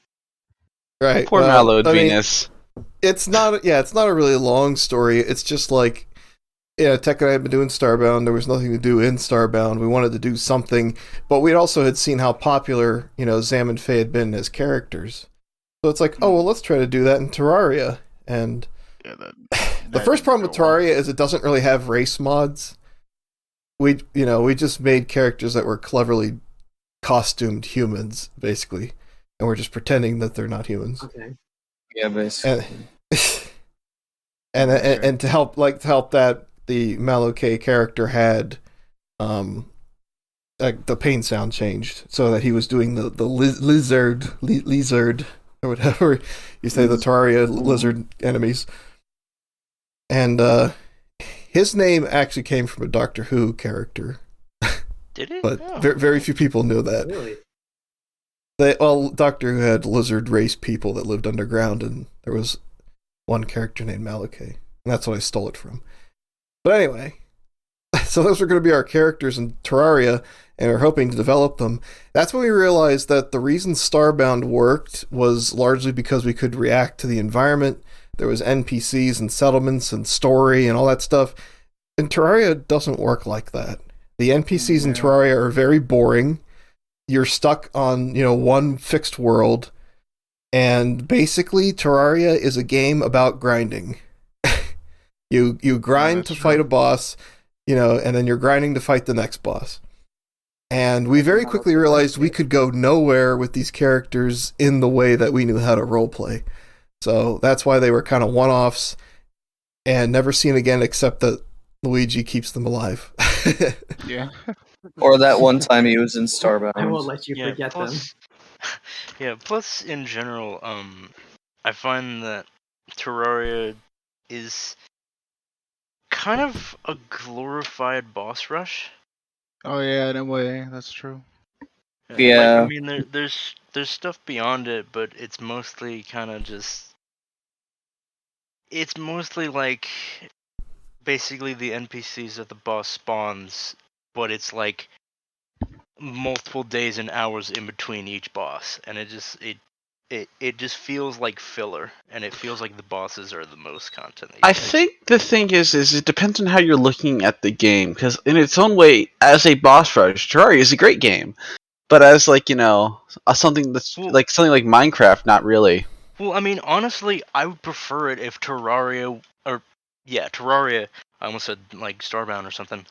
Right. Poor Malo, Venus. It's not a really long story. It's just like, Tech and I had been doing Starbound. There was nothing to do in Starbound. We wanted to do something, but we also had seen how popular, Zam and Faye had been as characters. So it's like, oh, well, let's try to do that in Terraria. And the first problem with Terraria is it doesn't really have race mods. We just made characters that were cleverly costumed humans, basically. And we're just pretending that they're not humans. Okay. Yeah, basically. And to help that, the Malokay character had the pain sound changed so that he was doing the lizard or whatever you say, the Terraria lizard enemies. And his name actually came from a Doctor Who character. Did it? But very few people knew that. Really? Doctor Who had lizard race people that lived underground, and there was one character named Malokay, and that's what I stole it from. But anyway, so those were going to be our characters in Terraria, and we're hoping to develop them. That's when we realized that the reason Starbound worked was largely because we could react to the environment. There was NPCs and settlements and story and all that stuff. And Terraria doesn't work like that. The NPCs in Terraria are very boring. You're stuck on, one fixed world. And basically, Terraria is a game about grinding. You grind to fight a boss, and then you're grinding to fight the next boss. And we very quickly realized we could go nowhere with these characters in the way that we knew how to roleplay. So that's why they were kind of one-offs and never seen again, except that Luigi keeps them alive. Yeah. Or that one time he was in Starbound. I won't let you forget them. Yeah, plus in general, I find that Terraria is kind of a glorified boss rush. Oh yeah, in a way, that's true. Yeah. Like, I mean, there's stuff beyond it, but it's mostly kind of just. It's mostly like basically the NPCs at the boss spawns, but it's like multiple days and hours in between each boss, and it just feels like filler, and it feels like the bosses are the most content. I think the thing is it depends on how you're looking at the game, because in its own way, as a boss rush, Terraria is a great game, but as like something that's like something like Minecraft, not really. Well, I mean, honestly, I would prefer it if Terraria, Terraria, I almost said like Starbound or something,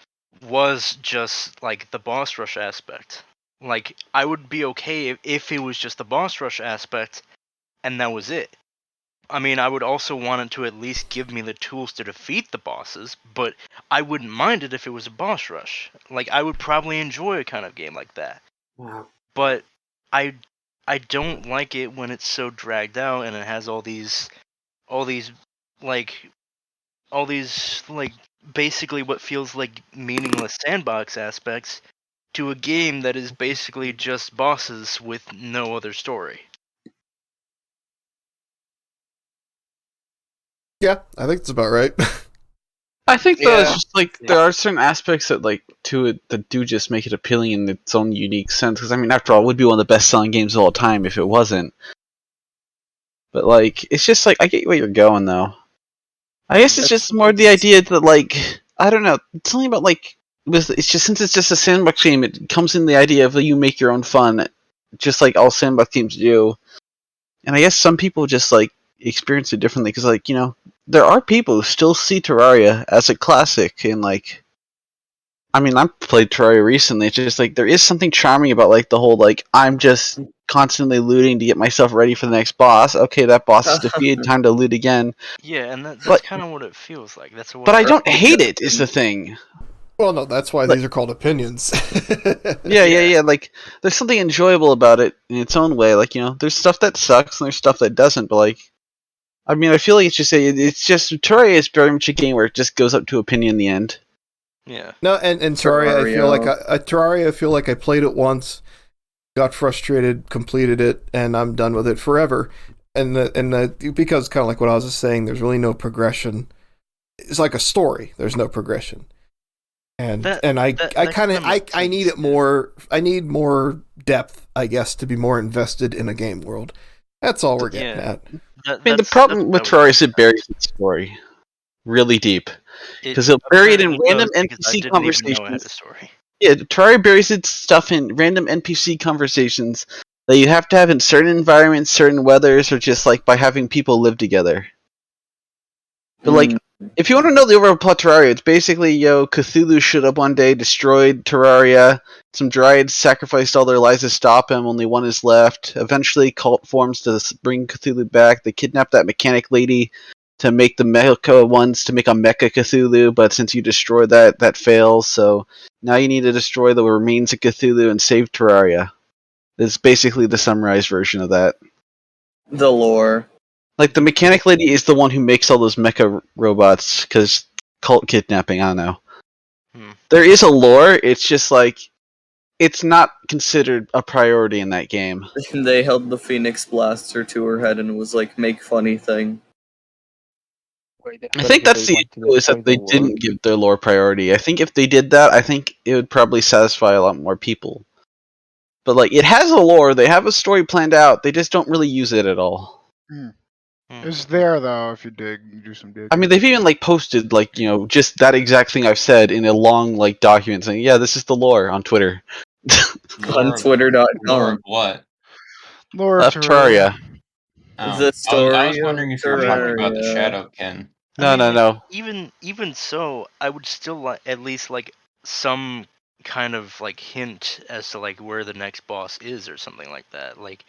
was just like the boss rush aspect. Like, I would be okay if it was just the boss rush aspect, and that was it. I mean, I would also want it to at least give me the tools to defeat the bosses, but I wouldn't mind it if it was a boss rush. Like, I would probably enjoy a kind of game like that. Wow. But I don't like it when it's so dragged out and it has all these like basically what feels like meaningless sandbox aspects to a game that is basically just bosses with no other story. Yeah, I think that's about right. I think though it's just like there are certain aspects that like to it that do just make it appealing in its own unique sense. Because I mean, after all, it would be one of the best-selling games of all time if it wasn't. But like, it's just like I get where you're going though. I guess it's just more the idea that like I don't know, something about like it's just since it's just a sandbox game, it comes in the idea of you make your own fun, just like all sandbox games do. And I guess some people just like experience it differently because like there are people who still see Terraria as a classic, and like I mean I've played Terraria recently. It's just like there is something charming about like the whole like I'm just constantly looting to get myself ready for the next boss. Okay, that boss is defeated. Time to loot again. Yeah, and that's kind of what it feels like. That's what. But I don't hate it. Is the thing. Well, no, that's why these are called opinions. Yeah. Like, there's something enjoyable about it in its own way. Like, there's stuff that sucks and there's stuff that doesn't. But like, I mean, I feel like it's just Terraria is very much a game where it just goes up to opinion in the end. Yeah. No, and Terraria, I feel like Terraria, I feel like I played it once, got frustrated, completed it, and I'm done with it forever. And because kind of like what I was just saying, there's really no progression. It's like a story. There's no progression. And I need it more. I need more depth, I guess, to be more invested in a game world. That's all we're getting at. I mean, the problem with Terraria is it buries its story really deep because it'll bury it in random NPC conversations. Yeah, Terraria buries its stuff in random NPC conversations that you have to have in certain environments, certain weathers, or just like by having people live together. But like, if you want to know the overall plot of Terraria, it's basically, Cthulhu showed up one day, destroyed Terraria, some Dryads sacrificed all their lives to stop him, only one is left. Eventually, cult forms to bring Cthulhu back. They kidnap that mechanic lady to make the mecha ones, to make a mecha Cthulhu, but since you destroyed that fails, so now you need to destroy the remains of Cthulhu and save Terraria. It's basically the summarized version of that. The lore. Like, the mechanic lady is the one who makes all those mecha robots, because cult kidnapping, I don't know. There is a lore, it's just like, it's not considered a priority in that game. They held the Phoenix Blaster to her head and it was like, make funny thing. I think that's the issue, is that they didn't give their lore priority. I think if they did that, I think it would probably satisfy a lot more people. But like, it has a lore, they have a story planned out, they just don't really use it at all. It's there though if you do some digging. I mean, they've even like posted like just that exact thing I've said in a long like document saying, yeah, this is the lore on Twitter. On Twitter.com. Lore of what? Lore of Terraria. The story. I was wondering if you were talking about the Shadowkin. No. Even so, I would still at least like some kind of like hint as to like where the next boss is or something like that. Like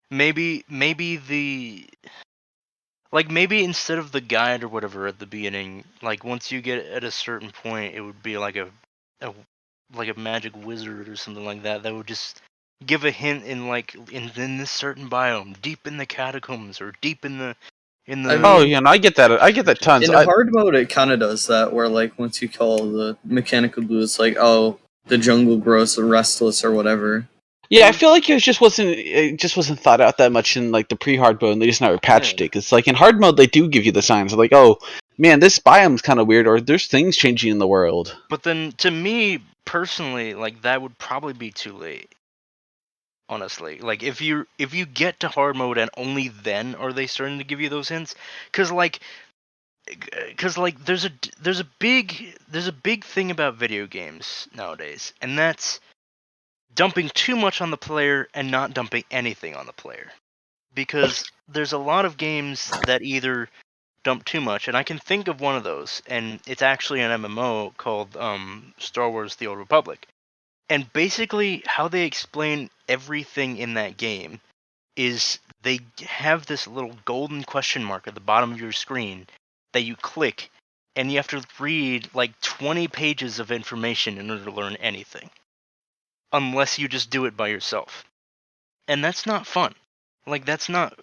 maybe instead of the guide or whatever at the beginning, like once you get at a certain point, it would be like a magic wizard or something like that that would just give a hint in this certain biome, deep in the catacombs or deep in the. Oh yeah, no, I get that. I get that tons. In hard mode, it kind of does that, where like once you call the mechanical blue, it's like, oh, the jungle grows restless or whatever. Yeah, I feel like it just wasn't thought out that much in like the pre-hard mode, and they just never patched it. It's like in hard mode they do give you the signs like, oh man, this biome's kind of weird, or there's things changing in the world. But then, to me personally, like that would probably be too late. Honestly, like if you get to hard mode and only then are they starting to give you those hints, because there's a big thing about video games nowadays, and that's dumping too much on the player and not dumping anything on the player. Because there's a lot of games that either dump too much, and I can think of one of those, and it's actually an MMO called Star Wars: The Old Republic. And basically, how they explain everything in that game is they have this little golden question mark at the bottom of your screen that you click, and you have to read like 20 pages of information in order to learn anything. Unless you just do it by yourself. And that's not fun. Like, that's not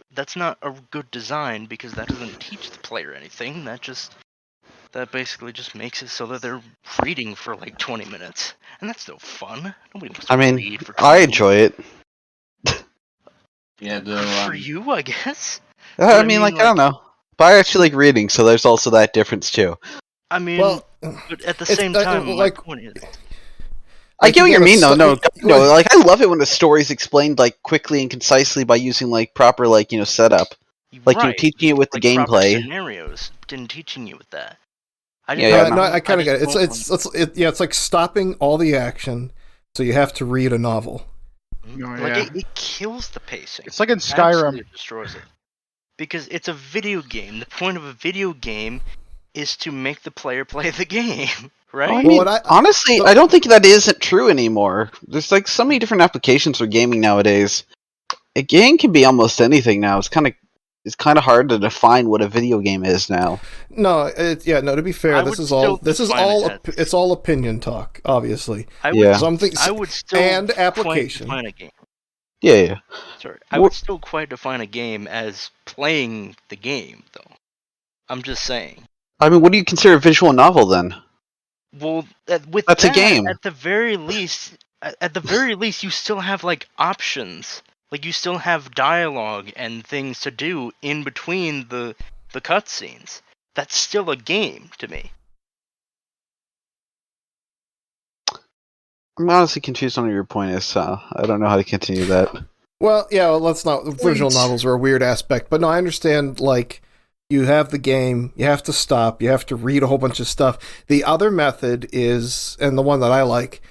a good design, because that doesn't teach the player anything. That basically just makes it so that they're reading for like 20 minutes. And that's no fun. Nobody wants to read for 20 I enjoy it. Yeah, for you, I guess. I mean, I don't know. But I actually like reading, so there's also that difference too. I mean, but at the same time, my point is... I get what you mean, though. No, like I love it when the story's explained like quickly and concisely by using like proper setup, like right. Teaching it with like the gameplay. Scenarios, didn't teaching you with that. I kind of get it. It's like stopping all the action, so you have to read a novel. It kills the pacing. It's like in Skyrim. Absolutely destroys it. Because it's a video game. The point of a video game is to make the player play the game, right? I mean, honestly, I don't think that isn't true anymore. There's like so many different applications for gaming nowadays. A game can be almost anything now. It's kind of hard to define what a video game is now. No, to be fair, it's all opinion talk, obviously. I would still and application. Define a game. Yeah. Sorry, I would still quite define a game as playing the game, though. I'm just saying. I mean, what do you consider a visual novel then? Well, that's a game. At the very least, you still have like options. Like you still have dialogue and things to do in between the cutscenes. That's still a game to me. I'm honestly confused on what your point is, so I don't know how to continue that. Well, let's not. Visual novels are a weird aspect, but no, I understand. Like, you have the game, you have to stop, you have to read a whole bunch of stuff. The other method is, and the one that I like,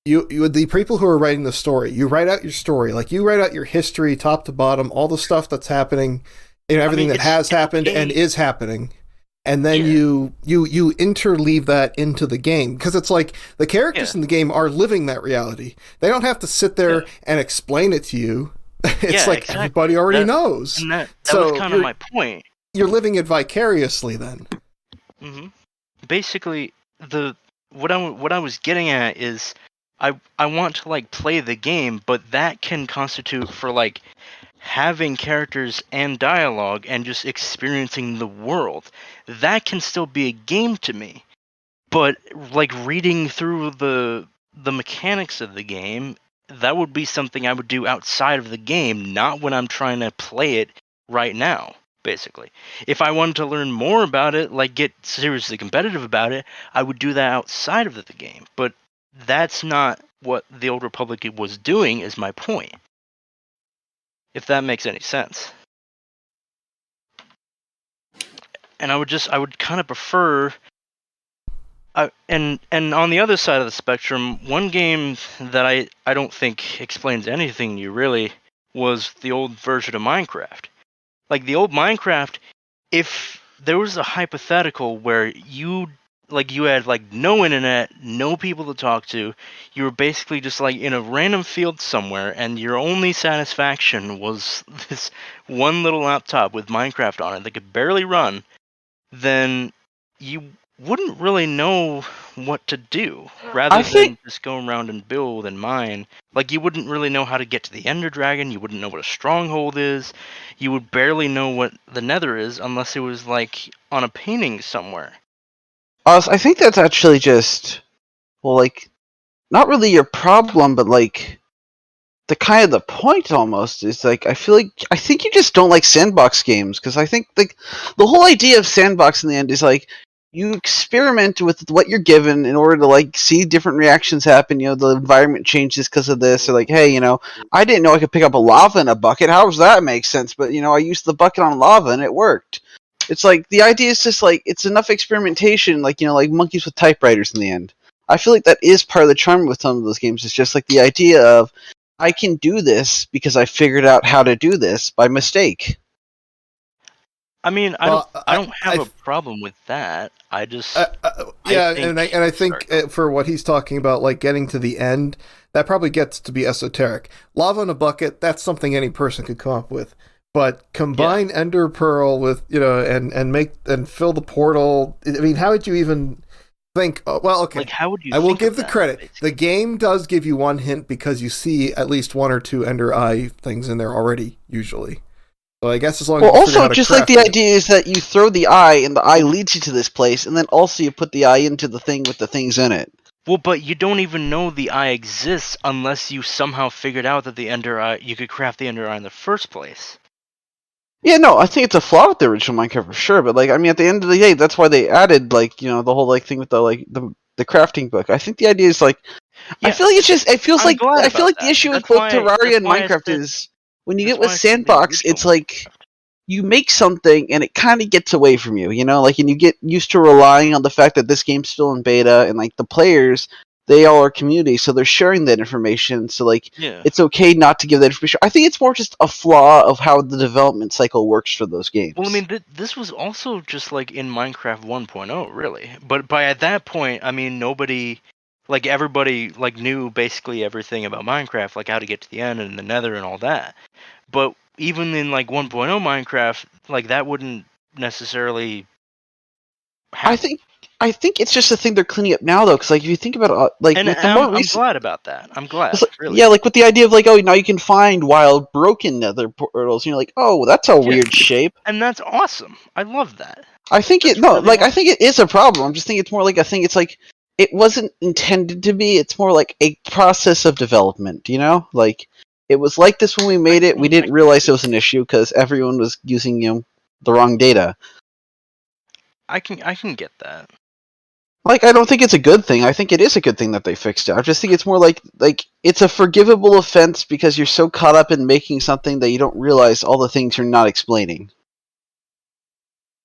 the people who are writing the story, you write out your story, like you write out your history, top to bottom, all the stuff that's happening, everything that has happened and is happening. And then you interleave that into the game, because it's like the characters in the game are living that reality. They don't have to sit there and explain it to you. It's like everybody already knows. And that was kind of my point. You're living it vicariously then. Mm-hmm. Basically, what I was getting at is I want to like play the game, but that can constitute for like having characters and dialogue and just experiencing the world. That can still be a game to me. But like reading through the mechanics of the game, that would be something I would do outside of the game, not when I'm trying to play it right now, basically. If I wanted to learn more about it, like get seriously competitive about it, I would do that outside of the game. But that's not what the Old Republic was doing, is my point. If that makes any sense. And I would kind of prefer, and on the other side of the spectrum, one game that I don't think explains anything to you really was the old version of Minecraft. Like the old Minecraft, if there was a hypothetical where you had like no internet, no people to talk to, you were basically just like in a random field somewhere, and your only satisfaction was this one little laptop with Minecraft on it that could barely run, then you wouldn't really know what to do, rather than just go around and build and mine. Like, you wouldn't really know how to get to the Ender Dragon, you wouldn't know what a stronghold is, you would barely know what the Nether is unless it was like on a painting somewhere. I think that's actually just, well, like, not really your problem, but like the kind of the point almost is like I think you just don't like sandbox games, because I think like the whole idea of sandbox in the end is like you experiment with what you're given in order to like see different reactions happen. The environment changes because of this, or like, hey, I didn't know I could pick up a lava in a bucket. How does that make sense? But I used the bucket on lava and it worked. It's like the idea is just like it's enough experimentation, like like monkeys with typewriters in the end. I feel like that is part of the charm with some of those games. It's just like the idea of I can do this because I figured out how to do this by mistake. I mean, I don't have a problem with that. I just I think for what he's talking about, like getting to the end, that probably gets to be esoteric. Lava in a bucket, that's something any person could come up with. But combine Ender Pearl with and fill the portal. I mean, how would you even think? Oh, well, okay. Like, how would you? I will give the credit. Basically. The game does give you one hint because you see at least one or two Ender Eye things in there already, usually. So I guess as long as you also just like the idea is that you throw the eye and the eye leads you to this place, and then also you put the eye into the thing with the things in it. Well, but you don't even know the eye exists unless you somehow figured out that the Ender Eye you could craft the Ender Eye in the first place. Yeah, no, I think it's a flaw with the original Minecraft for sure. But like, I mean, at the end of the day, that's why they added like the whole like thing with the crafting book. I think the idea is like, I feel like it's just it feels like I feel like the issue with both Terraria and Minecraft is when you get with Sandbox, it's like you make something and it kind of gets away from you, like, and you get used to relying on the fact that this game's still in beta and like the players. They all are community, so they're sharing that information. So, like, it's okay not to give that information. I think it's more just a flaw of how the development cycle works for those games. Well, I mean, this was also just like in Minecraft 1.0, really. But by at that point, I mean, everybody, like, knew basically everything about Minecraft, like how to get to the end and the Nether and all that. But even in like 1.0 Minecraft, like that wouldn't necessarily happen. I think it's just a thing they're cleaning up now, though, because like if you think about it, like and with the more I'm glad about that. I'm glad. Like, really. Yeah, like with the idea of like, oh, now you can find wild broken nether portals. You're like, oh, that's a weird shape, and that's awesome. I love that. I think I think it is a problem. I'm just thinking it's more like a thing. It's like it wasn't intended to be. It's more like a process of development. Like it was like this when we made it. We didn't realize it was an issue because everyone was using the wrong data. I can get that. Like, I don't think it's a good thing. I think it is a good thing that they fixed it. I just think it's more like it's a forgivable offense because you're so caught up in making something that you don't realize all the things you're not explaining.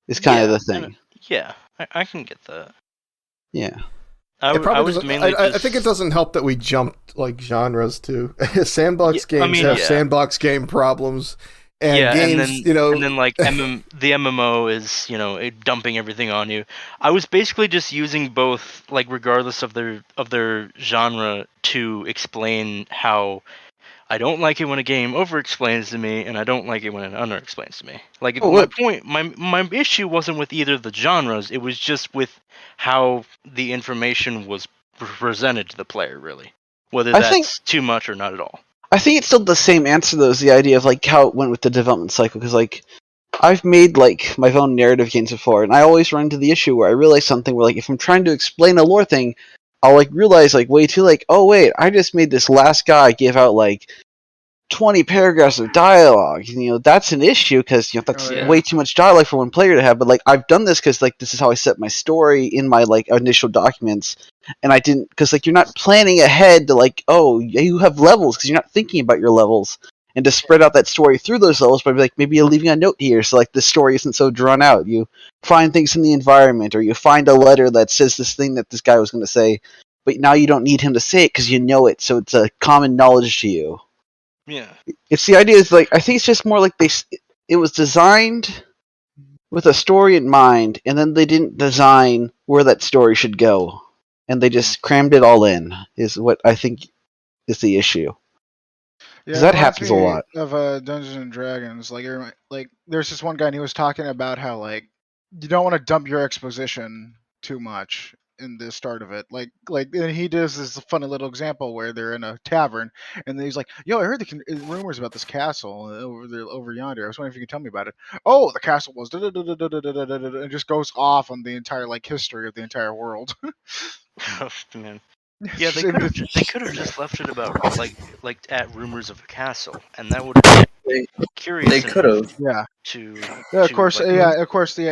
Is kind of the thing. I can get that. Yeah. I think it doesn't help that we jumped like genres too. Sandbox games have sandbox game problems. And games, and then like the MMO is dumping everything on you. I was basically just using both, like regardless of their genre, to explain how I don't like it when a game over-explains to me, and I don't like it when it under-explains to me. Like my issue wasn't with either of the genres; it was just with how the information was presented to the player, really. Whether that's too much or not at all. I think it's still the same answer, though, is the idea of like how it went with the development cycle. Because like I've made like my own narrative games before, and I always run into the issue where I realize something where like if I'm trying to explain a lore thing, I'll like realize like way too like, oh wait, I just made this last guy give out like 20 paragraphs of dialogue. That's an issue because that's way too much dialogue for one player to have. But like I've done this because like this is how I set my story in my like initial documents, and I didn't because like you're not planning ahead to like, oh, you have levels because you're not thinking about your levels, and to spread out that story through those levels by like maybe you're leaving a note here so like the story isn't so drawn out. You find things in the environment, or you find a letter that says this thing that this guy was going to say, but now you don't need him to say it because you know it, so it's a common knowledge to you. Yeah, it's the idea is like I think it's just more like it was designed with a story in mind, and then they didn't design where that story should go, and they just crammed it all in. Is what I think is the issue. Because that happens a lot. Of Dungeons and Dragons, like there's this one guy and he was talking about how like you don't want to dump your exposition too much in the start of it. Like and he does this funny little example where they're in a tavern and then he's like, "Yo, I heard the rumors about this castle over yonder. I was wondering if you could tell me about it." Oh, the castle was and just goes off on the entire like history of the entire world. Oh, man. Yeah, Just in the- they could have just left it about like at rumors of a castle, and that would have been curious. They could have. Yeah. To Of course, like,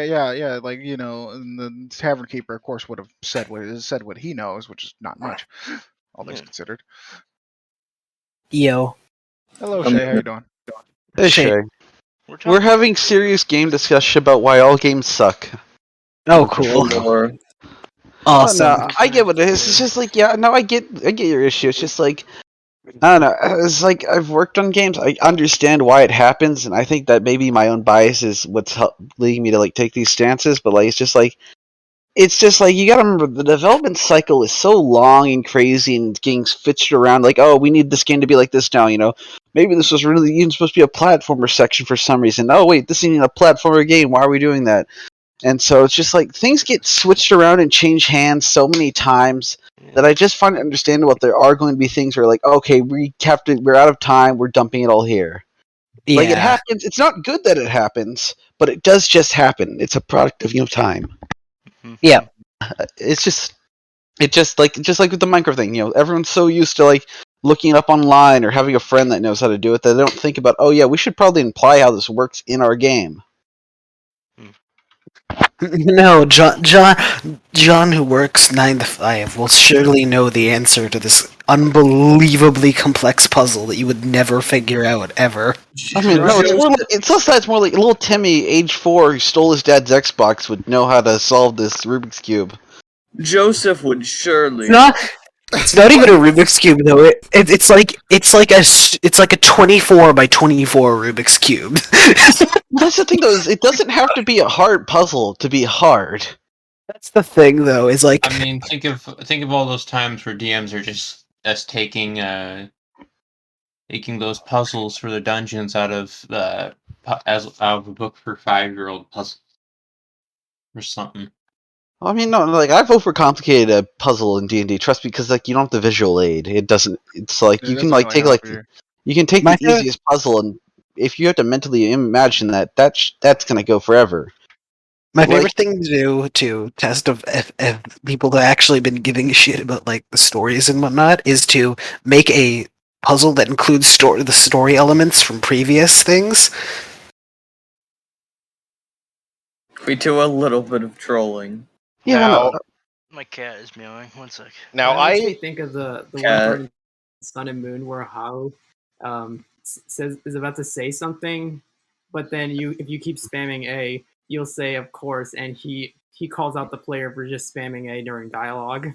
yeah. Like and the tavern keeper, of course, would have said what he knows, which is not much, all things considered. Yo. Hello, Shay. How you doing? Hey, Shay. We're having serious game discussion about why all games suck. Oh, cool. Awesome. No, I get what it is. It's just like, yeah, no, I get your issue. It's just like, I don't know. It's like I've worked on games. I understand why it happens, and I think that maybe my own bias is what's leading me to like take these stances. But like, it's just like you got to remember the development cycle is so long and crazy, and getting fitched around. Like, oh, we need this game to be like this now. Maybe this was really even supposed to be a platformer section for some reason. Oh, wait, this isn't a platformer game. Why are we doing that? And so it's just like things get switched around and change hands so many times that I just find it understandable that there are going to be things where like, okay, we're out of time, we're dumping it all here. Yeah. Like it happens. It's not good that it happens, but it does just happen. It's a product of time. Yeah. It's just like with the Minecraft thing. Everyone's so used to like looking it up online or having a friend that knows how to do it that they don't think about. Oh yeah, we should probably imply how this works in our game. No, John, who works 9 to 5, will surely know the answer to this unbelievably complex puzzle that you would never figure out ever. I mean, no, it's more like little Timmy, age 4, who stole his dad's Xbox, would know how to solve this Rubik's Cube. Joseph would surely. It's not even a Rubik's Cube though. It's like a 24 by 24 Rubik's Cube. That's the thing though, is it doesn't have to be a hard puzzle to be hard. That's the thing though, is like, I mean, think of all those times where DMs are just taking those puzzles for the dungeons out of a book for 5-year-old puzzles or something. I mean, no, like I've overcomplicated a puzzle in D&D. Trust me, because like you don't have the visual aid. It doesn't. It's like you can like take you can take the easiest puzzle, and if you have to mentally imagine that's gonna go forever. My favorite thing to do to test if people have actually been giving a shit about like the stories and whatnot is to make a puzzle that includes the story elements from previous things. We do a little bit of trolling. Yeah, my cat is meowing. One sec. That makes me think of the one part in Sun and Moon where Hao is about to say something, but then if you keep spamming A, you'll say of course, and he calls out the player for just spamming A during dialogue.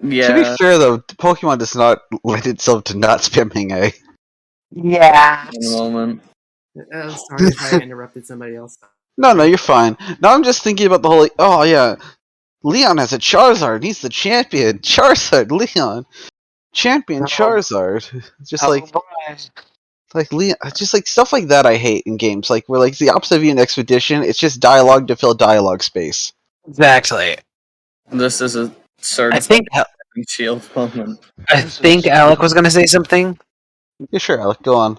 Yeah. To be fair though, Pokemon does not lend itself to not spamming A. Yeah. In a moment. Sorry if I interrupted somebody else. No, you're fine. Now I'm just thinking about the whole, like, oh yeah, Leon has a Charizard. He's the champion. Charizard, Leon, champion Charizard. Just like Leon, just like stuff like that. I hate in games, like where like the opposite of an expedition. It's just dialogue to fill dialogue space. Exactly. This is a certain shield moment. I think Alec was gonna say something. Yeah, sure, Alec. Go on.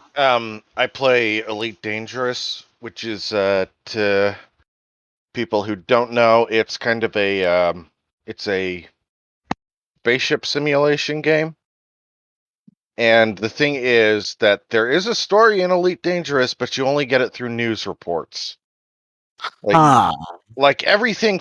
I play Elite Dangerous, which is to people who don't know, it's kind of it's a spaceship simulation game. And the thing is that there is a story in Elite Dangerous, but you only get it through news reports. Like everything,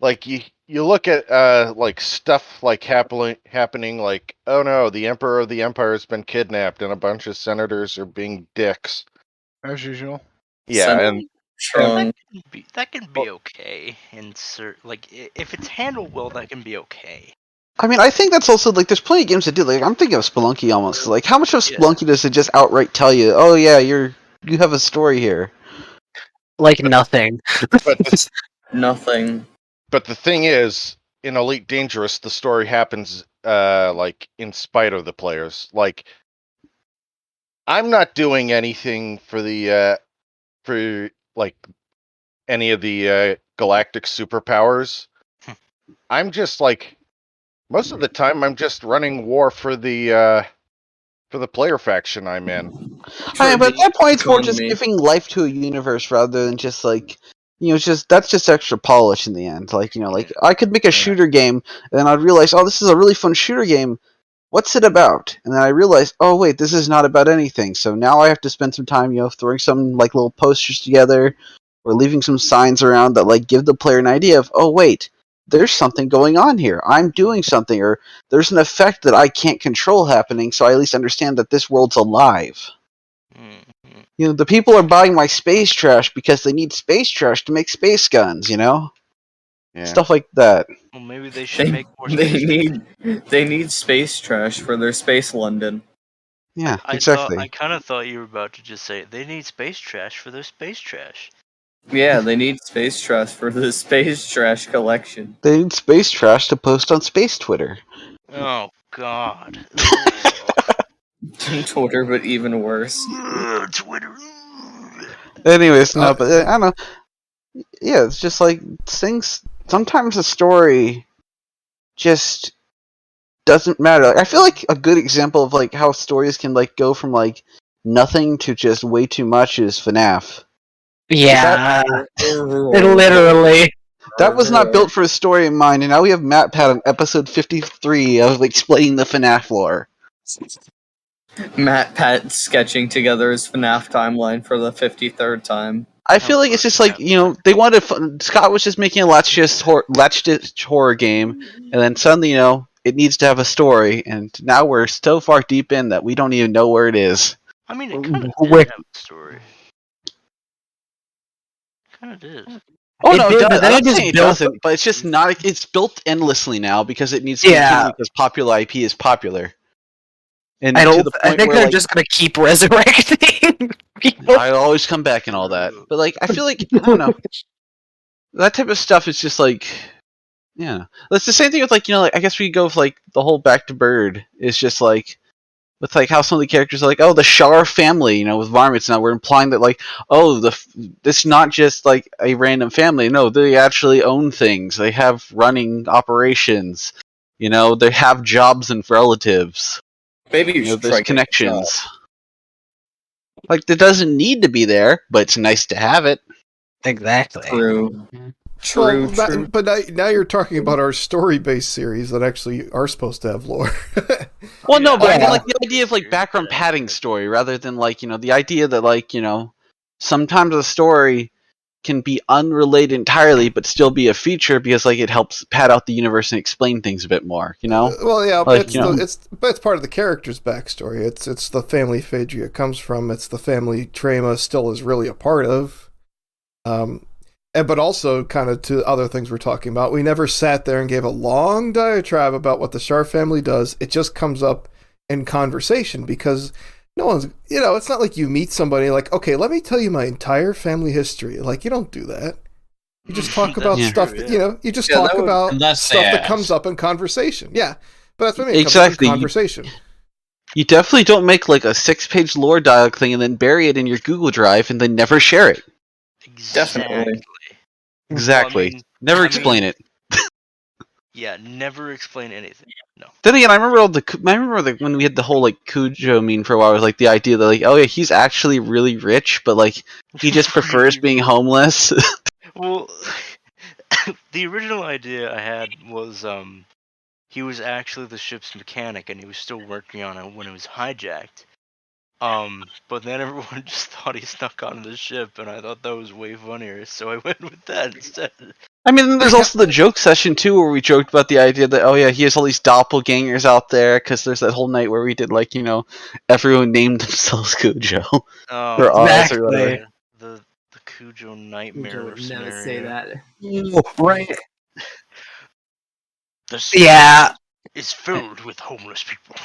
like you look at like stuff like happening, like, oh no, the Emperor of the Empire has been kidnapped and a bunch of senators are being dicks. As usual. Yeah, and that can be okay. If it's handled well, that can be okay. I mean, I think that's also like there's plenty of games that do. Like I'm thinking of Spelunky almost. Like how much of Spelunky does it just outright tell you, oh yeah, you have a story here? Like nothing. Nothing. But the thing is, in Elite Dangerous, the story happens like in spite of the players. Like I'm not doing anything for the for like any of the galactic superpowers. I'm just like most of the time I'm just running war for the player faction I'm in. But at that point it's more just giving life to a universe rather than just like that's just extra polish in the end. Like I could make a shooter game, and then I'd realize, oh, this is a really fun shooter game. What's it about? And then I realized, oh wait, this is not about anything. So now I have to spend some time, throwing some like little posters together, or leaving some signs around that like give the player an idea of, oh wait, there's something going on here. I'm doing something, or there's an effect that I can't control happening. So I at least understand that this world's alive. The people are buying my space trash because they need space trash to make space guns. Stuff like that. Well, maybe they should make more space. They need space trash for their space London. Yeah, exactly. I kind of thought you were about to just say they need space trash for their space trash. Yeah, they need space trash for the space trash collection. They need space trash to post on space Twitter. Oh God. Twitter, but even worse. Twitter. Anyways, no, but I don't know. Yeah, it's just like things. Sometimes a story just doesn't matter. Like, I feel like a good example of like how stories can like go from like nothing to just way too much is FNAF. Yeah, literally. That was not built for a story in mind, and now we have MatPat on episode 53 of explaining the FNAF lore. MatPat sketching together his FNAF timeline for the 53rd time. I feel like it's just like, they wanted Scott was just making a latch-ditch horror game, and then suddenly, it needs to have a story, and now we're so far deep in that we don't even know where it is. I mean, it kind of did have a story. Kind of did. Oh no, it doesn't. But it's just not. It's built endlessly now because it needs to continue because popular IP is popular. And I think they're just gonna keep resurrecting people. I always come back and all that, but like I feel like I don't know. That type of stuff is just like, yeah. That's the same thing with like I guess we go with like the whole Back to Bird is just like. With like how some of the characters are like, oh, the Shar family, with varmints. Now we're implying that like, oh, it's not just like a random family. No, they actually own things. They have running operations. They have jobs and relatives. Maybe there's connections. Like it doesn't need to be there, but it's nice to have it. Exactly. True. But now you're talking about our story-based series that actually are supposed to have lore. Well, no, but I mean, like the idea of like background padding story, rather than like the idea that like sometimes a story can be unrelated entirely, but still be a feature because like it helps pad out the universe and explain things a bit more. Well, yeah, like, but it's part of the character's backstory. It's the family Phaedria comes from. It's the family Trema still is really a part of. But also, kind of to other things we're talking about, we never sat there and gave a long diatribe about what the Shar family does. It just comes up in conversation because no one's, it's not like you meet somebody like, okay, let me tell you my entire family history. Like, you don't do that. You just talk about stuff that, you just talk about stuff that comes up in conversation. Yeah. But that's what I mean. Exactly. Conversation. You definitely don't make like a 6-page lore dialogue thing and then bury it in your Google Drive and then never share it. Definitely. Exactly. Well, never explain it. Yeah, never explain anything. No. Then again, I remember when we had the whole like Cujo meme for a while. It was like the idea that like, oh yeah, he's actually really rich, but like he just prefers being homeless. Well, the original idea I had was he was actually the ship's mechanic, and he was still working on it when it was hijacked. But then everyone just thought he snuck onto the ship, and I thought that was way funnier, so I went with that instead. I mean, there's also the joke session too, where we joked about the idea that oh yeah, he has all these doppelgangers out there, because there's that whole night where we did like everyone named themselves Cujo. Oh, exactly. The Cujo nightmare. Cujo would never say that. Right. The sea is filled with homeless people.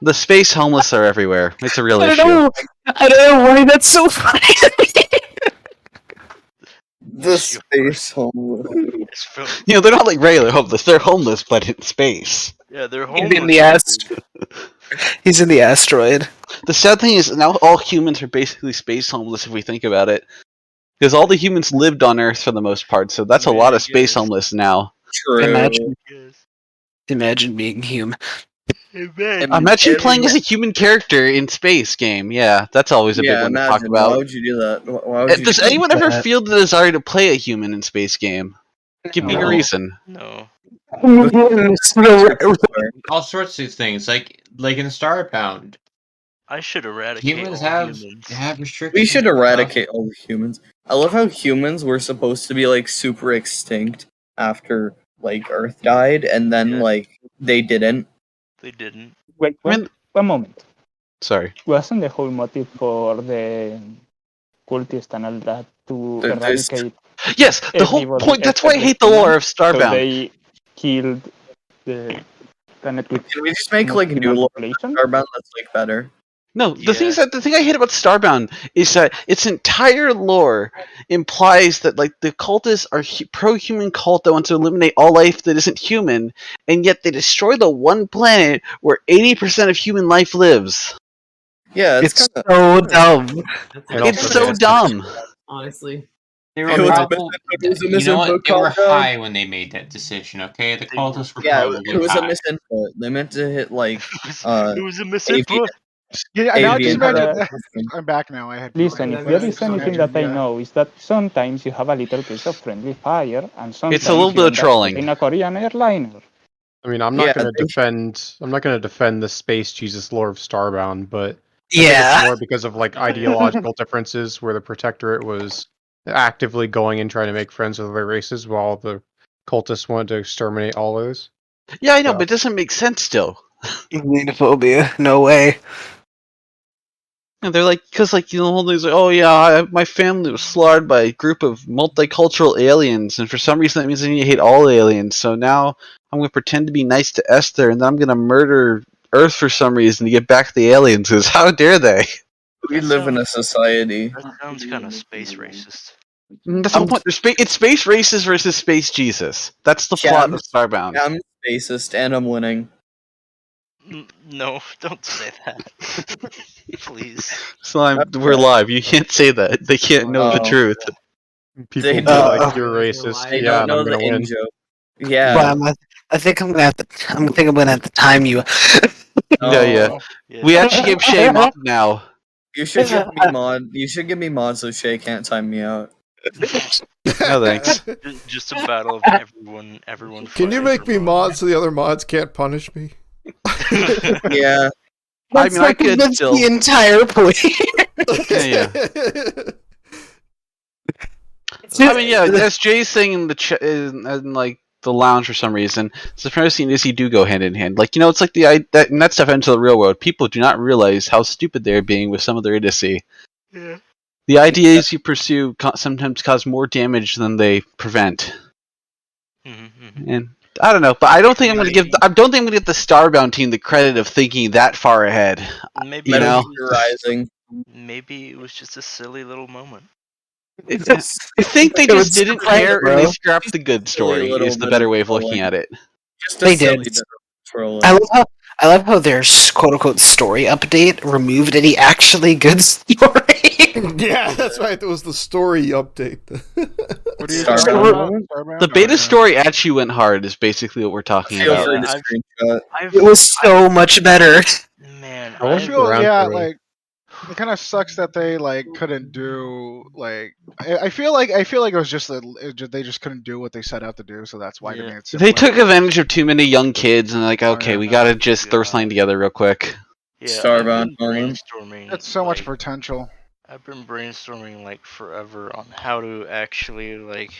The space homeless are everywhere. It's a real issue. I don't know why that's so funny. The space homeless. They're not like regular homeless. They're homeless, but in space. Yeah, they're homeless. He's in the asteroid. The sad thing is now all humans are basically space homeless if we think about it. Because all the humans lived on Earth for the most part, so that's a lot of space homeless now. True. Imagine being human. Imagine playing as a human character in space game. Yeah, that's always a big one to talk imagine. about. Why would you do that? Why would you Does do anyone ever that? feel the desire to play a human in space game? Give me a No. reason. No. All sorts of things, like in Starbound. I should eradicate Humans all have humans. restrictions. We should and stuff. eradicate all the humans. I love how humans were supposed to be like super extinct after like Earth died, and then like they didn't. They didn't. Wait, one moment. Sorry. Wasn't the whole motive for the cultist and all that to eradicate? Yes, the whole point. That's why I hate the lore of Starbound. So they killed the planet with. Can we just make like new lore of Starbound that's like better? No, the thing I hate about Starbound is that its entire lore implies that like the cultists are pro-human cult that wants to eliminate all life that isn't human, and yet they destroy the one planet where 80% of human life lives. Yeah, it's so dumb. It's so dumb. Honestly. They were It was a probably, misinput you know what? They were compound. high when they made that decision. Okay, the cultists were Yeah, probably it was a high. misinput. They meant to hit like It was a misinput. Yeah, now just avian imagine. head. I'm back now. I had. Listen, if there is anything that I know is that sometimes you have a little piece of friendly fire, and sometimes It's a little bit you of end up trolling. in a Korean airliner. I mean, I'm not going to defend. I'm not going to defend the space Jesus lore of Starbound, but I think Yeah. it's more because of like ideological differences, where the Protectorate was actively going and trying to make friends with other races, while the cultists wanted to exterminate all those. Yeah, I know, but it doesn't make sense still. Xenophobia, no way. And they're like, because like the whole thing's like, oh yeah, my family was slaughtered by a group of multicultural aliens, and for some reason that means I need to hate all aliens. So now I'm gonna pretend to be nice to Esther, and then I'm gonna murder Earth for some reason to get back the aliens. Because how dare they? We live in a society. That sounds kind of space racist. That's the whole point. It's space racist versus space Jesus. That's the plot of Starbound. I'm spacist and I'm winning. No, don't say that. Please. So we're live. You can't say that. They can't know the truth. People They be like, "You're racist." They Yeah, don't and know I'm gonna the win. in-joke. Yeah. Well, I think I'm gonna have to. I'm gonna have to time you. Yeah. We actually give Shay mod now. You should give me mod. You should give me mod so Shay can't time me out. No thanks. Just a battle of everyone. Can you make me mod so the other mods can't punish me? Yeah. I mean, I could that's still. the entire point. I mean, yeah. As Jay's saying in the in like the lounge for some reason, supremacy and Izzy do go hand in hand. Like, you know, it's like and that stuff into the real world. People do not realize how stupid they're being with some of their idiocy. Yeah. The ideas you pursue sometimes cause more damage than they prevent. And I don't know, but I don't think I'm going to give. I don't think I'm going to give the Starbound team the credit of thinking that far ahead. Maybe You know, Rising. Maybe it was just a silly little moment. I think they just didn't care and they scrapped the good story. Is the better way of looking at it. They did. I love how their quote unquote story update removed any actually good story. Yeah, that's right. That was the story update. What are you The beta story actually went hard. Is basically what we're talking about. It was so much better. Man, I feel like it kind of sucks that they like couldn't do like. I feel like it was just they just couldn't do what they set out to do, so that's why they made it simpler. They took advantage of too many young kids and like, okay, we gotta just throw something together real quick. Yeah, Starbound. Brainstorming. That's so much potential. I've been brainstorming like forever on how to actually like,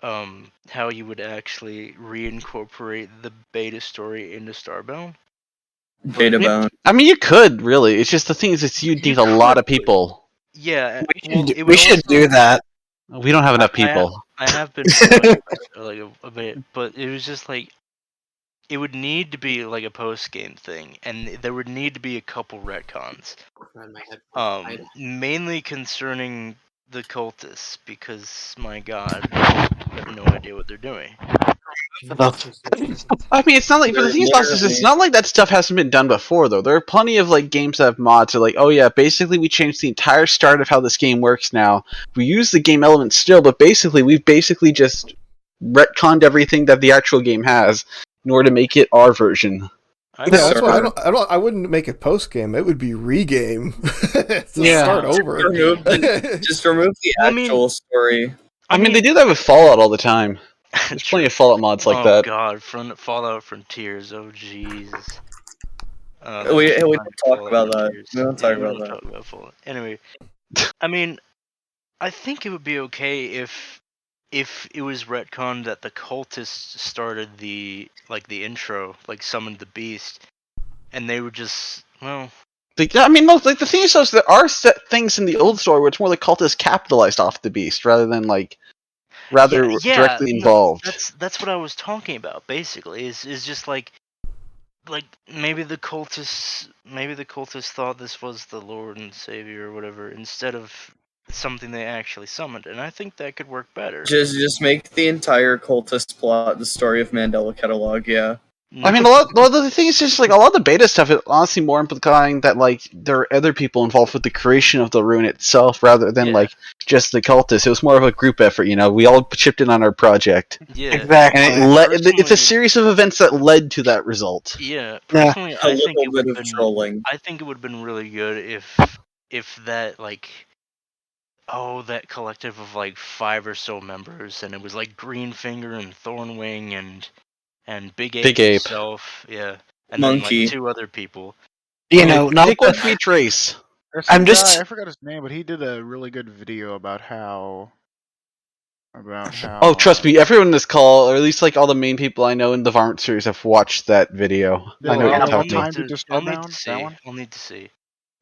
how you would actually reincorporate the beta story into Starbound. Beta bound. I mean, you could really. It's just the thing is, you need a lot of people. Yeah, We should do that. We don't have enough people. I have been playing like a bit, but it was just like it would need to be like a post game thing, and there would need to be a couple retcons. Mainly concerning the cultists, because my god, I have no idea what they're doing. I mean, it's not like, but the thing is, it's not like that stuff hasn't been done before, though. There are plenty of like games that have mods that are like, oh yeah, basically we changed the entire start of how this game works now. We use the game elements still, but basically we've just retconned everything that the actual game has in order to make it our version. That's why I wouldn't make it post game. It would be regame. Start over. Just remove the actual story. I mean, they do that with Fallout all the time. There's plenty of Fallout mods like that. Oh god, Fallout Frontiers. Oh jeez. We don't talk about that. We don't talk about that. Talk about Fallout. Anyway, I mean, I think it would be okay if it was retconned that the cultists started the intro, like summoned the beast, and they would just I mean, the thing is, there are set things in the old story where it's more like cultists capitalized off the beast rather than directly involved. That's what I was talking about. Basically, is just like maybe the cultists thought this was the Lord and Savior or whatever instead of something they actually summoned, and I think that could work better. Just make the entire cultist plot the story of Mandela Catalog. Yeah. I mean, a lot of the thing is just like a lot of the beta stuff is honestly more implying that like there are other people involved with the creation of the rune itself rather than like just the cultists. It was more of a group effort, you know. We all chipped in on our project. Yeah, exactly. And it's a series of events that led to that result. Yeah, personally, I think it would have been trolling. I think it would have been really good if that that collective of like 5 or so members, and it was like Greenfinger and Thornwing and Big Ape himself, and Monkey. then like 2 other people. You know, not Pick one for each race. I forgot his name, but he did a really good video about how. Oh, trust me, everyone in this call, or at least like all the main people I know in the Varmint series, have watched that video. I know what you're talking about. I'll need to see.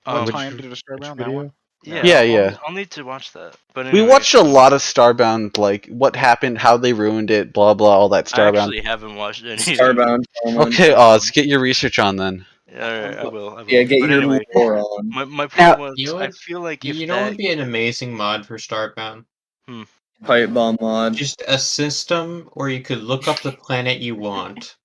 Time to Disturb Bound, that one? Yeah. I'll need to watch that. But anyway, we watched a lot of Starbound, like what happened, how they ruined it, blah blah, all that Starbound. I actually haven't watched any. Starbound. Okay, Oz, get your research on then. Alright, I will. Yeah, get but your anyway, lore on. My point was, I feel like if you know what would be an amazing mod for Starbound? Pipe bomb mod. Just a system where you could look up the planet you want.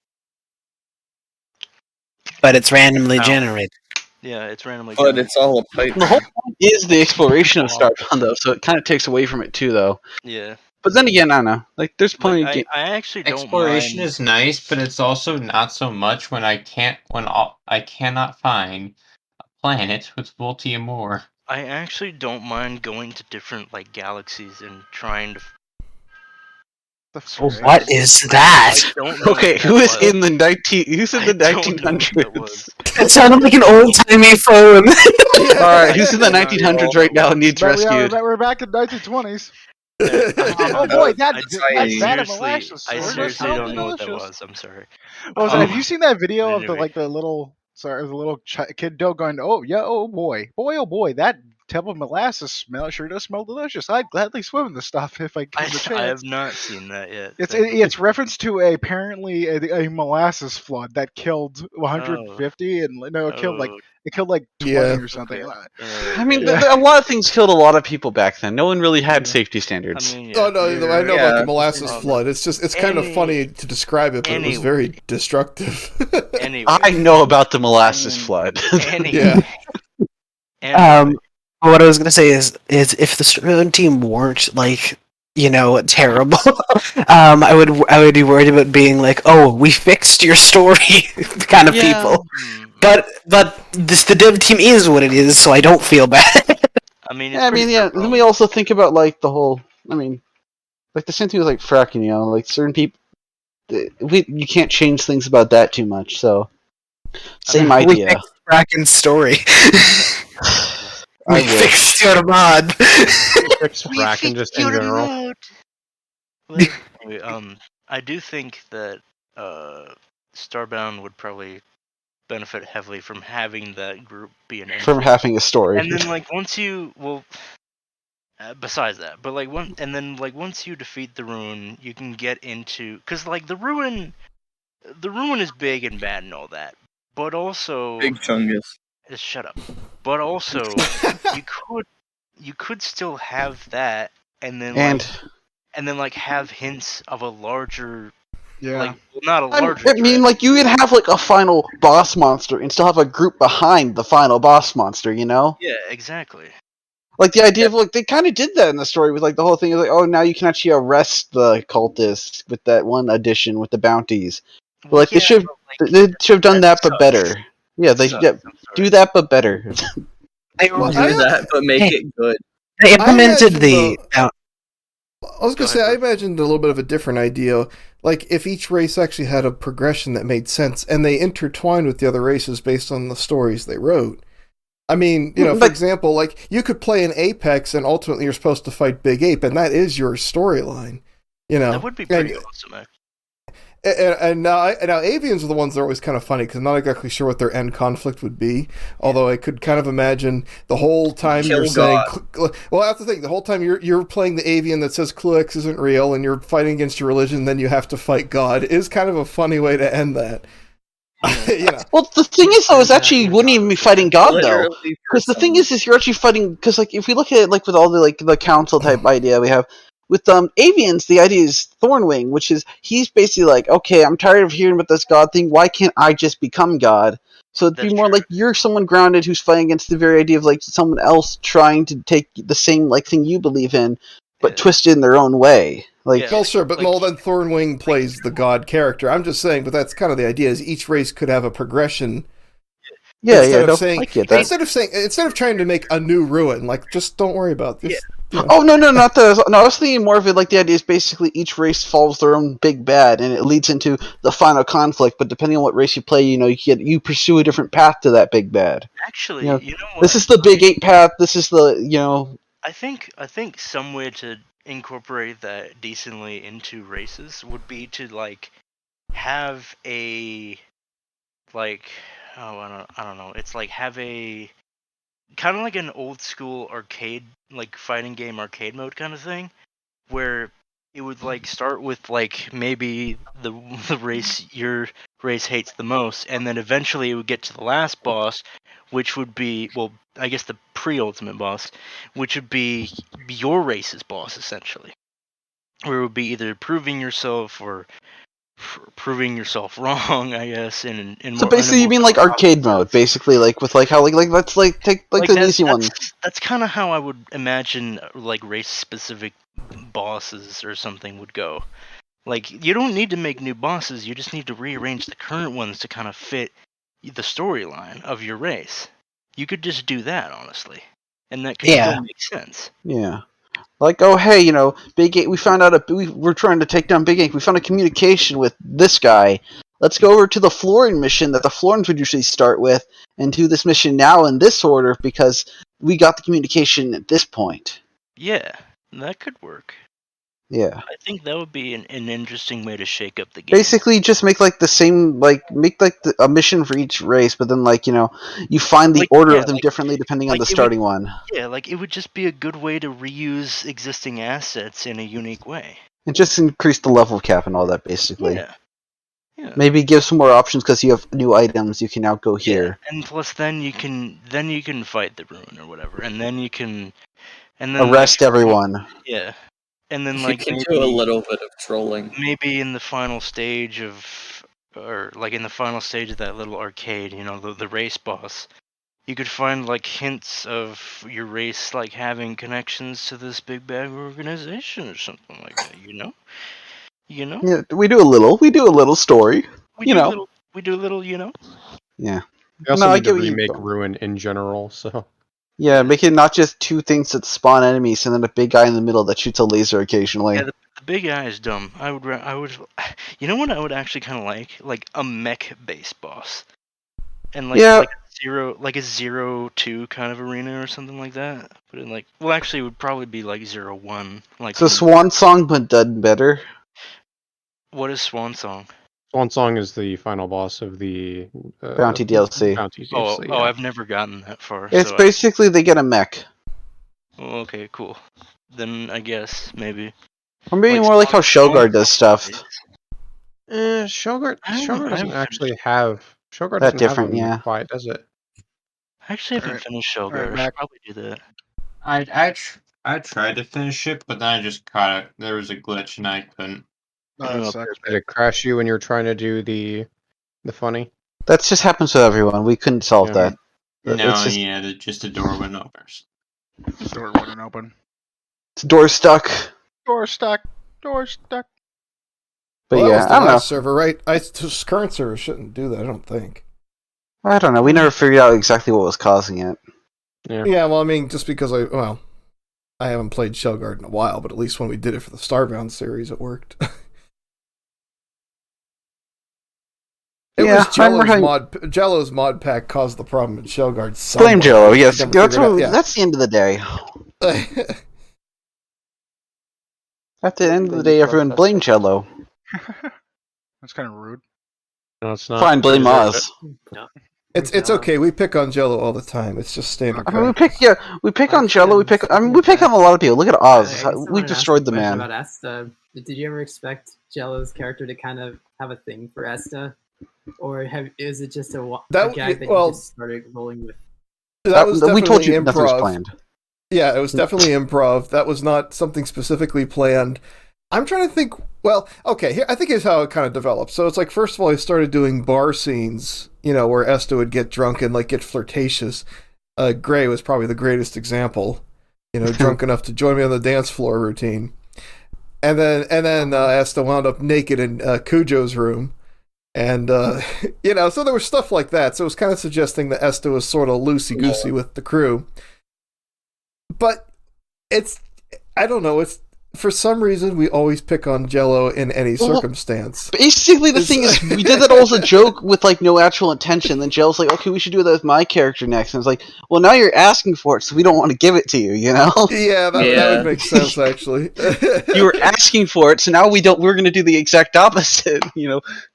But it's randomly generated. Yeah, it's randomly generated. But it's all a pipe. The whole point is the exploration of Starbound, though, so it kind of takes away from it too, though. Yeah. But then again, I don't know. Like, there's plenty of I actually don't Exploration mind. is nice, but it's also not so much when I cannot find a planet with Voltium ore. I actually don't mind going to different like galaxies and trying to. What is that? Okay, who's in the 1900s? It sounded like an old timey phone. Alright, who's in the 1900s right now and needs rescued? We're back in 1920s. Oh boy, that's bad molasses. I seriously don't know what that was. I'm sorry. Have you seen that video of the little kid dog going, oh boy, that tub of molasses sure does smell delicious. I'd gladly swim in this stuff if I get the chance. I have not seen that yet. It's reference to apparently a molasses flood that killed 150 and it killed like 20 or something. I mean, a lot of things killed a lot of people back then. No one really had safety standards. I know about the molasses flood. It's kind of funny to describe it, but it was very destructive. I know about the molasses flood. What I was gonna say is if the Starbound team weren't terrible, I would be worried about being like, oh, we fixed your story kind of people. But the dev team is what it is, so I don't feel bad. Then we also think about like the whole. like the same thing with like fracking. Like certain people, you can't change things about that too much. So same idea. We fixed Fracken's story. We fixed your mod. Fixed Fracken just in general. Anyway, I do think that Starbound would probably benefit heavily from having that group be an from having a story. And then once you besides that, but once you defeat the ruin, you can get into because the ruin is big and bad and all that, but also Big Chungus. Just shut up. But also, you could still have that, and then have hints of a larger. Yeah. Not a larger. I mean, you could have a final boss monster and still have a group behind the final boss monster. You know? Yeah, exactly. The idea of they kind of did that in the story with the whole thing is oh, now you can actually arrest the cultists with that one addition with the bounties. They should They should have done that, but better. Yeah, they do that, but better. They do that, but make it good. They implemented I was gonna say, I imagined a little bit of a different idea. Like, if each race actually had a progression that made sense, and they intertwined with the other races based on the stories they wrote. I mean, for example, like, you could play an Apex, and ultimately you're supposed to fight Big Ape, and that is your storyline. That would be pretty awesome, actually. And now avians are the ones that are always kind of funny because I'm not exactly sure what their end conflict would be. Although I could kind of imagine the whole time you're saying, well, that's the thing. The whole time you're playing the avian that says Cluex isn't real, and you're fighting against your religion, then you have to fight God. Is kind of a funny way to end that. Well, the thing is, though, is actually you wouldn't even be fighting God, though, because the thing is you're actually fighting. Because like if we look at it like with all the council type idea we have. With avians, the idea is Thornwing, which is he's basically like, okay, I'm tired of hearing about this God thing. Why can't I just become God? So it'd be more like you're someone grounded who's fighting against the very idea of like someone else trying to take the same like thing you believe in, but twist it in their own way. Like, well, sure, but then Thornwing plays the God character. I'm just saying, but that's kind of the idea. Is each race could have a progression. Instead of trying to make a new ruin, like just don't worry about this. Oh no, not the. No, I was thinking more of it like the idea is basically each race follows their own big bad, and it leads into the final conflict. But depending on what race you play, you pursue a different path to that big bad. Actually, you know what? This is the Big Ape path. This is the I think some way to incorporate that decently into races would be to like have a I don't know. It's like have a kind of like an old school arcade, like fighting game arcade mode kind of thing, where it would like start with like maybe the race your race hates the most, and then eventually it would get to the last boss, which would be I guess the pre-ultimate boss, which would be your race's boss essentially, where it would be either proving yourself or proving yourself wrong, I guess. So basically, you mean like arcade mode, basically, like with like how like let's like take like the easy one. That's kind of how I would imagine like race specific bosses or something would go. Like you don't need to make new bosses; you just need to rearrange the current ones to kind of fit the storyline of your race. You could just do that, honestly, and that could still make sense. Yeah. Like, oh hey, Big Ape. We found out we're trying to take down Big Ape. We found a communication with this guy. Let's go over to the Florin mission that the Florins would usually start with, and do this mission now in this order because we got the communication at this point. Yeah, that could work. Yeah. I think that would be an interesting way to shake up the game. Basically, just make like the same, make like a mission for each race, but then you find the order of them differently depending on the starting one. Yeah, like it would just be a good way to reuse existing assets in a unique way. And just increase the level cap and all that, basically. Yeah. Maybe give some more options because you have new items. You can now go here. And plus, then you can fight the ruin or whatever, and then you can arrest everyone. Yeah. And then you can do a little bit of trolling. Maybe in the final stage of that little arcade, the race boss, you could find like hints of your race like having connections to this big bad organization or something like that. Yeah, we do a little story. We do a little. Yeah. We also need to remake Ruin in general, so. Yeah, make it not just two things that spawn enemies and then a big guy in the middle that shoots a laser occasionally. Yeah, the big guy is dumb. I would, you know what I would actually kind of like a mech-based boss, and like a 0-2 kind of arena or something like that. But actually, it would probably be like 0-1. Like so Swan Song, but done better. What is Swan Song? Swan Song is the final boss of the Bounty DLC. Oh, I've never gotten that far. It's basically they get a mech. Oh, okay, cool. Then I guess maybe. Or maybe more like how Shogard does stuff. Shogard doesn't actually have Shogard that doesn't different, have a fight, does it? I actually haven't finished Shogard. I should probably do that. I tried to finish it, but then I just caught it. There was a glitch and I couldn't. Did it crash you when you were trying to do the funny? That just happens with everyone. We couldn't solve that. Just a door went open. The door wouldn't open. Door stuck. Door stuck. Door stuck. But well, yeah, that was the I don't know. last server, right? Current server shouldn't do that, I don't think. I don't know. We never figured out exactly what was causing it. Yeah, well, I mean, just because I haven't played Shellguard in a while, but at least when we did it for the Starbound series, it worked. It was Jello's mod pack caused the problem in Shellguard. Blame Jello, yes. That's the end of the day. At the end of the day, everyone blame Jello. That's kind of rude. No, it's not. Fine, blame us. No. It's okay. We pick on Jello all the time. It's just standard. I mean, we pick on Jello. We pick on a lot of people. Look at Oz. We've destroyed the man. About Esta. Did you ever expect Jello's character to kind of have a thing for Esta, or is it just a gag that you just started rolling with? That was definitely we told you improv. nothing was planned. Yeah, it was definitely improv. That was not something specifically planned. I'm trying to think. Well, okay, I think here's how it kind of developed. So it's like, first of all, I started doing bar scenes, where Esta would get drunk and get flirtatious. Gray was probably the greatest example, drunk enough to join me on the dance floor routine. And then Esta wound up naked in Cujo's room. And, so there was stuff like that. So it was kind of suggesting that Esta was sort of loosey-goosey with the crew. But I don't know, for some reason, we always pick on Jello in any circumstance. Basically, the thing is, we did that all as a joke with no actual intention. Then Jello's like, "Okay, we should do that with my character next." And it's like, "Well, now you're asking for it, so we don't want to give it to you." Yeah, that would make sense actually. You were asking for it, so now we don't. We're going to do the exact opposite.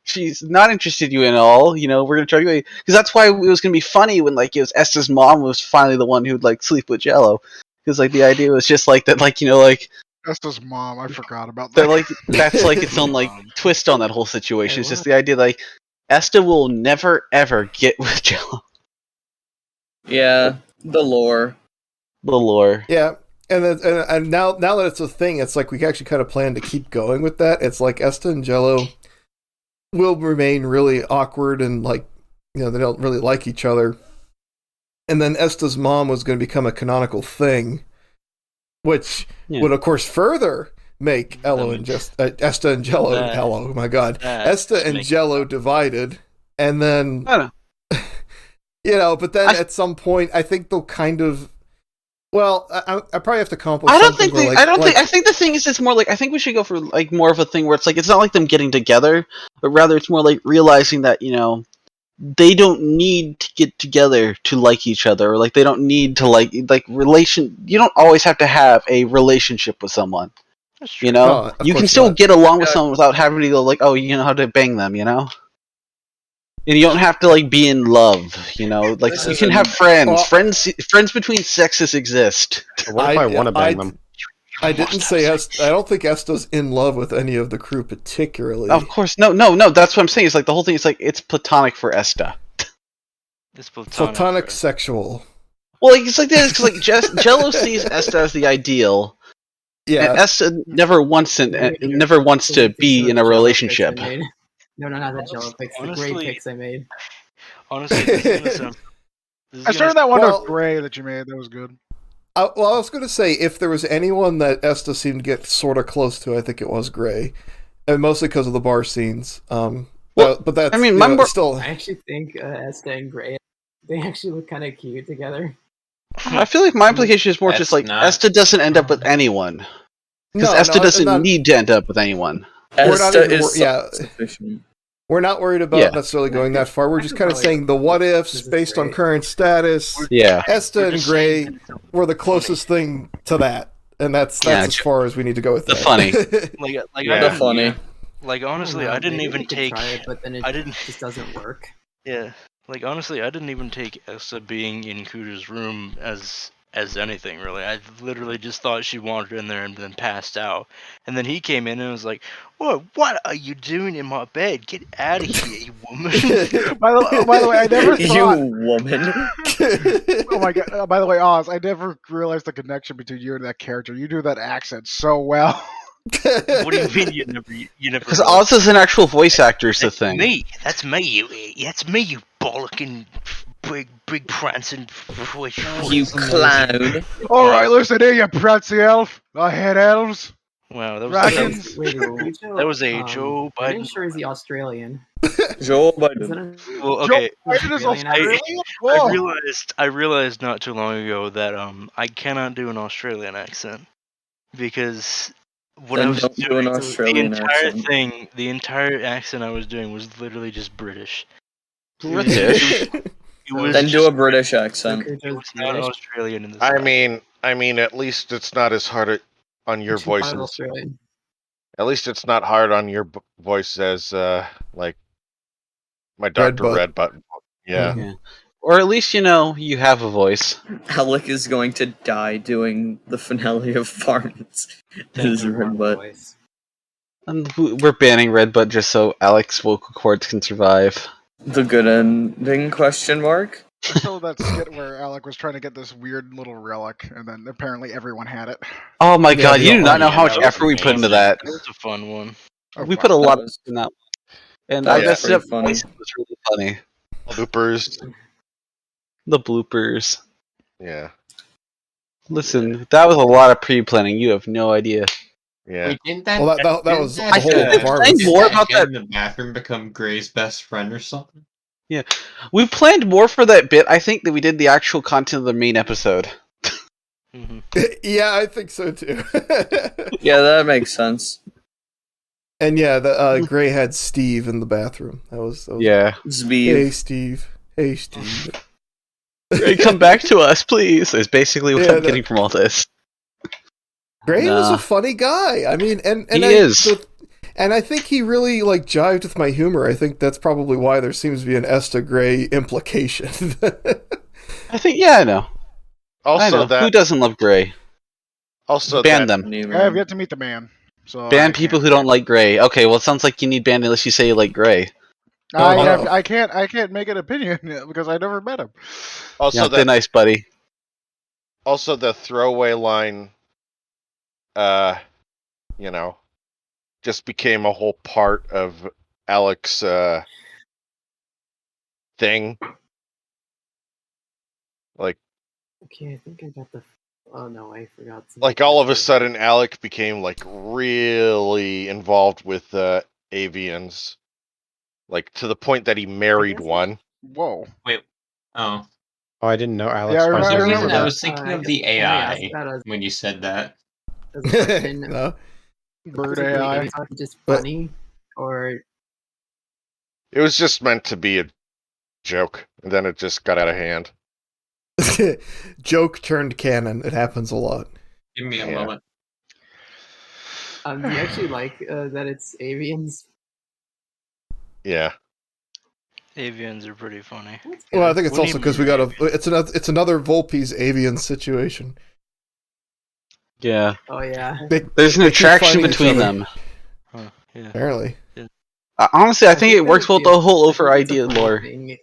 She's not interested in you at all. We're going to try to because that's why it was going to be funny when it was Esta's mom was finally the one who'd sleep with Jello, because the idea was just that Esta's mom, I forgot about that. That's its own twist on that whole situation. It's just the idea Esta will never ever get with Jello. Yeah, the lore. Yeah, and now that it's a thing, it's we actually kind of plan to keep going with that. It's Esta and Jello will remain really awkward and they don't really like each other. And then Esta's mom was going to become a canonical thing, which would, of course, further make Esta and Jello. Oh my God, Esta and Jello divided, and then I don't know. But then at some point, I think they'll kind of. Well, I probably have to accomplish. I think the thing is, it's more I think we should go for more of a thing where it's not them getting together, but rather it's more realizing that they don't need to get together to like each other, or they don't need to relation. You don't always have to have a relationship with someone. You can still get along with someone without having to go oh, you know how to bang them, and you don't have to be in love. You can have friends. Friends between sexes exist. What if I want to bang them? I didn't say I don't think Esta's in love with any of the crew particularly. Of course, no. That's what I'm saying. It's the whole thing. It's it's platonic for Esta. It's platonic sexual. Well, it's this because Jello sees Esta as the ideal. Yeah, and Esta never wants to be in a relationship. No, not the Jello picks. The Gray picks I made. Honestly, I started that one with Gray that you made. That was good. I was going to say, if there was anyone that Esta seemed to get sort of close to, I think it was Gray, and mostly because of the bar scenes. But that's still. I actually think Esta and Gray, they actually look kind of cute together. I feel my implication is more just Esta doesn't end up with anyone, because Esta doesn't need to end up with anyone. We're not worried about necessarily going that far. We're just kind of saying the what ifs based on current status. Yeah, Esta and Gray were the closest thing to that, and that's as far as we need to go with that. The funny, the funny. Honestly, I didn't even take. Try it, but then it just doesn't work. Yeah, honestly, I didn't even take Esta being in Kuda's room as anything really. I literally just thought she wandered in there and then passed out. And then he came in and was like, "What are you doing in my bed? Get out of here, you woman!" by the way, I never thought you woman. Oh my God! By the way, Oz, I never realized the connection between you and that character. You do that accent so well. What do you mean you never? Because Oz is an actual voice actor, is the thing. That's me. That's me. You bollocking. Big prancing you clown. Alright, listen here, you prancy elf. I hate elves. Wow, that was Dragons. Wait, that was a Joe I'm Biden. sure is he Australian? Joe Is that Biden. a Well, okay. Joe Biden is Australian Australian. accent? I realized not too long ago that I cannot do an Australian accent because what I Then was don't do an doing, the Australian entire accent. thing, the entire accent I was doing was literally just British. British? It was Then do just a British accent. Joker It does was not British. Australian in this. I mean, at least it's not as hard on your She thought it was voices. Australian. At least it's not hard on your voice as like my Dr. Butt. Red Button. Yeah. Yeah. Or at least, you have a voice. Alec is going to die doing the finale of Farm's. His red butt. And we're banning Red Butt just so Alex's vocal cords can survive. The good ending? Question mark. I saw that skit where Alec was trying to get this weird little relic, and then apparently everyone had it. Oh my Yeah, god, we you all- do not know yeah, how much that was effort we put into amazing. that. That was a fun one. We put a That lot was- in that. And that I was messed it up pretty funny. twice. It was really funny. Bloopers. The bloopers. Yeah. Listen, that was a lot of pre-planning. You have no idea. Yeah. Wait, didn't that? Well, that didn't was the that, whole I Varmints. more about kid that- in the bathroom become Gray's best friend or something? We planned more for that bit, I think, than we did the actual content of the main episode. Mm-hmm. Yeah, I think so too. Yeah, that makes sense. And yeah, the Gray had Steve in the bathroom. That was Yeah. Hey Zbeev. Steve. Hey Steve. Hey, come back to us, please. Is basically what Yeah, I'm getting from all this. Gray was Nah. a funny guy. I mean, and He is. And I think he really jived with my humor. I think that's probably why there seems to be an Esta Gray implication. I think, yeah, I know. I know. Also Who doesn't love Gray? Also Ban that them. I have yet to meet the man. So Ban people who don't like Gray. Okay, well, it sounds like you need banned unless you say you like Gray. I can't make an opinion because I never met him. Also Yeah, thin ice, buddy. Also the throwaway line just became a whole part of Alec's thing. Like Okay, I think I got the. Oh no, I forgot. like all of a sudden Alec became like really involved with avians. Like to the point that he married one. Whoa. Wait. Oh. Oh, I didn't know Alex. Yeah, I For some remember reason, that. I was thinking of the AI when you said that. No. Bird Wait, AI. is it just funny, or It was just meant to be a joke, and then it just got out of hand. Joke turned canon. It happens a lot. Give me a Yeah. moment. do you actually like that it's avians? Yeah. Avians are pretty funny. Well, I think it's What do also you because we mean? got it's another Volpe's avian situation. Yeah. Oh yeah. There's an they keep attraction finding each between other. them. Huh, yeah. Apparently. Honestly, I think it that works well would with be the whole I think over it's a idea funny lore. thing.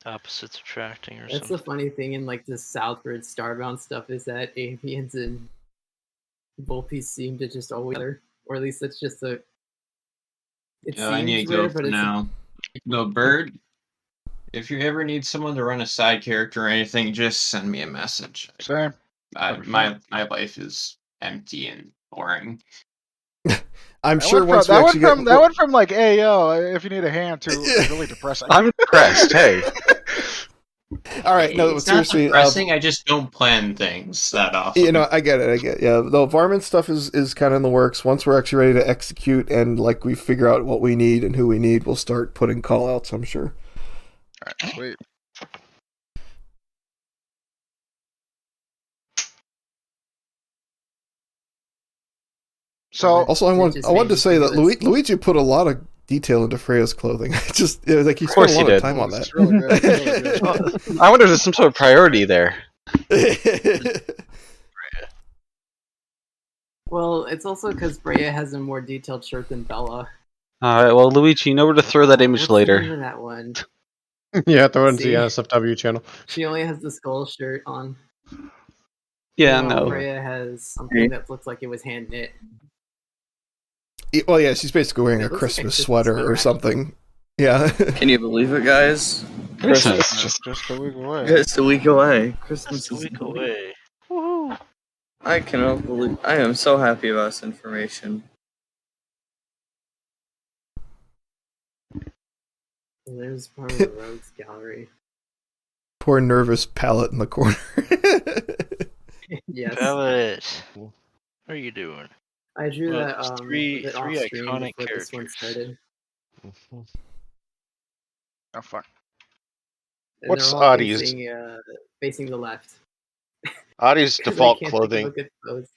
Opposites attracting or That's something. the funny thing in like the Southbird Starbound stuff is that avians and Volpes seem to just always, or at least it's just a. It I need seems to go weird, for but it's now. No, Bird, if you ever need someone to run a side character or anything, just send me a message. Same. My life is empty and boring. I'm sure once we that actually went get that went from like Ayo, if you need a hand, to really depressing. I'm depressed. Hey. all right. No, It's not seriously. depressing. I just don't plan things that often. I get it. Yeah, the varmint stuff is kind of in the works. Once we're actually ready to execute and like we figure out what we need and who we need, we'll start putting call outs, I'm sure. Alright, sweet. So Also, I wanted to say that Luigi put a lot of detail into Freya's clothing. Just like he spent a lot of time on that. It's really good. It's really good. I wonder if there's some sort of priority there. well, it's also because Freya has a more detailed shirt than Bella. Alright, well, Luigi, you know where to throw that image What's the later. name of that one? Yeah, throw it into See? the NSFW channel. She only has the skull shirt on. Yeah, Meanwhile, no. Freya has something that looks like it was hand knit. Well, yeah, she's basically wearing It a looks like Christmas Christmas sweater sweater, or something. Yeah. Can you believe it, guys? Christmas. Just a week away. It's a week away. Christmas Just a is week away. Woohoo! I cannot believe. I am so happy about this information. There's part of the rogues gallery. Poor nervous Pallet in the corner. Yes. Pallet, what are you doing? I drew Well, that there's three off stream iconic before this one characters. started. Oh fuck. And What's they're all Audie's facing the left. Audie's 'Cause I default can't think of clothing? a good pose.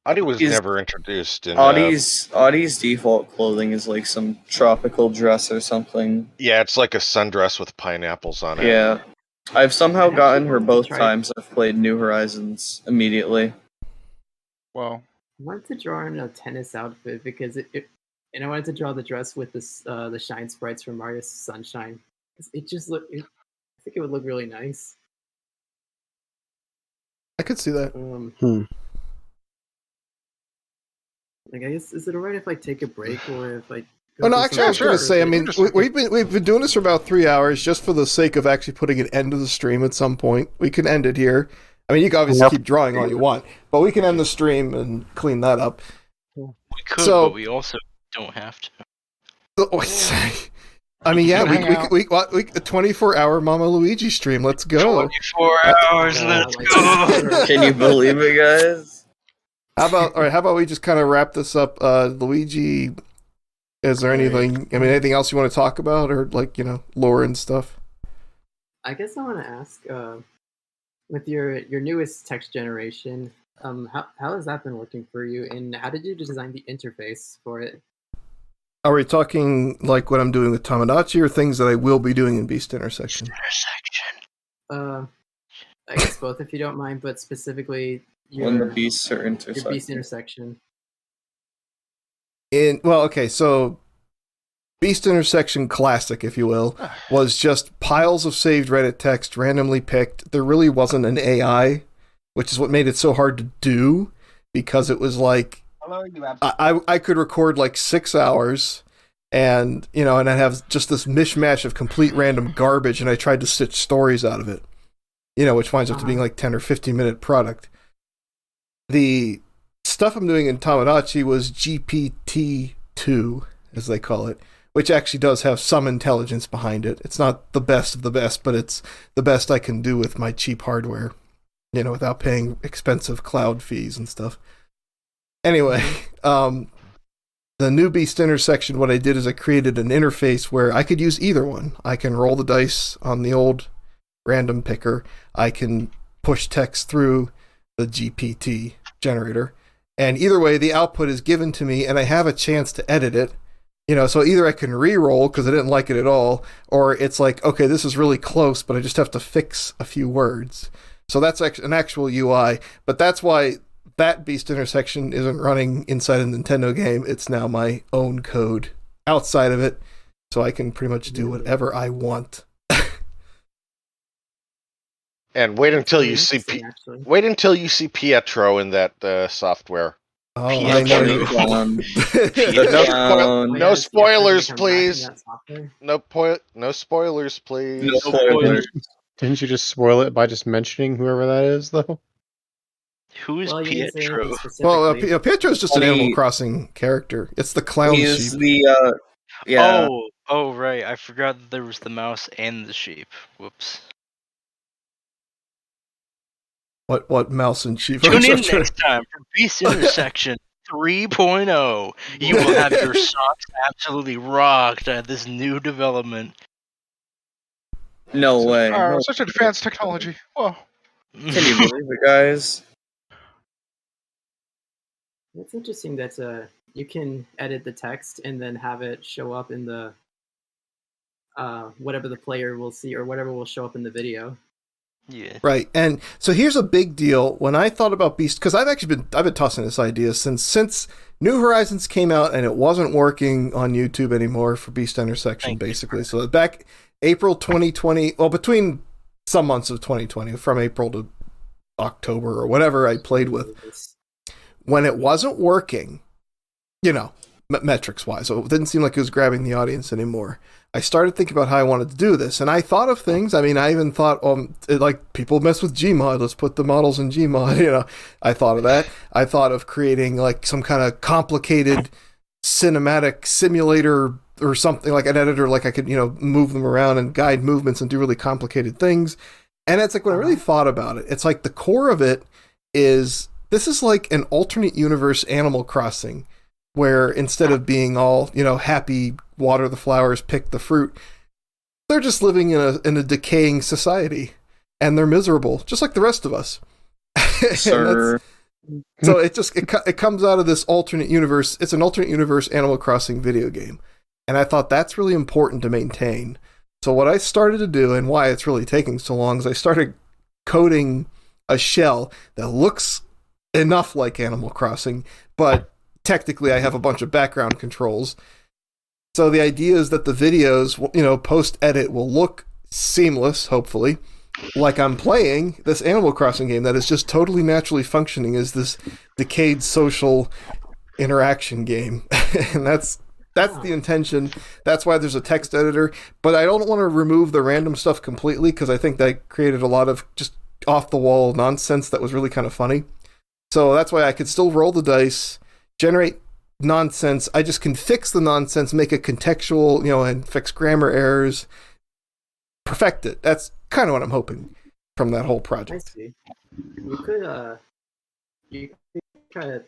Audie was Is- never introduced in. Audie's default clothing is like some tropical dress or something. Yeah, it's like a sundress with pineapples on it. Yeah. I've somehow I gotten actually her wanted to both try- times I've played New Horizons immediately. Well, I wanted to draw in a tennis outfit because and I wanted to draw the dress with this the shine sprites from Mario Sunshine. It just I think it would look really nice. I could see that. Like, I guess, is it alright if I take a break or if I? Oh no, actually, I was going to say. I mean, we've been doing this for about 3 hours, just for the sake of actually putting an end to the stream at some point. We can end it here. I mean, you can obviously keep drawing all you want, but we can end the stream and clean that up. We could, So- but we also don't have to. I mean, yeah, Hang out. we a 24-hour Mama Luigi stream. Let's go. 24 hours, let's go! Can you believe it, guys? How about we just kind of wrap this up? Luigi, is there anything? I mean, anything else you want to talk about, or like lore and stuff? I guess I want to ask, with your newest text generation, how has that been working for you, and how did you design the interface for it? Are we talking like what I'm doing with Tamagotchi, or things that I will be doing in Beast Intersection? I guess both, if you don't mind, but specifically When the beasts are your intersecting. Beast Intersection. So Beast Intersection Classic, if you will, was just piles of saved Reddit text randomly picked. There really wasn't an AI, which is what made it so hard to do, because it was like I could record like 6 hours and and I'd have just this mishmash of complete random garbage, and I tried to stitch stories out of it, which winds up to being like 10 or 15 minute product. The stuff I'm doing in Tamagotchi was GPT-2, as they call it, which actually does have some intelligence behind it. It's not the best of the best, but it's the best I can do with my cheap hardware, without paying expensive cloud fees and stuff. Anyway, the new Beast Intersection, what I did is I created an interface where I could use either one. I can roll the dice on the old random picker. I can push text through the GPT generator. And either way, the output is given to me, and I have a chance to edit it. So either I can re-roll because I didn't like it at all, or it's like, okay, this is really close, but I just have to fix a few words. So that's an actual UI, but that's why that Beast Intersection isn't running inside a Nintendo game. It's now my own code outside of it, so I can pretty much do whatever I want. And wait until you see Pietro in that software. Oh, I know. No spoilers, please. No spoilers, please. No spoilers. Didn't you just spoil it by just mentioning whoever that is, though? Who is Pietro? Well, Pietro's just an Animal Crossing character. It's the clown sheep. Yeah. Oh, right. I forgot that there was the mouse and the sheep. Whoops. What mouse and sheep? Tune in next time for Beast Intersection 3.0. You will have your socks absolutely rocked at this new development. No way. Oh, such advanced technology. Whoa. Can you believe it, guys? It's interesting that you can edit the text and then have it show up in the whatever the player will see, or whatever will show up in the video. Yeah. Right. And so here's a big deal. When I thought about Beast, because I've been tossing this idea since New Horizons came out, and it wasn't working on YouTube anymore for Beast Intersection, basically. So back April 2020, well, between some months of 2020, from April to October or whatever I played with, when it wasn't working, metrics wise. So it didn't seem like it was grabbing the audience anymore. I started thinking about how I wanted to do this, and I thought of things. I mean, I even thought, like, people mess with Gmod. Let's put the models in Gmod. You know, I thought of that. I thought of creating like some kind of complicated cinematic simulator or something, like an editor, like I could, you know, move them around and guide movements and do really complicated things. And it's like when I really thought about it, it's like the core of it is this is like an alternate universe Animal Crossing, where instead of being all, you know, happy, water the flowers, pick the fruit, they're just living in a decaying society, and they're miserable, just like the rest of us. Sir. So it comes out of this alternate universe. It's an alternate universe Animal Crossing video game, and I thought that's really important to maintain. So what I started to do, and why it's really taking so long, is I started coding a shell that looks enough like Animal Crossing, but technically I have a bunch of background controls. So the idea is that the videos, you know, post-edit will look seamless, hopefully, like I'm playing this Animal Crossing game that is just totally naturally functioning as this decayed social interaction game. And that's the intention. That's why there's a text editor. But I don't want to remove the random stuff completely, because I think that created a lot of just off-the-wall nonsense that was really kind of funny. So that's why I could still roll the dice, generate nonsense. I just can fix the nonsense, make it contextual, you know, and fix grammar errors, perfect it. That's kind of what I'm hoping from that whole project. I see. You could try to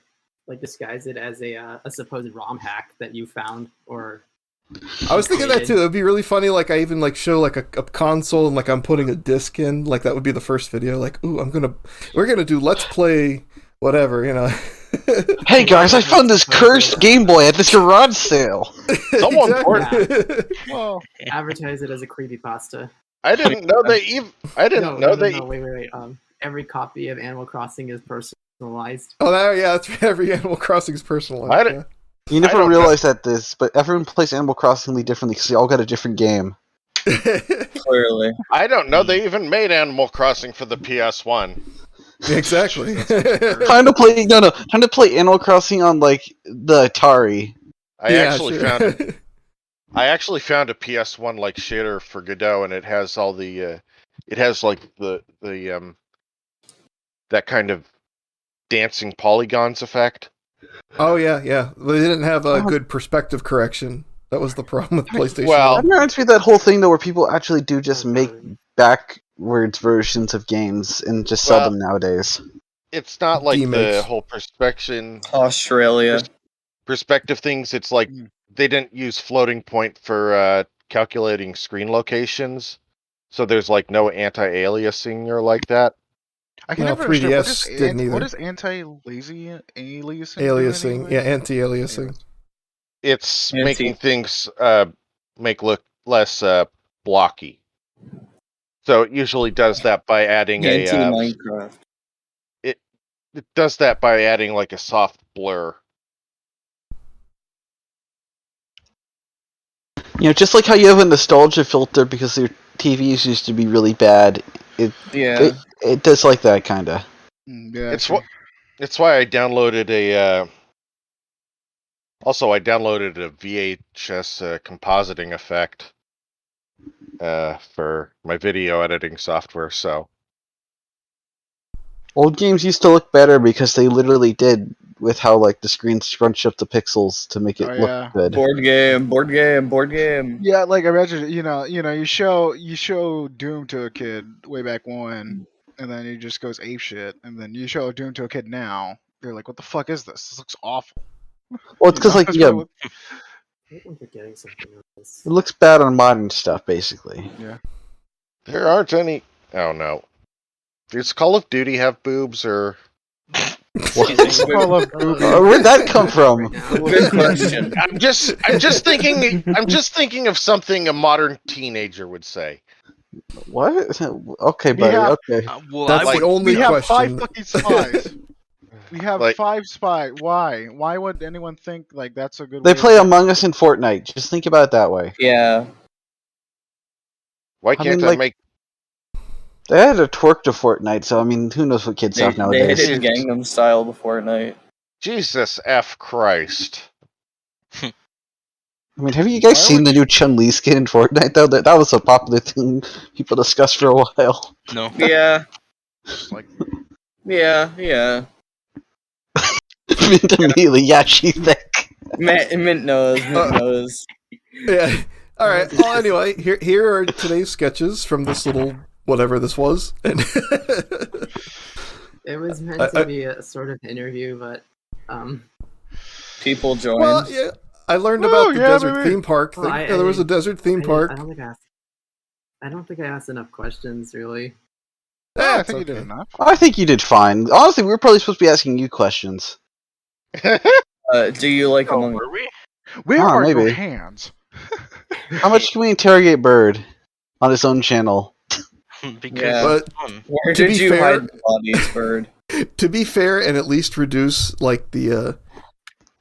like disguise it as a supposed ROM hack that you found, or I was thinking that too. It'd be really funny. Like I even like show like a console and like I'm putting a disc in. Like that would be the first video. Like, ooh, we're gonna do Let's Play whatever, you know. Hey guys, I found this cursed Game Boy at this garage sale. Someone Well, advertise it as a creepypasta. I didn't know they Wait. Every copy of Animal Crossing is personalized. Oh, that's every Animal Crossing is personalized. You never realized but everyone plays Animal Crossing differently because they all got a different game. Clearly. I don't know they even made Animal Crossing for the PS1. Exactly. Time to play Animal Crossing on like the Atari. I actually found a PS1 like shader for Godot, and it has all the it has like the that kind of dancing polygons effect. Oh yeah. They didn't have a good perspective correction. That was the problem with PlayStation. Well, I've never seen that whole thing though, where people actually do just make backwards versions of games and just sell them nowadays. It's not like the whole perspective things. It's like they didn't use floating point for calculating screen locations, so there's like no anti-aliasing or like that. I can never understand what is anti-aliasing? Aliasing, yeah, anti-aliasing. It's making things look less blocky. So it usually does that by adding Minecraft. It does that by adding like a soft blur. You know, just like how you have a nostalgia filter because your TVs used to be really bad. It does like that kinda. Yeah. It's why I downloaded a. Also, I downloaded a VHS compositing effect for my video editing software. So old games used to look better because they literally did with how like the screen scrunched up the pixels to make it look good. Board game. Yeah, like imagine you show Doom to a kid way back when, and then he just goes ape shit, and then you show Doom to a kid now, they're like, "What the fuck is this? This looks awful." Well, it's because I'm forgetting something else. It looks bad on modern stuff, basically. Yeah. There aren't any. Oh no. Does Call of Duty have boobs or? Where'd that come from? Good question. I'm just thinking of something a modern teenager would say. What? Okay, buddy. Okay. That's the only we have question. 5 fucking spies. We have 5 spies. Why? Why would anyone think like that's a good? They play Among Us in Fortnite. Just think about it that way. Yeah. Why can't I make? They had to twerk to Fortnite, so I mean, who knows what kids have nowadays? They hit Gangnam Style before Fortnite. Jesus F. Christ. I mean, have you guys seen the new Chun-Li skin in Fortnite, though? That was a popular thing people discussed for a while. No. Yeah. Like, yeah. Mint immediately, yeah, she's thick. Mint knows. Yeah. All right. Well, anyway, here are today's sketches from this little whatever this was. And It was meant to be a sort of interview, but people joined. Well, yeah, I learned about the desert theme park thing. Well, There was a desert theme park. I don't think I asked enough questions, really. I think you did enough. I think you did fine. Honestly, we were probably supposed to be asking you questions. Do you like Among Us? Were we? Where are your maybe. hands? How much can we interrogate Bird on his own channel? Because Yeah. But Where to did be you fair- hide the bodies, Bird? To be fair, and at least reduce like the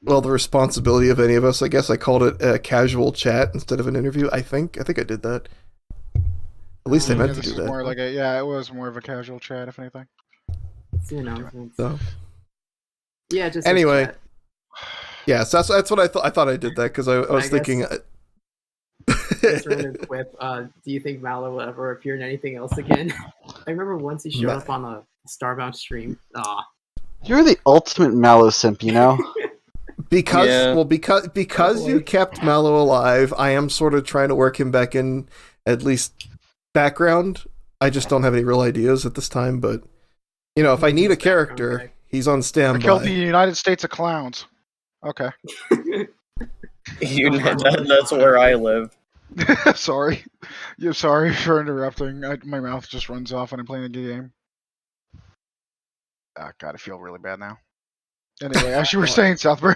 responsibility of any of us, I guess I called it a casual chat instead of an interview. I think I did that. At least I meant to This do is that. more like it was more of a casual chat, if anything. It's the announcements. So Yeah, just anyway, chat. yes, that's what I thought. I thought I did that because I was thinking. Just random quip. Do you think Mallow will ever appear in anything else again? I remember once he showed up on a Starbound stream. You're the ultimate Mallow simp, you know? Because you kept Mallow alive, I am sort of trying to work him back in, at least background. I just don't have any real ideas at this time, but if I need a character, he's on I standby. killed the United States of Clowns. Okay. That's where I live. Sorry. Sorry for interrupting. My mouth just runs off when I'm playing a game. God, I feel really bad now. Anyway, as you were saying, Southbird.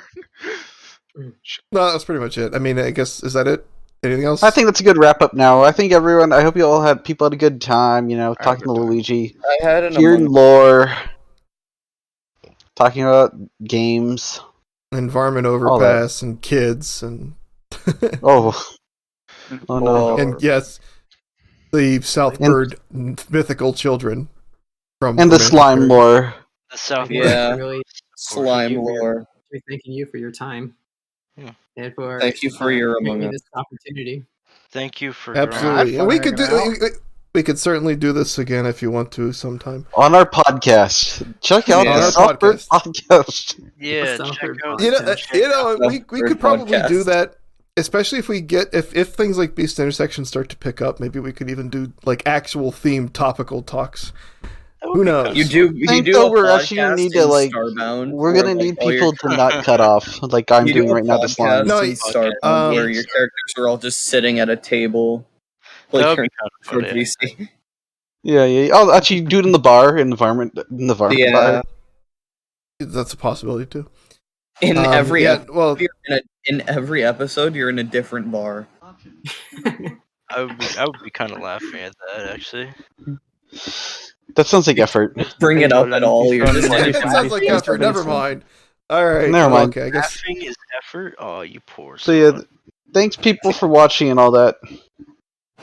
No, that's pretty much it. I mean, I guess, is that it? Anything else? I think that's a good wrap up now. I hope you all had a good time, talking to Luigi. I had an hearing lore, talking about games. Environment overpass and kids and oh no. And yes, the Southbird mythical children from the slime lore. The Southbird. Yeah. Really Slime lore. We're thanking you for your time. Yeah. And for Thank you for your giving Among me Us. this opportunity. Thank you for absolutely. And we could certainly do this again if you want to sometime on our podcast. Check out the Southbird podcast. Yeah, check out. we could probably do that, especially if we get if things like Beast Intersection start to pick up. Maybe we could even do like actual themed topical talks. Who knows? You do. We're actually gonna need to We're gonna need people to not cut off like I'm doing right now. This line. No, where your characters are all just sitting at a table. That would be kind of GC. Yeah. I'll actually do it in the bar, in the varmint, Yeah. bar. That's a possibility too. In every episode, you're in a different bar. I would be kind of laughing at that actually. That sounds like effort. Bring it up at all. You're just it sounds like effort. Never mind. All right. Never mind. Okay, I guess. Laughing is effort. Oh, you poor. So yeah, thanks people for watching and all that.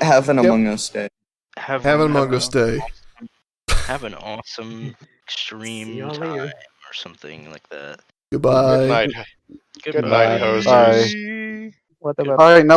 Have an Among Us day. Have an Among Us day. Have an awesome extreme time or something like that. Goodbye. Good night. Good night, hosts. Bye. Whatever. All right, now.